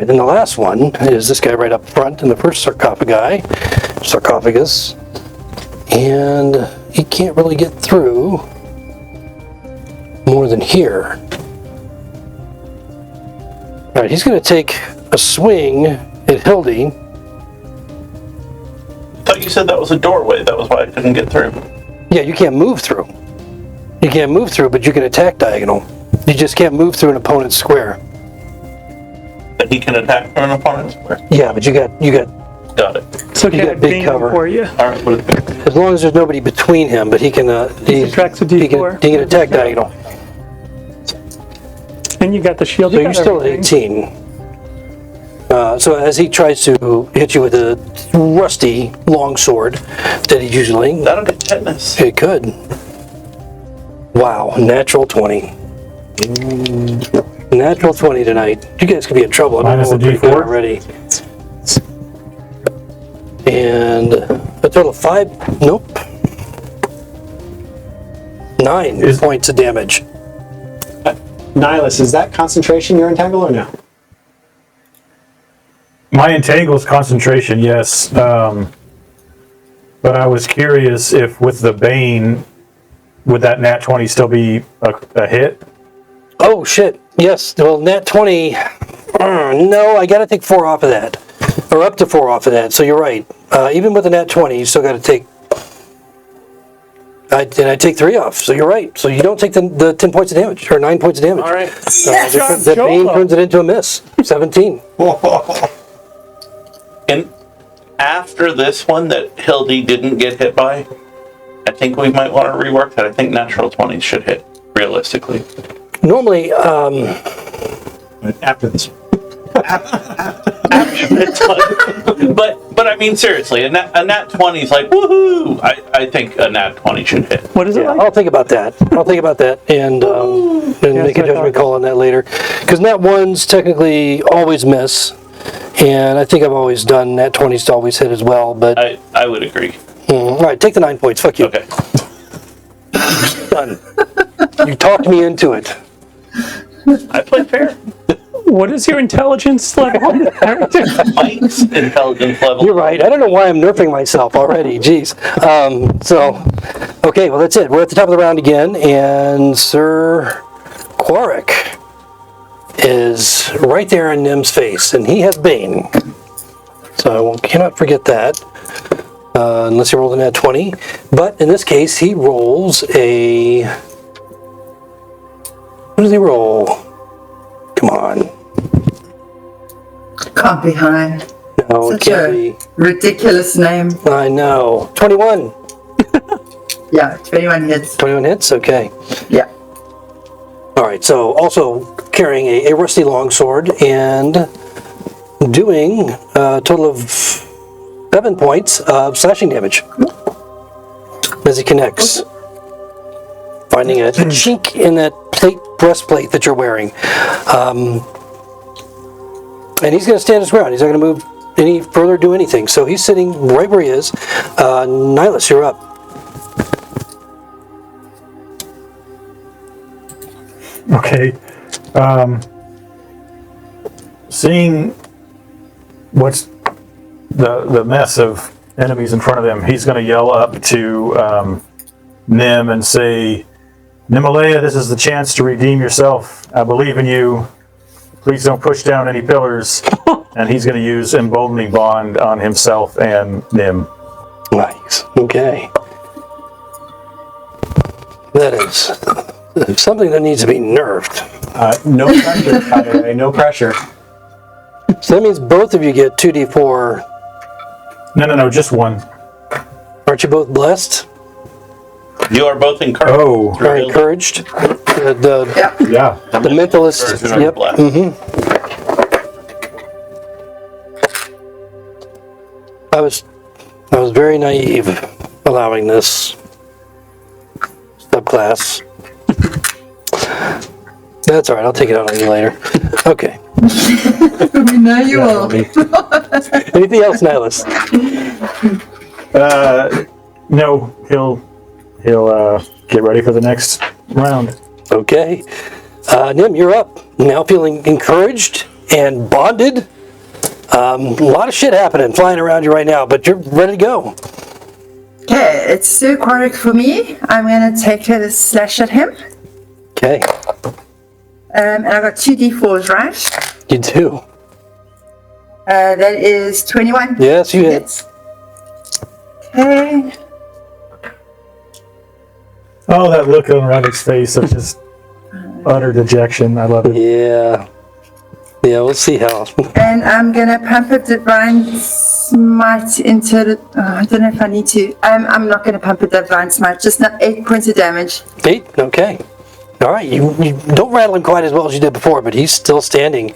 right, then the last one is this guy right up front in the first sarcophagus. And he can't really get through more than here. All right, he's going to take a swing at Hildy. I thought you said that was a doorway. That was why I couldn't get through. Yeah, you can't move through. You can't move through, but you can attack diagonal. You just can't move through an opponent's square. But he can attack from an opponent's square. Yeah, but you got Got it. So You can got I big bing cover. for you? All right. What is it? as long as there's nobody between him, but he can subtracts a he D4. can attack diagonal. And you got the shield. So you you're got still at everything. 18. So as he tries to hit you with a rusty long sword that he usually, That'll get tetanus. it could. Wow, natural 20. Natural 20 tonight. You guys could be in trouble. I Minus know a we're pretty good D4? already. And a total of 5. Nope. 9 points of damage. Nihilus, is that concentration your entangle or no? My entangle is concentration, yes. But I was curious if with the Bane, would that nat 20 still be a hit? Oh shit! Yes. Well, nat 20. No, I got to take 4 off of that, or up to 4 off of that. So you're right. Even with a nat 20, you still got to take. I take 3 off. So you're right. So you don't take the 10 points of damage or 9 points of damage. All right. That Bane turns it into a miss. 17. And after this one that Hildy didn't get hit by, I think we might want to rework that. I think natural 20s should hit, realistically. Normally, After this. But I mean, seriously, a nat 20 is like, woohoo! I think a nat 20 should hit. What is it like? I'll think about that. And make a judgment call on that later. Because nat 1s technically always miss. And I think I've always done nat 20s to always hit as well. But I would agree. all right, take the 9 points. Fuck you. Okay. Done. You talked me into it. I play fair. What is your intelligence level on the character? Mike's intelligence level. You're right. I don't know why I'm nerfing myself already. Jeez. Okay, well, that's it. We're at the top of the round again. And Sir Quarrick is right there in Nim's face. And he has Bane. So I cannot forget that. Unless he rolled a nat 20. But in this case, he rolls a... What does he roll? Come on. Can't be high. No, it Such can't a be. ridiculous name. I know. 21. Yeah, 21 hits. 21 hits? Okay. Yeah. All right, so also carrying a rusty longsword and doing a total of 7 points of slashing damage as he connects. Finding a chink in that breastplate that you're wearing. And he's going to stand his ground. He's not going to move any further, do anything. So he's sitting right where he is. Nihilus, you're up. Okay. Seeing what's the mess of enemies in front of him, he's going to yell up to Nim and say, Nimalaya, this is the chance to redeem yourself. I believe in you. Please don't push down any pillars. And he's going to use Emboldening Bond on himself and Nim. Nice. Okay. That is something that needs to be nerfed. No pressure, Padre, no pressure. So that means both of you get 2d4. No, just one. Aren't you both blessed? You are both encouraged. Oh, Or encouraged? The yeah. mentalist. Yep. I was very naive allowing this subclass. That's all right. I'll take it out on you later. Okay. We know you will. Anything else, Nihilus? No, he'll get ready for the next round. Okay. Nim, you're up. Now feeling encouraged and bonded. A lot of shit happening, flying around you right now, but you're ready to go. Okay, it's still aquatic for me. I'm going to take a slash at him. Okay, And I've got 2d4s, right? you do. That is 21. Yes, you hit. Okay. Oh, that look on Riley's face of just utter dejection. I love it. Yeah. Yeah, we'll see how. And I'm going to pump a divine smite into the... I don't know if I need to. I'm not going to pump a divine smite, just 8 points of damage. 8? Okay. All right, you don't rattle him quite as well as you did before, but he's still standing.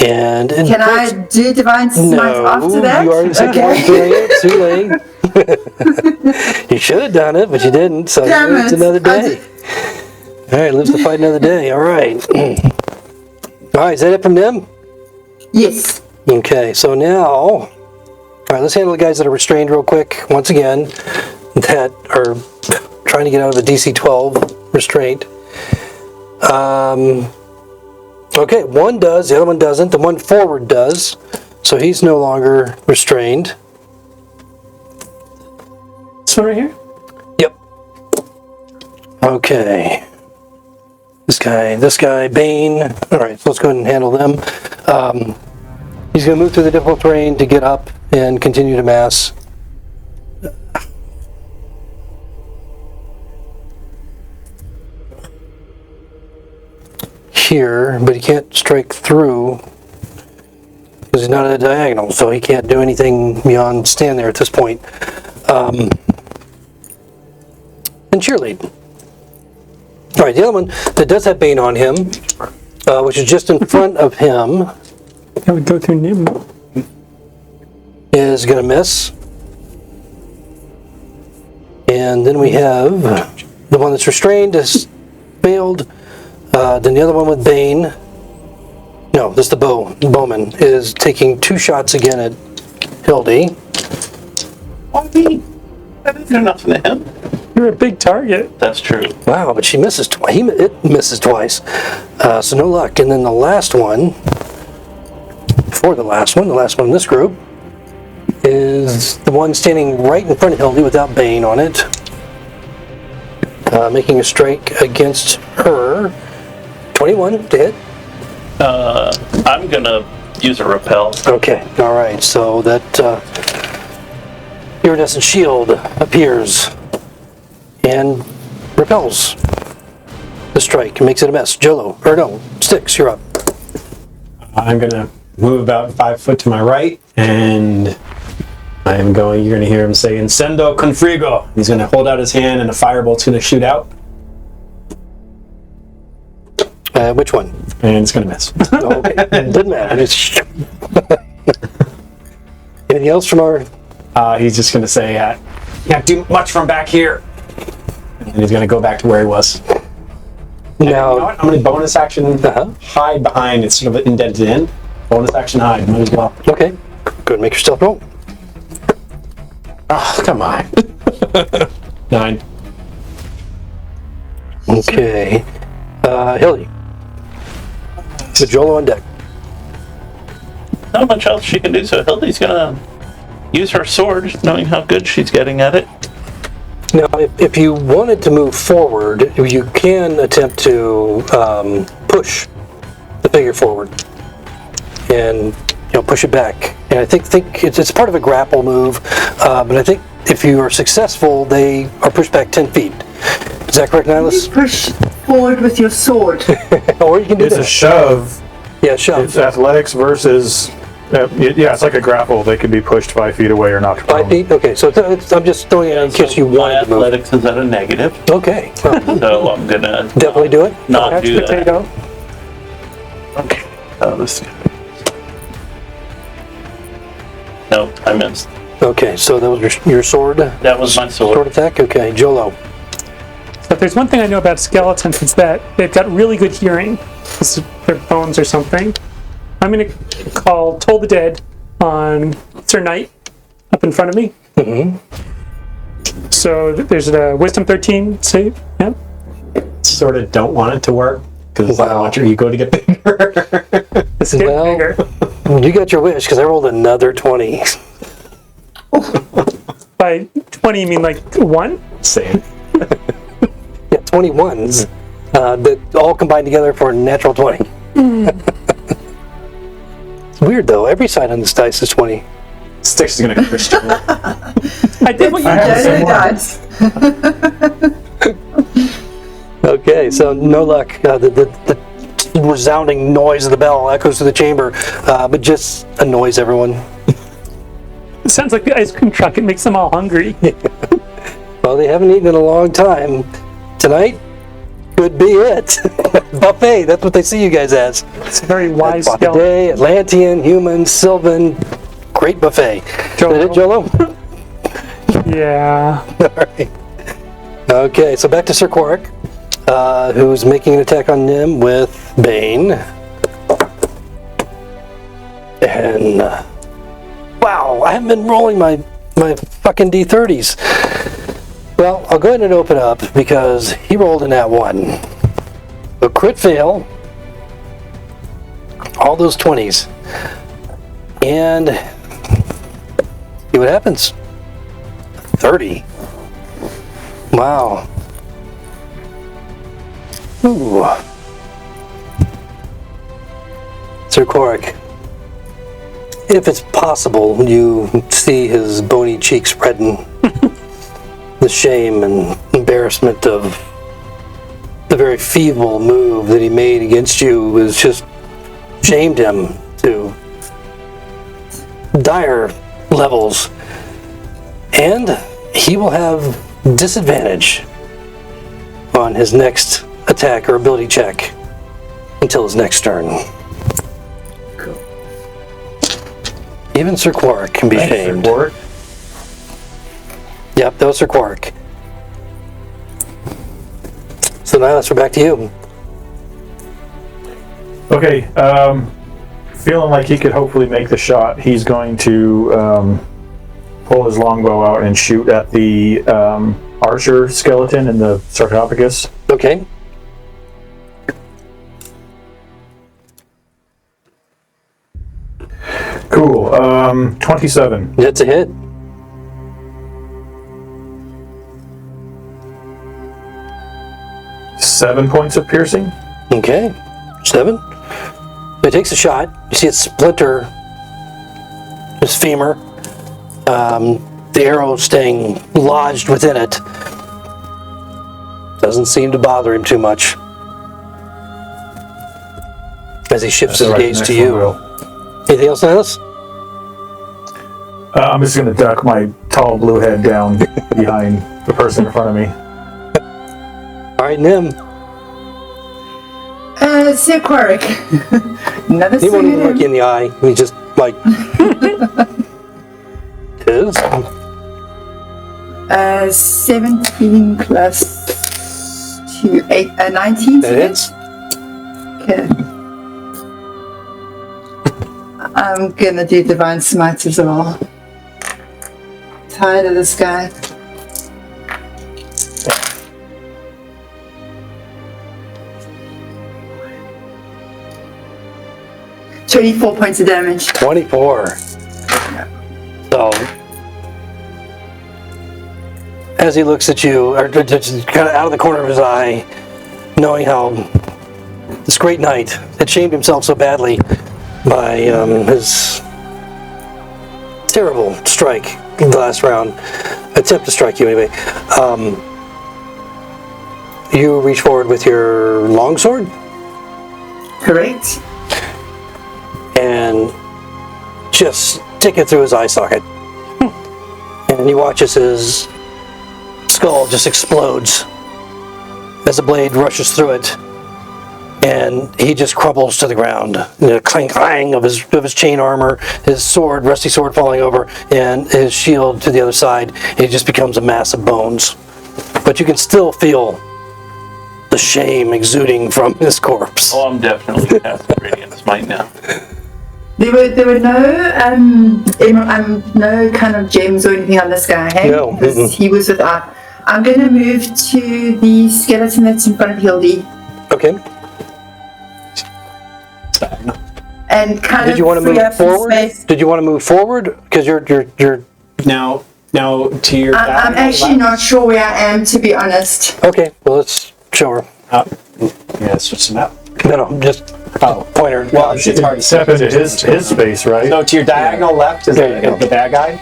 And Can I do divine smite after that? You already said too late. You should have done it, but you didn't, so Damn it's it. another day. All right, lives to fight another day. All right. All right, is that it from them? Yes. Okay, so now, all right, let's handle the guys that are restrained real quick. Once again, that are trying to get out of the DC 12 restraint. Okay, one does, the other one doesn't. The one forward does, so he's no longer restrained. This one right here? Yep. Okay. This guy, Bane. All right, so let's go ahead and handle them. He's going to move through the difficult terrain to get up and continue to mass. Here, but he can't strike through because he's not at a diagonal, so he can't do anything beyond stand there at this point. And cheerlead. All right, the other one that does have Bane on him, which is just in front of him, That would go through Nim. is going to miss. And then we have the one that's restrained has failed. Then the other one with Bane, no, this is the Bowman, is taking 2 shots again at Hildy. Why me? I didn't do nothing to him. You're a big target. That's true. Wow, but she misses twice. It misses twice. So no luck. And then the last one, the last one in this group, is the one standing right in front of Hildy without Bane on it. Making a strike against her. 21 to hit. I'm gonna use a repel. Okay, all right. So that iridescent shield appears and repels the strike and makes it a mess. Jolo, or no, Sticks, you're up. I'm gonna move about 5 foot to my right, and you're gonna hear him say, Incendo Confrigo. He's gonna hold out his hand, and a firebolt's gonna shoot out, Which one? and it's gonna miss. Oh, okay, doesn't matter. It's anything else from our? He's just gonna say, can't do much from back here. And he's gonna go back to where he was. You know Now, what? I'm gonna bonus action Uh-huh. hide behind. It's sort of indented in. Bonus action hide. Might as well. okay, go and make your stealth roll. Oh, come on. 9. Okay, Hildy. With Jolo on deck. Not much else she can do, so Hildy's gonna use her sword, knowing how good she's getting at it. Now, if you wanted to move forward, you can attempt to push the figure forward and push it back. And I think it's part of a grapple move, but I think if you are successful, they are pushed back 10 feet. Is that correct, Nihilus? You push forward with your sword. Or you can do It's a that. shove. Yeah, shove. It's athletics versus. Yeah, it's like a grapple. They can be pushed 5 feet away or knocked 5 prone. feet? Okay, so I'm just throwing it in case you my wanted to move. athletics is at a negative, Okay, well, so I'm gonna definitely do it. not Couch do that. potato. Okay. This. Nope, I missed. Okay, so that was your sword? That was my Sword sword. attack? Okay, Jolo. So if there's one thing I know about skeletons, it's that they've got really good hearing. This is their bones or something. I'm going to call Toll the Dead on Sir Knight up in front of me. Mm-hmm. So there's a Wisdom 13 save. Yeah. Sort of don't want it to work because I Wow. want your ego to get bigger. The stick Well- bigger. You got your wish because I rolled another 20. By 20, you mean like 1? Same. Yeah, 21s that all combined together for a natural 20. It's weird though. Every side on this dice is 20. Sticks is gonna Christian. I did what you I have the did. same one. Okay, so no luck. The resounding noise of the bell echoes through the chamber, but just annoys everyone. It sounds like the ice cream truck. It makes them all hungry. Well, they haven't eaten in a long time. Tonight could be it. Buffet, that's what they see you guys as. It's a very wise skill. Buffet, Atlantean, human, Sylvan, great buffet. Is that it, Jolo? Yeah. Alright. Okay, so back to Sir Quark, who's making an attack on Nim with Bane. And, wow, I haven't been rolling my fucking D30s. Well, I'll go ahead and open up because he rolled in that one. A crit fail. All those 20s. And see what happens. 30. Wow. Ooh. Sir Korik, if it's possible, you see his bony cheeks redden. The shame and embarrassment of the very feeble move that he made against you was just shamed him to dire levels. And he will have disadvantage on his next attack or ability check until his next turn. Even Sir Quark can be shamed. Quark. Yep, that was Sir Quark. So now we're back to you. Okay, feeling like he could hopefully make the shot, he's going to pull his longbow out and shoot at the archer skeleton in the sarcophagus. Okay. Cool. 27. That's a hit. Seven points of piercing. Okay. 7. So he takes a shot. You see it splinter his femur. The arrow staying lodged within it. Doesn't seem to bother him too much. As he shifts his That's right, gaze next to one you. will. Anything else, Silas? I'm just going to duck my tall blue head down behind the person in front of me. Alright, Nim. Sir Quark. Another He won't swing even at look him. you in the eye. He just, like... Tis? 17 plus 2, 8, 19. That hits. Okay. I'm gonna do Divine Smite as well. Tired of this guy. $24 points of damage. 24. So, as he looks at you, or just kind of out of the corner of his eye, knowing how this great knight had shamed himself so badly by his terrible strike in the last round, attempt to strike you anyway, you reach forward with your longsword Correct. and just stick it through his eye socket. And he watches his skull just explodes as the blade rushes through it, and he just crumbles to the ground. The clang clang of his chain armor, his sword, rusty sword falling over, and his shield to the other side. And he just becomes a mass of bones. But you can still feel the shame exuding from his corpse. Oh, I'm definitely casting Radiant Smite now. There were no kind of gems or anything on this guy, hey? No, Because he was without. I'm going to move to the skeleton that's in front of Hildy. Okay. and kind Did you want of to free move up some forward? space. Did you want to move forward? Because you're Now to your I'm actually not sure where I am, to be honest. okay. Well, let's show her. Yeah, switch them out. No, just pointer. Well, it's hard to Step into his space, right? So to your diagonal left is There you go. the bad guy.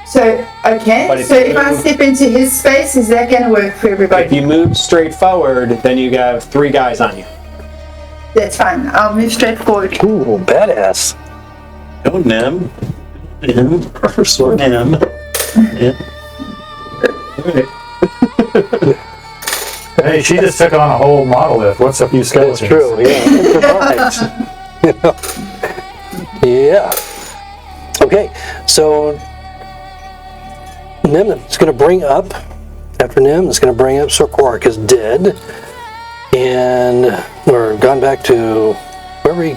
So, okay, But if so you if I move- step into his space, is that going to work for If everybody? you move straight forward, then you have 3 guys on you. That's fine. I'll move straight forward. Ooh, badass. Go Nim. Nim. Nim. Hey, she just took on a whole monolith. What's a few skeletons? That's true. Yeah. Yeah. Okay. So Nim is going to bring up. After Nim, it's going to bring up Sir Quark is dead, and we're gone back to wherever he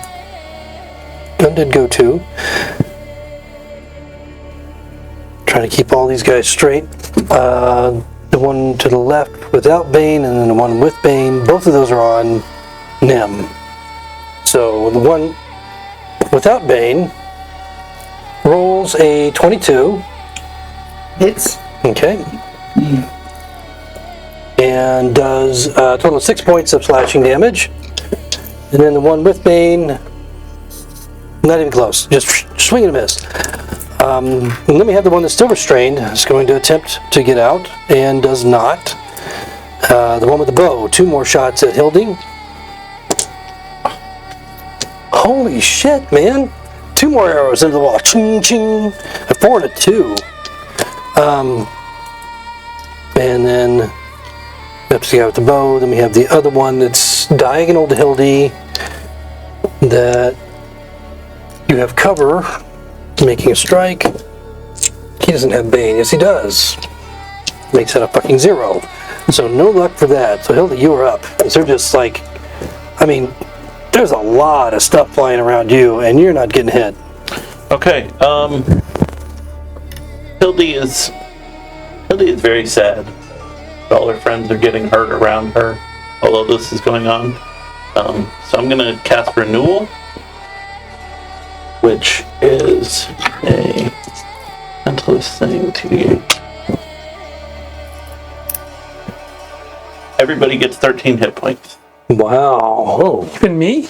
gun did go to. Trying to keep all these guys straight. The one to the left without Bane, and then the one with Bane. Both of those are on Nim. So the one without Bane rolls a 22. Hits. Okay. And does a total of 6 points of slashing damage. And then the one with Bane, not even close, just swing and a miss. And then we have the one that's still restrained. Is going to attempt to get out and does not. The one with the bow, 2 more shots at Hildy. Holy shit, man! 2 more arrows into the wall. Ching, ching. A 4 and a 2. And then that's the guy with the bow. Then we have the other one that's diagonal to Hildy that you have cover, making a strike. He doesn't have Bane. Yes, he does. Makes that a fucking 0. So no luck for that. So Hildy, you are up. They're just like, I mean, there's a lot of stuff flying around you, and you're not getting hit. Okay. Hildy is very sad. All her friends are getting hurt around her, although this is going on. So I'm gonna cast Renewal, which is a mentalist thing. 2d8. Everybody gets 13 hit points. Wow. Oh. Even me?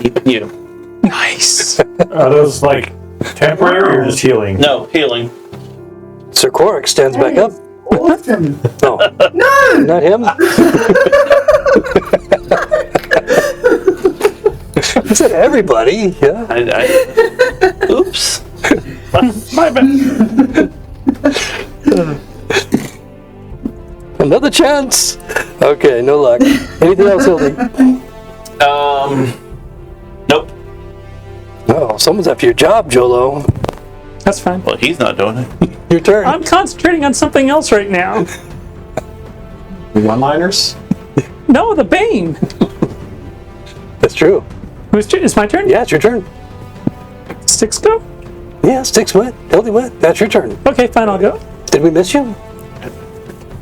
Even you. Nice. Are those like temporary or just healing? No, healing. Sir Quark stands back up. Awesome. No. No! Not him. I said everybody. Yeah. Oops. My bad. Another chance. Okay, no luck. Anything else, Hildy? Nope. Oh, someone's after your job, Jolo. That's fine. Well, he's not doing it. Your turn. I'm concentrating on something else right now. One-liners? No, the Bane. That's true. It's my turn? Yeah, it's your turn. Sticks go? Yeah, Sticks went. Hildy went. That's your turn. Okay, fine, I'll go. Did we miss you?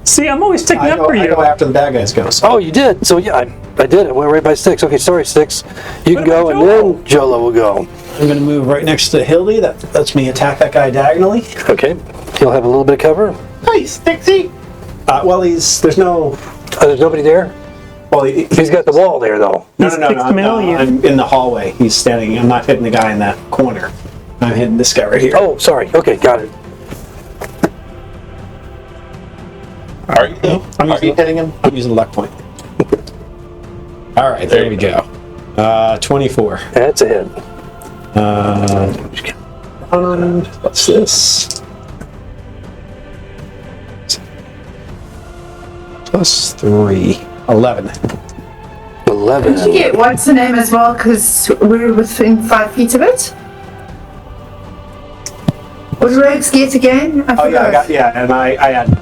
See, I'm always sticking I up for go you. after the bad guys go. So. Oh, you did. So yeah, I did. I went right by Sticks. Okay, sorry, Sticks. You can What go, about and Jolo? then Jolo will go. I'm going to move right next to Hildy. That lets me attack that guy diagonally. Okay. He'll have a little bit of cover. Nice, Dixie. Well, there's no. There's nobody there. Well, He's got the wall there, though. no. He's No, $6 I'm in the hallway. He's standing. I'm not hitting the guy in that corner. I'm hitting this guy right here. Oh, sorry. Okay, got it. Are you though? Are you hitting him? I'm using luck point. All right, there we go. 24. That's a hit. What's this? Plus 3. 11. 11. Did you get what's the name as well? Because we're within 5 feet of it. What do rogues get again? I Oh yeah, forgot. and I had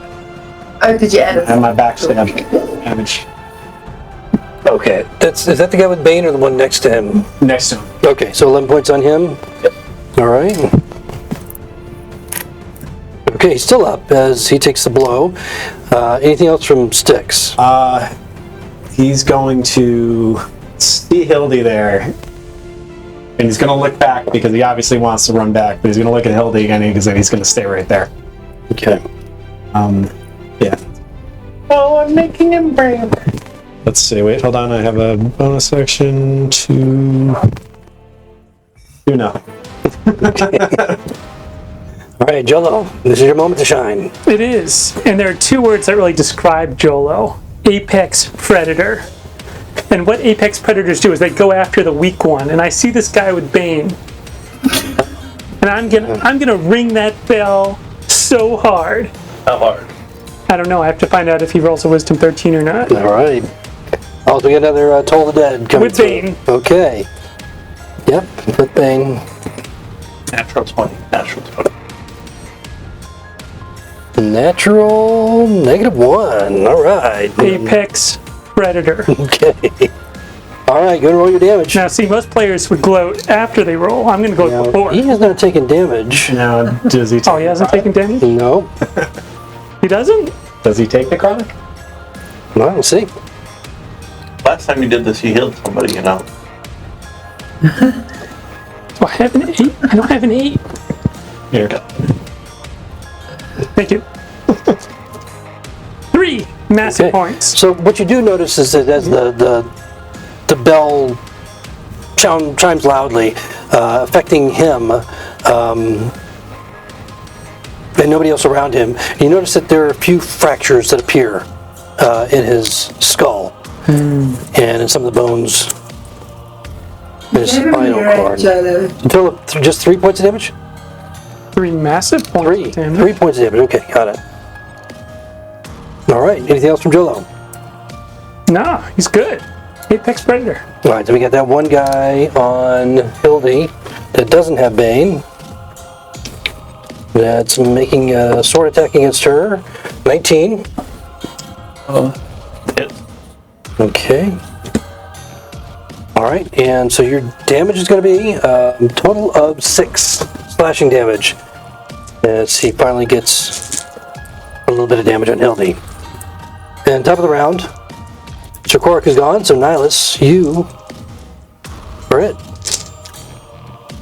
Oh, did you add it? my backstab damage Okay. Is that the guy with Bane or the one next to him? next to him. Okay, so 11 points on him. Yep. All right. Okay, he's still up as he takes the blow. Anything else from Sticks? He's going to see Hildy there And he's going to look back because he obviously wants to run back, but he's going to look at Hildy again because then he's going to stay right there. Okay. Yeah. Oh, I'm making him brave. Let's see. Wait, hold on. I have a bonus action to. You know. All right, Jolo, this is your moment to shine. It is. And there are two words that really describe Jolo. Apex predator. And what apex predators do is they go after the weak one. And I see this guy with Bane. And I'm gonna ring that bell so hard. How hard? I don't know. I have to find out if he rolls a wisdom 13 or not. All right. Also, we got another Toll the Dead coming With through. Bane. Okay. Yep, with Bane. Natural 20. Natural 20. Natural -1. All right. Apex predator. Okay. All right, go and roll your damage. Now, see, most players would gloat after they roll. I'm going to go Now, before. he has not taken damage. Now, does he take Oh, he hasn't taken damage? No. He doesn't? Does he take necrotic? No, we'll see. Last time you did this, you healed somebody, you know. Do I have an 8? I don't have an 8. Here. Thank you. 3 massive Okay. points. So what you do notice is that as the bell chimes loudly, affecting him, and nobody else around him, you notice that there are a few fractures that appear in his skull and in some of the bones in his spinal cord. Until just 3 points of damage? 3 massive points. Three. of damage. 3 points of damage. Okay, got it. All right. Anything else from Jolo? Nah, he's good. Apex predator. All right. So we got that one guy on Hildy that doesn't have Bane. That's making a sword attack against her. 19. Hit. Okay. All right. And so your damage is going to be a total of 6 slashing damage. As he finally gets a little bit of damage on Hildy. And top of the round, Sir Korik is gone, so Nihilus, you are it.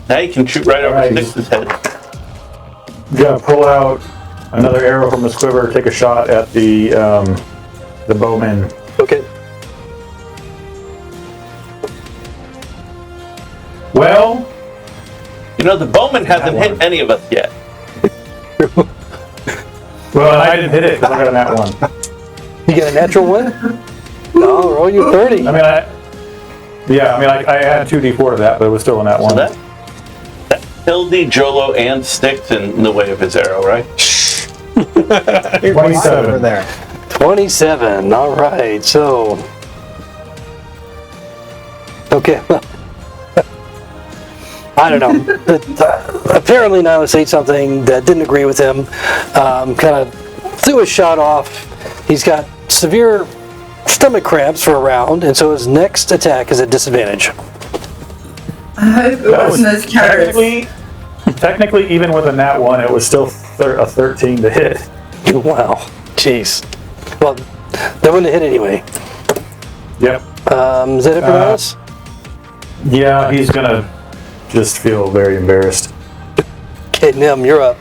Now you can shoot right over Alright. Styx's head. Gonna pull out another arrow from his quiver, take a shot at the bowman. Okay. Well, You know, the bowman hasn't hit any of us yet. and I didn't hit it because I got a nat 1. You get a natural one? No, roll you 30. I had 2d4 to that, but it was still a nat 1. So that's Hildy, Jolo, and Styx in the way of his arrow, right? 27. Over there. 27. All right. So. Okay. I don't know. But, apparently, Nihilus ate something that didn't agree with him. Kind of threw his shot off. He's got severe stomach cramps for a round, and so his next attack is at disadvantage. I hope it wasn't those carrots. Technically, even with a nat 1, it was still a 13 to hit. Wow. Jeez. Well, that wouldn't have hit anyway. Yep. Is that it for Nihilus? Yeah, he's gonna just feel very embarrassed. Okay, Nim, you're up.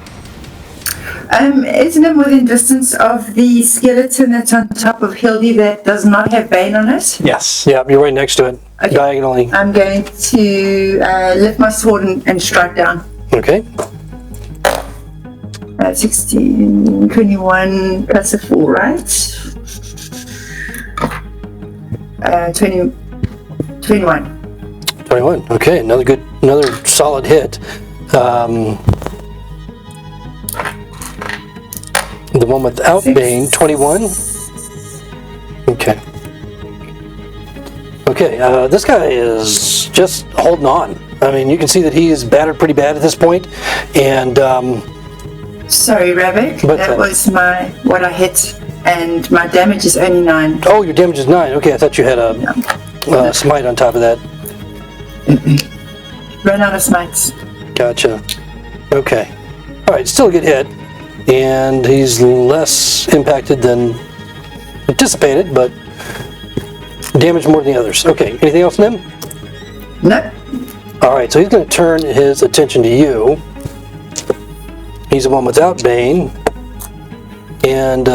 Isn't it within distance of the skeleton that's on top of Hildy that does not have Bane on it? Yes. Yeah, you're right next to it, Okay. diagonally. I'm going to lift my sword and strike down. Okay. 16, 21 plus a 4, right? 21. 21. Okay, another solid hit. The one without Six. Bane, 21. Okay. Okay, this guy is just holding on. I mean, you can see that he is battered pretty bad at this point, and Sorry, Rabbit. But, That was what I hit, and my damage is only 9. oh, your damage is 9. Okay, I thought you had a smite on top of that. Run out of smites. Gotcha. Okay. All right, still a good hit, and he's less impacted than anticipated, but damaged more than the others. Okay, anything else, Nim? Nope. All right, so he's going to turn his attention to you. He's the one without Bane. And,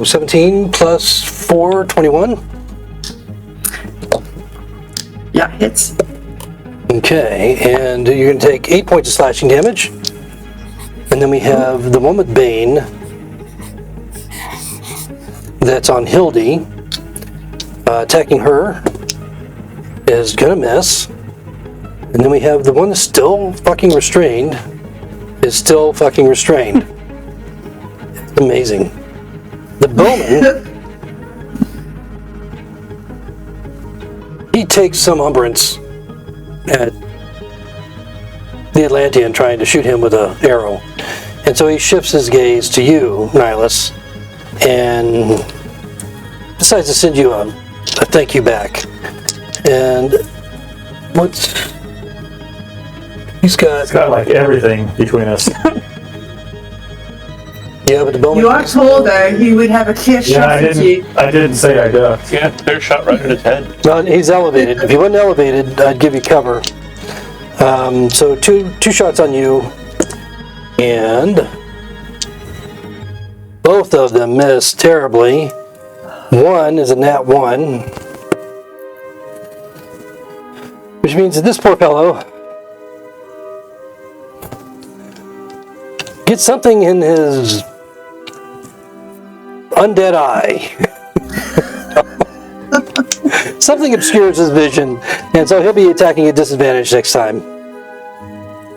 17 plus 4, 21. Yeah, hits. Okay, and you're going to take 8 points of slashing damage. And then we have the one with Bane. That's on Hildy. Attacking her is going to miss. And then we have the one that's still fucking restrained. Is still fucking restrained. Amazing. The bowman, he takes some umbrance at the Atlantean trying to shoot him with an arrow. And so he shifts his gaze to you, Nihilus, and decides to send you a thank you back. And what's... He's got like everything between us. Yeah, but the bowman... You are tall though, he would have a clear shot at you. I didn't say I ducked. Yeah, clear shot right at his head. No, he's elevated. If he wasn't elevated, I'd give you cover. So two shots on you, and both of them miss terribly. One is a nat 1, which means that this poor fellow gets something in his undead eye. Something obscures his vision, and so he'll be attacking at disadvantage next time.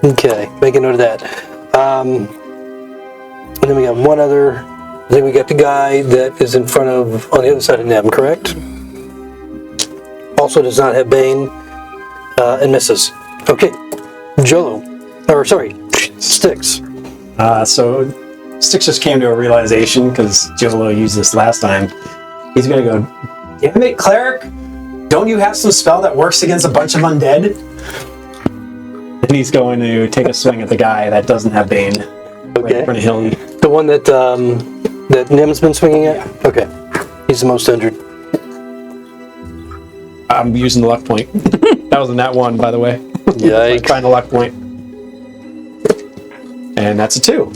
Okay, make a note of that. And then we got one other. I think we got the guy that is in front of, on the other side of Nem, correct? Also does not have Bane, and misses. Okay, Jolo. Or, sorry, Styx. So Styx just came to a realization, because Jolo used this last time. He's going to go, damn it, cleric! Don't you have some spell that works against a bunch of undead? And he's going to take a swing at the guy that doesn't have Bane. Right in front of Hildy. The one that that Nem's been swinging at? Yeah. Okay. He's the most injured. I'm using the luck point. That was a nat 1, by the way. Yikes. Find the luck point. And that's a 2.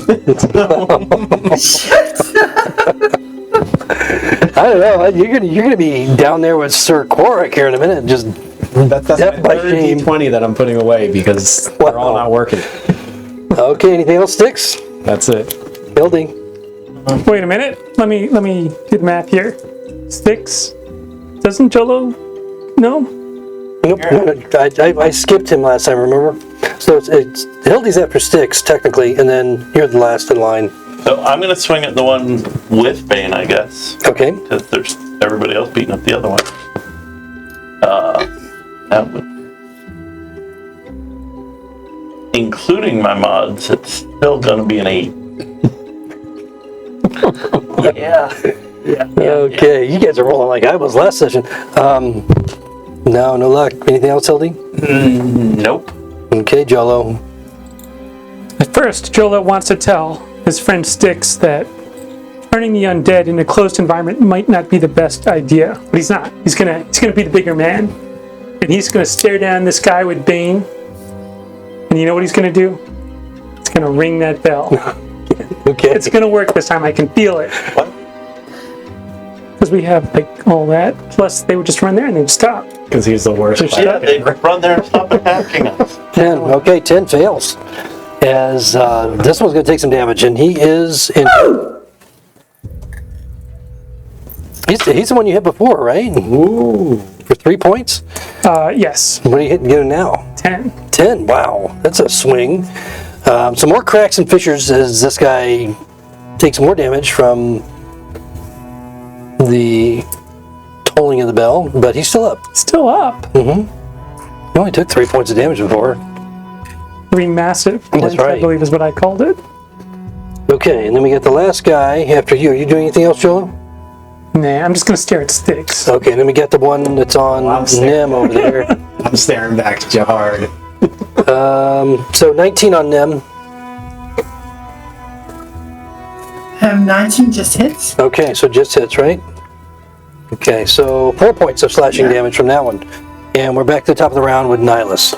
I don't know. You're gonna be down there with Sir Quarrick here in a minute. Just That's death my by third shame. D20 that I'm putting away because they're all not working. Okay. Anything else, Styx? That's it. Building. Wait a minute. Let me do the math here. 6. Doesn't Jolo? No. Nope. No, I skipped him last time. Remember? So it's Hildy's after Styx technically, and then you're the last in line. So I'm going to swing at the one with Bane, I guess. Okay. Because there's everybody else beating up the other one. That would... Including my mods, it's still going to be an 8. Yeah. Okay. You guys are rolling like I was last session. No luck. Anything else, Hildy? Nope. Okay, Jolo. At first, Jolo wants to tell his friend Styx that turning the undead in a closed environment might not be the best idea, but he's not. He's gonna be the bigger man, and he's gonna stare down this guy with Bane. And you know what he's gonna do? It's gonna ring that bell. Okay. It's gonna work this time. I can feel it. What? Because we have like all that. Plus, they would just run there and they'd stop. Because he's the worst. Yeah, they run there and stop attacking us. 10. Okay, 10 fails. As this one's going to take some damage, and he is in. He's the one you hit before, right? Ooh. For 3 points? Yes. What are you getting now? 10. 10. Wow, that's a swing. Some more cracks and fissures as this guy takes more damage from the tolling of the bell, but he's still up. Still up. He only took 3 points of damage before. 3 massive points, right. I believe is what I called it. Okay, and then we get the last guy after you. Are you doing anything else, Joe? Nah, I'm just gonna stare at Styx. Okay, and then we get the one that's on Nem over there. I'm staring back at you hard. So 19 on Nem. 19 just hits. Okay, so just hits, right? Okay, so 4 points of slashing damage from that one. And we're back to the top of the round with Nihilus.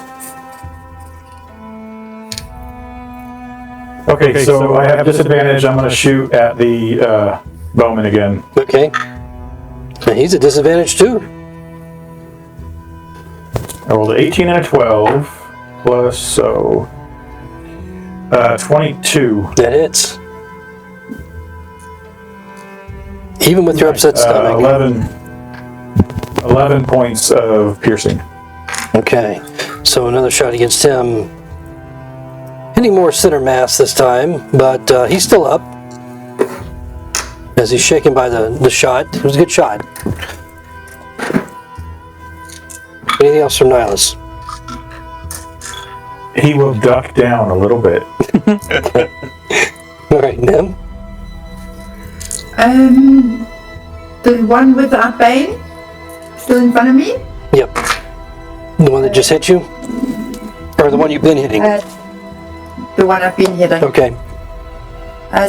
Okay, so I have disadvantage. I'm going to shoot at the bowman again. Okay. And he's at disadvantage too. I rolled an 18 and a 12 plus, so 22. That hits. Even with your upset stomach. 11 points of piercing. Okay. So another shot against him. Hitting more center mass this time, but he's still up. As he's shaken by the shot. It was a good shot. Anything else from Nihilus? He will duck down a little bit. All right, Nim. The one without Bane, still in front of me. Yep. The one that just hit you? Or the one you've been hitting? The one I've been hitting. Okay.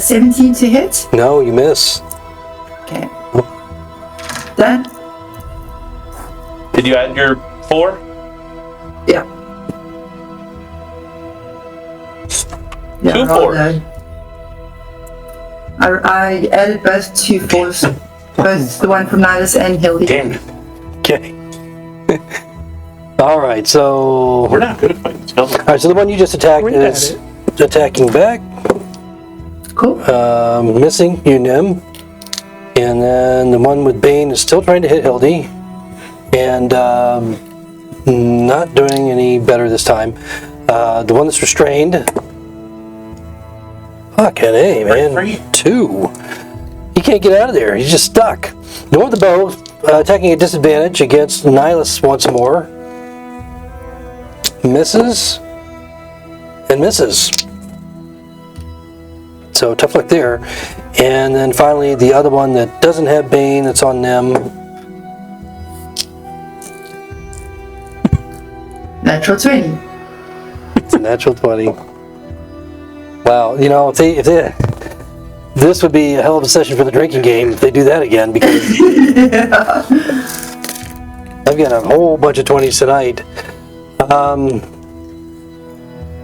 17 to hit. No, you miss. Okay. Done. Did you add your 4? Yeah. Two fours. I added both 2 fours, both the one from Nihilus and Hildy. Damn it. Okay. All right, so... We're not good at fighting spells. All right, so the one you just attacked We're is attacking back. Cool. Missing you, Nim. And then the one with Bane is still trying to hit Hildy. And not doing any better this time. The one that's restrained. Fucking A, man. Free. 2. He can't get out of there. He's just stuck. The one with the bow attacking at disadvantage against Nihilus once more. Misses. And misses. So tough luck there. And then finally the other one that doesn't have Bane that's on them. Natural 20. It's a natural 20. Wow, you know, if they this would be a hell of a session for the drinking game if they do that again, because I've got a whole bunch of 20s tonight.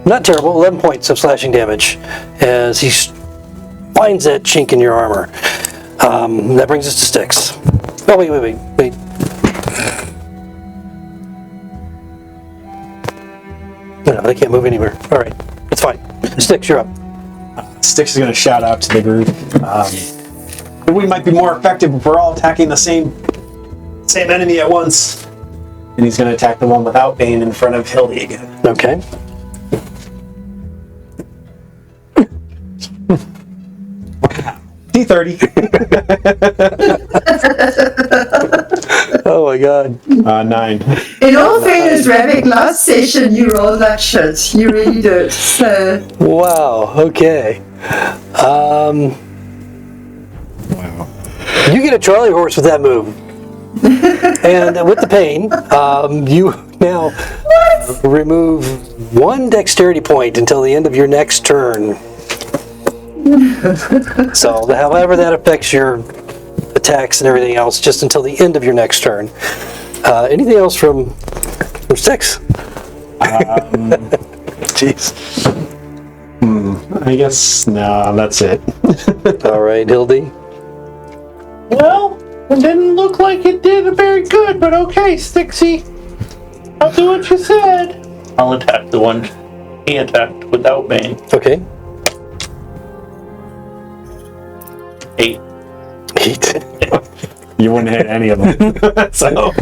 Not terrible, 11 points of slashing damage as he finds that chink in your armor. That brings us to Styx. Oh, wait. No, they can't move anywhere. All right, it's fine. Styx, you're up. Styx is going to shout out to the group. We might be more effective if we're all attacking the same enemy at once. And he's going to attack the one without Bane in front of Hildy again. Okay. D30. Oh my god. 9. In all fairness, Ravik, last session you rolled that shit. You really did. So. Wow, okay. Wow. You get a Charlie horse with that move. And with the pain, you now remove 1 dexterity point until the end of your next turn. So, however that affects your attacks and everything else, just until the end of your next turn. Anything else from Styx? Jeez. I guess, no, that's it. All right, Hildy. Well, it didn't look like it did very good, but okay, Stixie. I'll do what you said. I'll attack the one he attacked without Bane. Okay. 8. 8. You wouldn't hit any of them. So.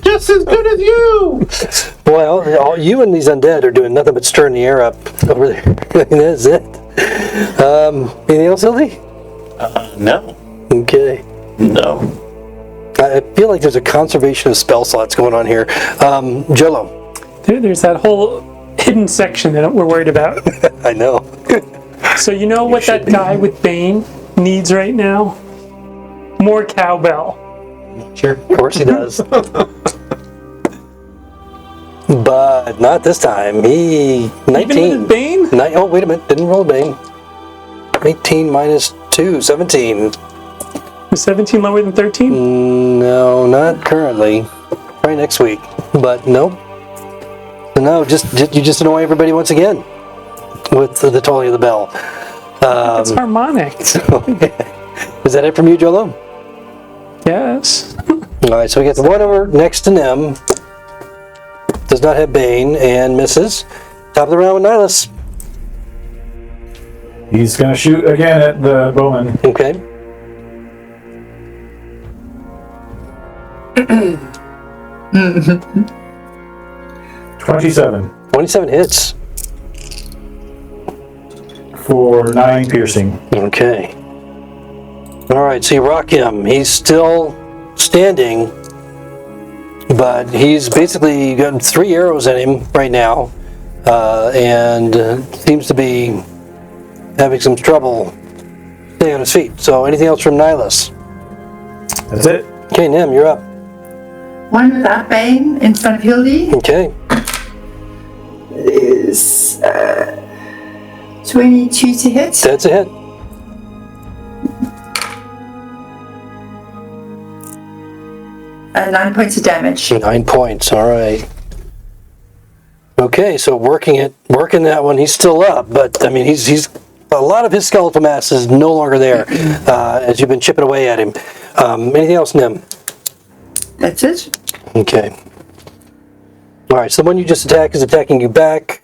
Just as good as you. Well, you and these undead are doing nothing but stirring the air up over there. That's it. Anything else, Hildy? No. Okay. No. I feel like there's a conservation of spell slots going on here. Jolo. There's that whole hidden section that we're worried about. I know. So you know what that guy with Bane needs right now? More cowbell. Sure. Of course he does. But not this time. He 19. Even with Bane? Oh, wait a minute. Didn't roll Bane. 18 minus 2, 17. Is 17 lower than 13? No, not currently. Probably next week. But nope. No, you just annoy everybody once again with the tolling of the bell. It's harmonic. So, is that it from you, Jolo? Yes. All right, so we get the one over next to Nim. Does not have Bane and misses. Top of the round with Nihilus. He's going to shoot again at the bowman. Okay. Mm-hmm. 27 27 hits. for 9 piercing. Okay. All right, so you rock him. He's still standing, but he's basically got 3 arrows in him right now, and seems to be having some trouble staying on his feet. So anything else from Nihilus? That's it. Okay, Nim, you're up. One without Bane in front of Hildy Okay. is 22 to hit. That's a hit. And 9 points of damage. 9 points. All right. Okay, so working that one. He's still up, but I mean, he's a lot of his skeletal mass is no longer there as you've been chipping away at him. Anything else, Nim? That's it. Okay. All right, so the one you just attacked is attacking you back.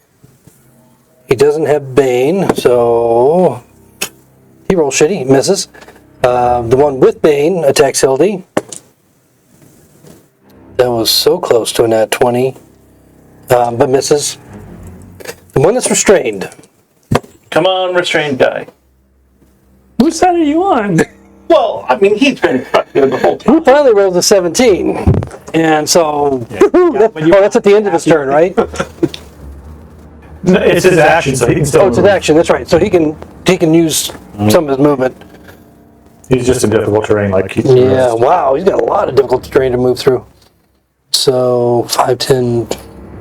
He doesn't have Bane, so he rolls shitty. He misses. The one with Bane attacks Hildy. That was so close to a nat 20, but misses. The one that's restrained. Come on, restrained guy. Whose side are you on? Well, I mean, he's been stuck there the whole time. He finally rolled a 17, and so that's at the end of his turn, right? No, it's his action, so he can still Oh, it's an move. action. That's right. So he can use some of his movement. He's just in difficult terrain like he's Yeah. Wow. He's got a lot of difficult terrain to move through. So 5, 10,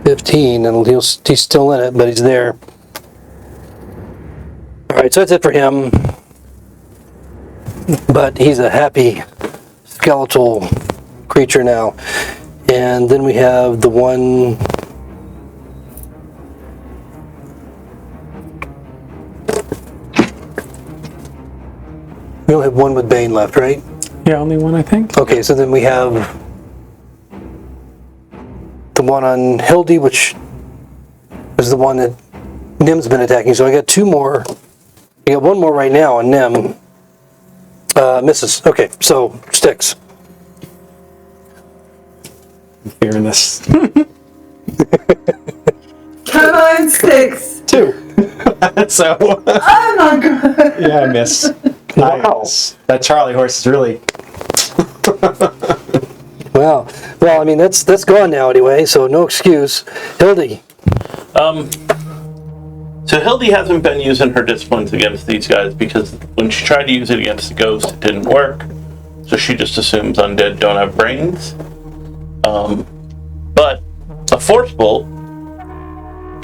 15, and he's still in it, but he's there. All right. So that's it for him. But he's a happy skeletal creature now. And then we have the one. We only have one with Bane left, right? Yeah, only one, I think. Okay, so then we have the one on Hildy, which is the one that Nim's been attacking. So I got 2 more. I got 1 more right now on Nim. Misses. Okay, so sticks. Hearing this. Come on, Sticks. 2. So, Oh my god. yeah, I miss. Wow. That Charlie horse is really. Wow. Well, I mean that's gone now anyway, so no excuse. Hildy. So Hildy hasn't been using her disciplines against these guys because when she tried to use it against the ghost, it didn't work. So she just assumes undead don't have brains. But a force bolt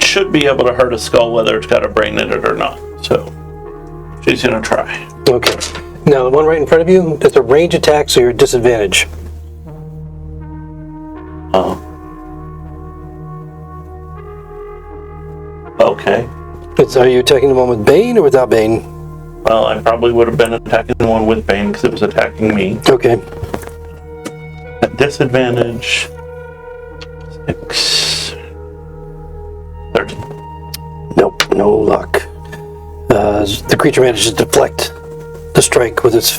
should be able to hurt a skull whether it's got a brain in it or not. So she's gonna try. Okay. Now the one right in front of you, it's a range attack, so you're at disadvantage. Okay. Are you attacking the one with Bane or without Bane? Well, I probably would have been attacking the one with Bane because it was attacking me. Okay. At disadvantage. 6. 13. Nope, no luck. The creature manages to deflect the strike with its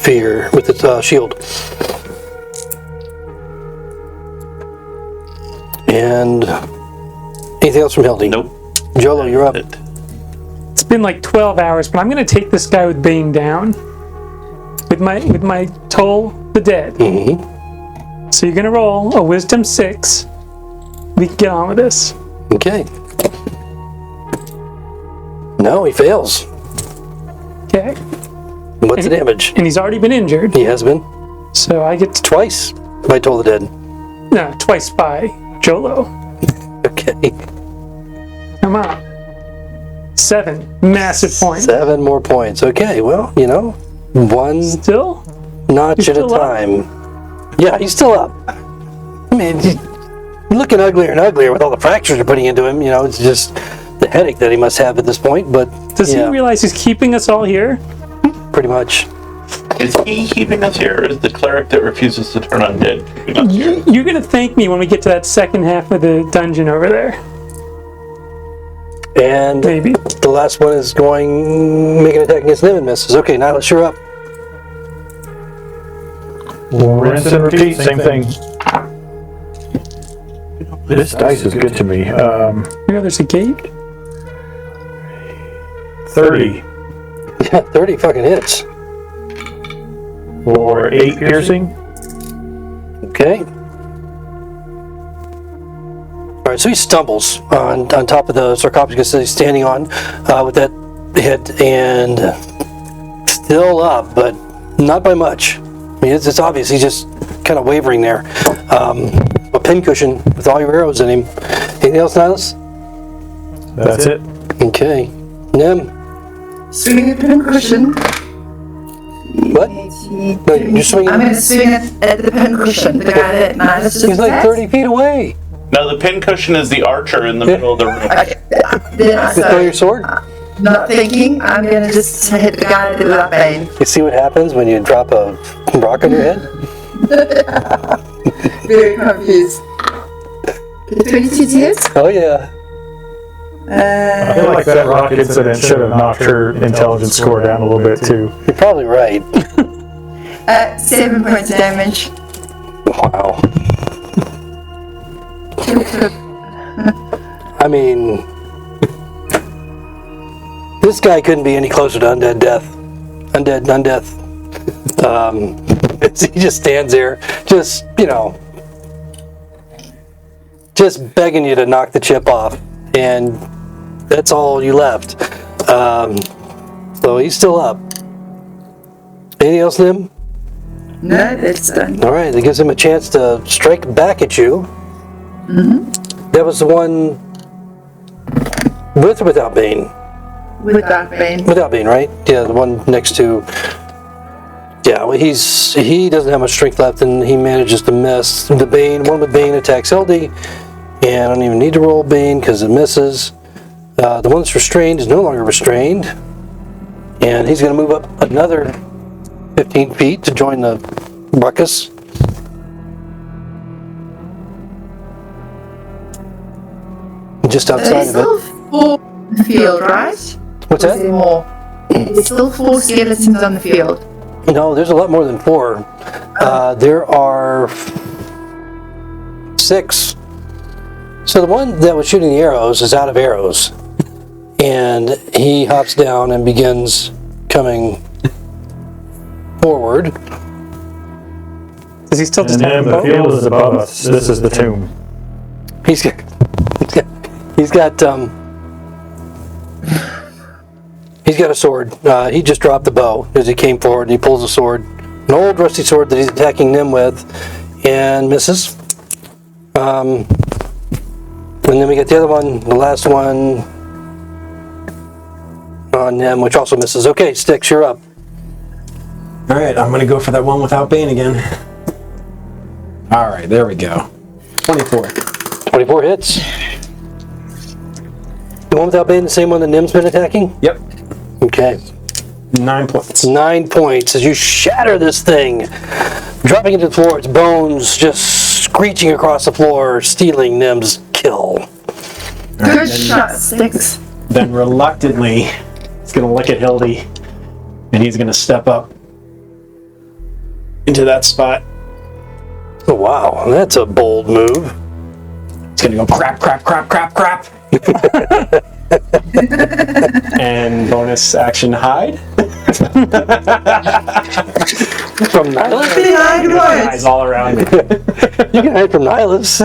shield. And anything else from Hildy? Nope. Jolo, you're up. It's been like 12 hours, but I'm going to take this guy with Bane down. With my Toll the Dead. Mm-hmm. So you're going to roll a Wisdom 6. We can get on with this. Okay. No, he fails. Okay. What's the damage? And he's already been injured. He has been. So I get Twice by Toll the Dead. no, twice by Jolo. Okay. Come on. 7 massive points. 7 more points. Okay, well, 1. Still? notch at a still up? time. Yeah, he's still up. I mean, he's looking uglier and uglier with all the fractures they're putting into him. You know, it's just the headache that he must have at this point. But Does he realize he's keeping us all here? pretty much. Is he keeping us here, or is the cleric that refuses to turn undead keeping us here? You're gonna thank me when we get to that second half of the dungeon over there. And Maybe. the last one is going, make an attack against them and misses. Okay, Nihilus, you're up. Rinse and repeat, same thing. This dice is good to me. There's a gate. 30 Yeah, 30 fucking hits. for 8 piercing. Okay. All right, so he stumbles on top of the sarcophagus that he's standing on with that hit, and still up, but not by much. I mean, it's obvious he's just kind of wavering there. A pincushion with all your arrows in him. Anything else, Nihilus? That's it. Okay. Nim? Swinging a pincushion. What? No, you're swinging. I'm going to swing it at the pincushion. The guy that Nihilus just He's like attacked. 30 feet away. No, the pincushion is the archer in the middle of the room. Okay. Then I Throw your start sword. not thinking. I'm going to just hit the guy without pain. You see what happens when you drop a rock on your head? Very confused. 22 to hit. Oh yeah. I feel like that rock incident should have knocked her intelligence score down a little bit too. You're probably right. 7 points of damage. Wow. I mean, this guy couldn't be any closer to undead death. Undeath. He just stands there, just, you know, just begging you to knock the chip off, and that's all you left. So he's still up. Anything else, Nim? No, that's done. All right, that gives him a chance to strike back at you. That was the one with or without Bane? Without pain. Without Bane, right? Yeah, the one next to. Yeah, well, he doesn't have much strength left, and he manages to miss. The Bane, one with Bane attacks LD, and I don't even need to roll Bane because it misses. The one that's restrained is no longer restrained, and he's going to move up another 15 feet to join the ruckus. Just outside There's of it. still 4 in the field, right? What's Or is there that? more? There's still 4 skeletons on the field. No, there's a lot more than 4. There are 6. So the one that was shooting the arrows is out of arrows. And he hops down and begins coming forward. Does he still And just have then a the bow? field is above us. This is the tomb. He's got a sword. He just dropped the bow as he came forward. He pulls a sword, an old rusty sword that he's attacking Nim with, and misses. And then we get the other one, the last one on Nim, which also misses. Okay, Styx, you're up. Alright, I'm gonna go for that one without Bane again. Alright, there we go. 24. 24 hits. The one without Bane, the same one that Nim's been attacking? Yep. Okay. 9 points. 9 points as you shatter this thing, dropping into the floor, its bones just screeching across the floor, stealing Nim's kill. Good shot, Styx. Then reluctantly, he's gonna look at Hildy, and he's gonna step up into that spot. Oh, wow, that's a bold move. He's gonna go crap, crap, crap, crap, crap. And bonus action hide. From Nihilus? Eyes all around me. You can hide from Nihilus.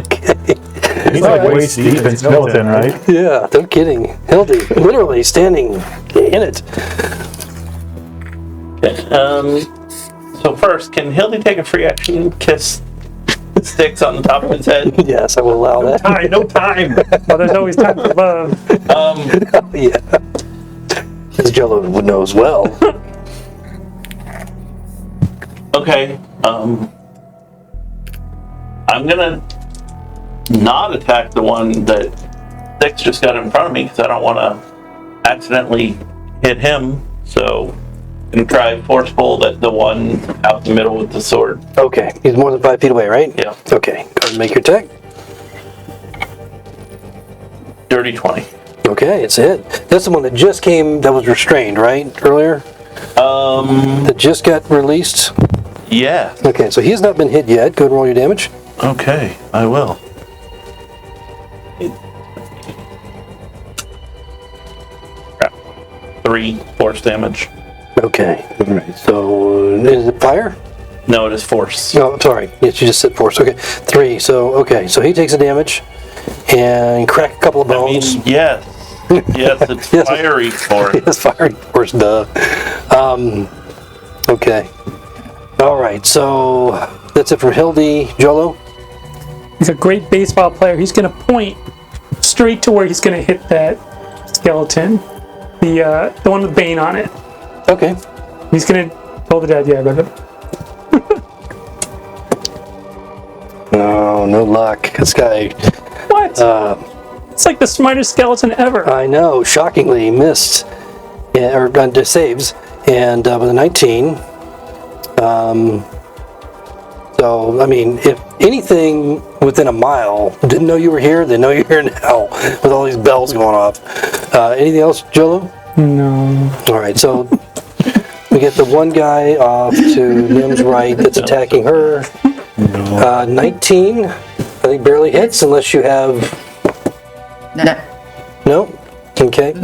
Okay. He's like waist deep in skeleton, right? Yeah, no kidding. Hildy, literally standing in it. Okay, so first, can Hildy take a free action and kiss Styx on the top of his head? Yes, I will allow that. No time. Well, there's always time for love. Yeah. His Jello knows well. Okay. I'm gonna not attack the one that Six just got in front of me because I don't want to accidentally hit him. So I'm gonna try forceful that the one out the middle with the sword. Okay, he's more than 5 feet away, right? Yeah. Okay, go ahead and make your attack. Dirty 20. Okay, it's a hit. That's the one that just came, that was restrained, right? Earlier? That just got released? Yeah. Okay, so he has not been hit yet. Go ahead and roll your damage. Okay, I will. Crap. 3 force damage. Okay, alright. So, is it fire? No, it is force. No, sorry. Yes, you just said force. Okay, 3. So, okay, so he takes a damage and crack a couple of I mean, bones. yes. Yes, it's Yes. fiery force. Yes, fiery force, duh. Okay. Alright, so that's it for Hildy. Jolo? He's a great baseball player. He's going to point straight to where he's going to hit that skeleton. The one with Bane on it. Okay. He's going to roll the dead. Yeah, I read it. Oh, no luck. This guy, What? It's like the smartest skeleton ever. I know, shockingly missed, or saves, and with a 19. So, I mean, if anything within a mile didn't know you were here, they know you're here now with all these bells going off. Anything else, Jolo? No. All right, so we get the one guy off to Nim's right that's attacking her. 19, I think barely hits unless you have... No. No? Okay.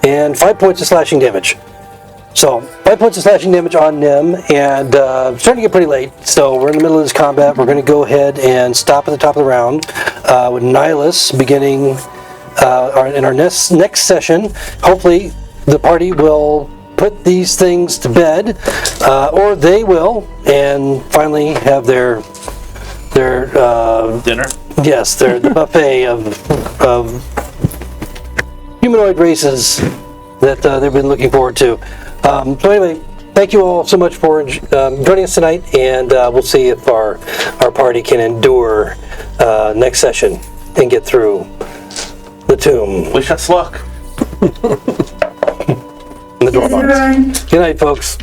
And 5 points of slashing damage. So, 5 points of slashing damage on Nim, and it's starting to get pretty late, so we're in the middle of this combat. We're going to go ahead and stop at the top of the round with Nihilus beginning in our next session. Hopefully, the party will put these things to bed, or they will, and finally have their Dinner? yes, the buffet of humanoid races that they've been looking forward to. So anyway, thank you all so much for joining us tonight, and we'll see if our party can endure next session and get through the tomb Wish us luck. and the Dormonts. Good night, folks.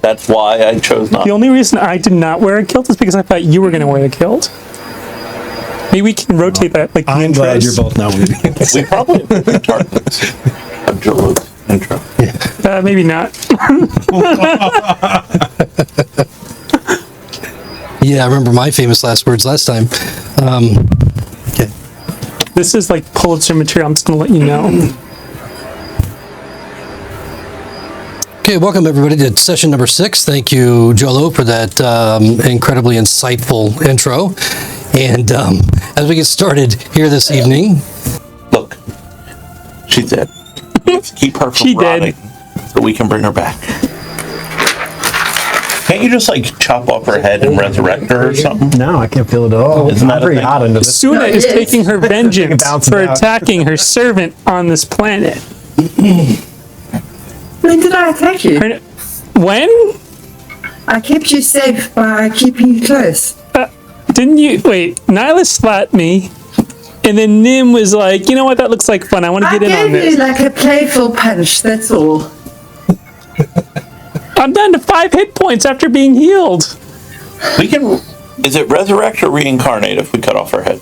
That's why I chose not. The only reason I did not wear a kilt is because I thought you were going to wear the kilt. Maybe we can rotate that like the I'm intros. glad you're both not wearing it. We probably have the targets of Jolo's intro. Maybe not. Yeah, I remember my famous last words last time. Okay. This is like Pulitzer material. I'm just going to let you know. Okay, welcome everybody to session number 6. Thank you, Jolo, for that incredibly insightful intro. And as we get started here this evening, Look, she's dead. We have to keep her from She dead. rotting so we can bring her back. Can't you just like chop off her head and resurrect her or something? No, I can't feel it at all. Isn't that I'm a pretty thing? hot under this. Suna is yes. taking her vengeance Bouncing for out. attacking her servant on this planet. When did I attack you? When? I kept you safe by keeping you close. Didn't you? Wait, Nihilus slapped me, and then Nim was like, you know what, that looks like fun. I want to I get in on gave you this. like a playful punch, that's all. I'm down to 5 hit points after being healed. We can. Is it resurrect or reincarnate if we cut off her head?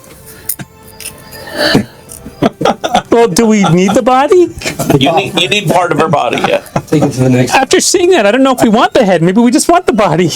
Well, do we need the body? You need part of her body, yeah. take it to the next. After seeing that, I don't know if we want the head. Maybe we just want the body.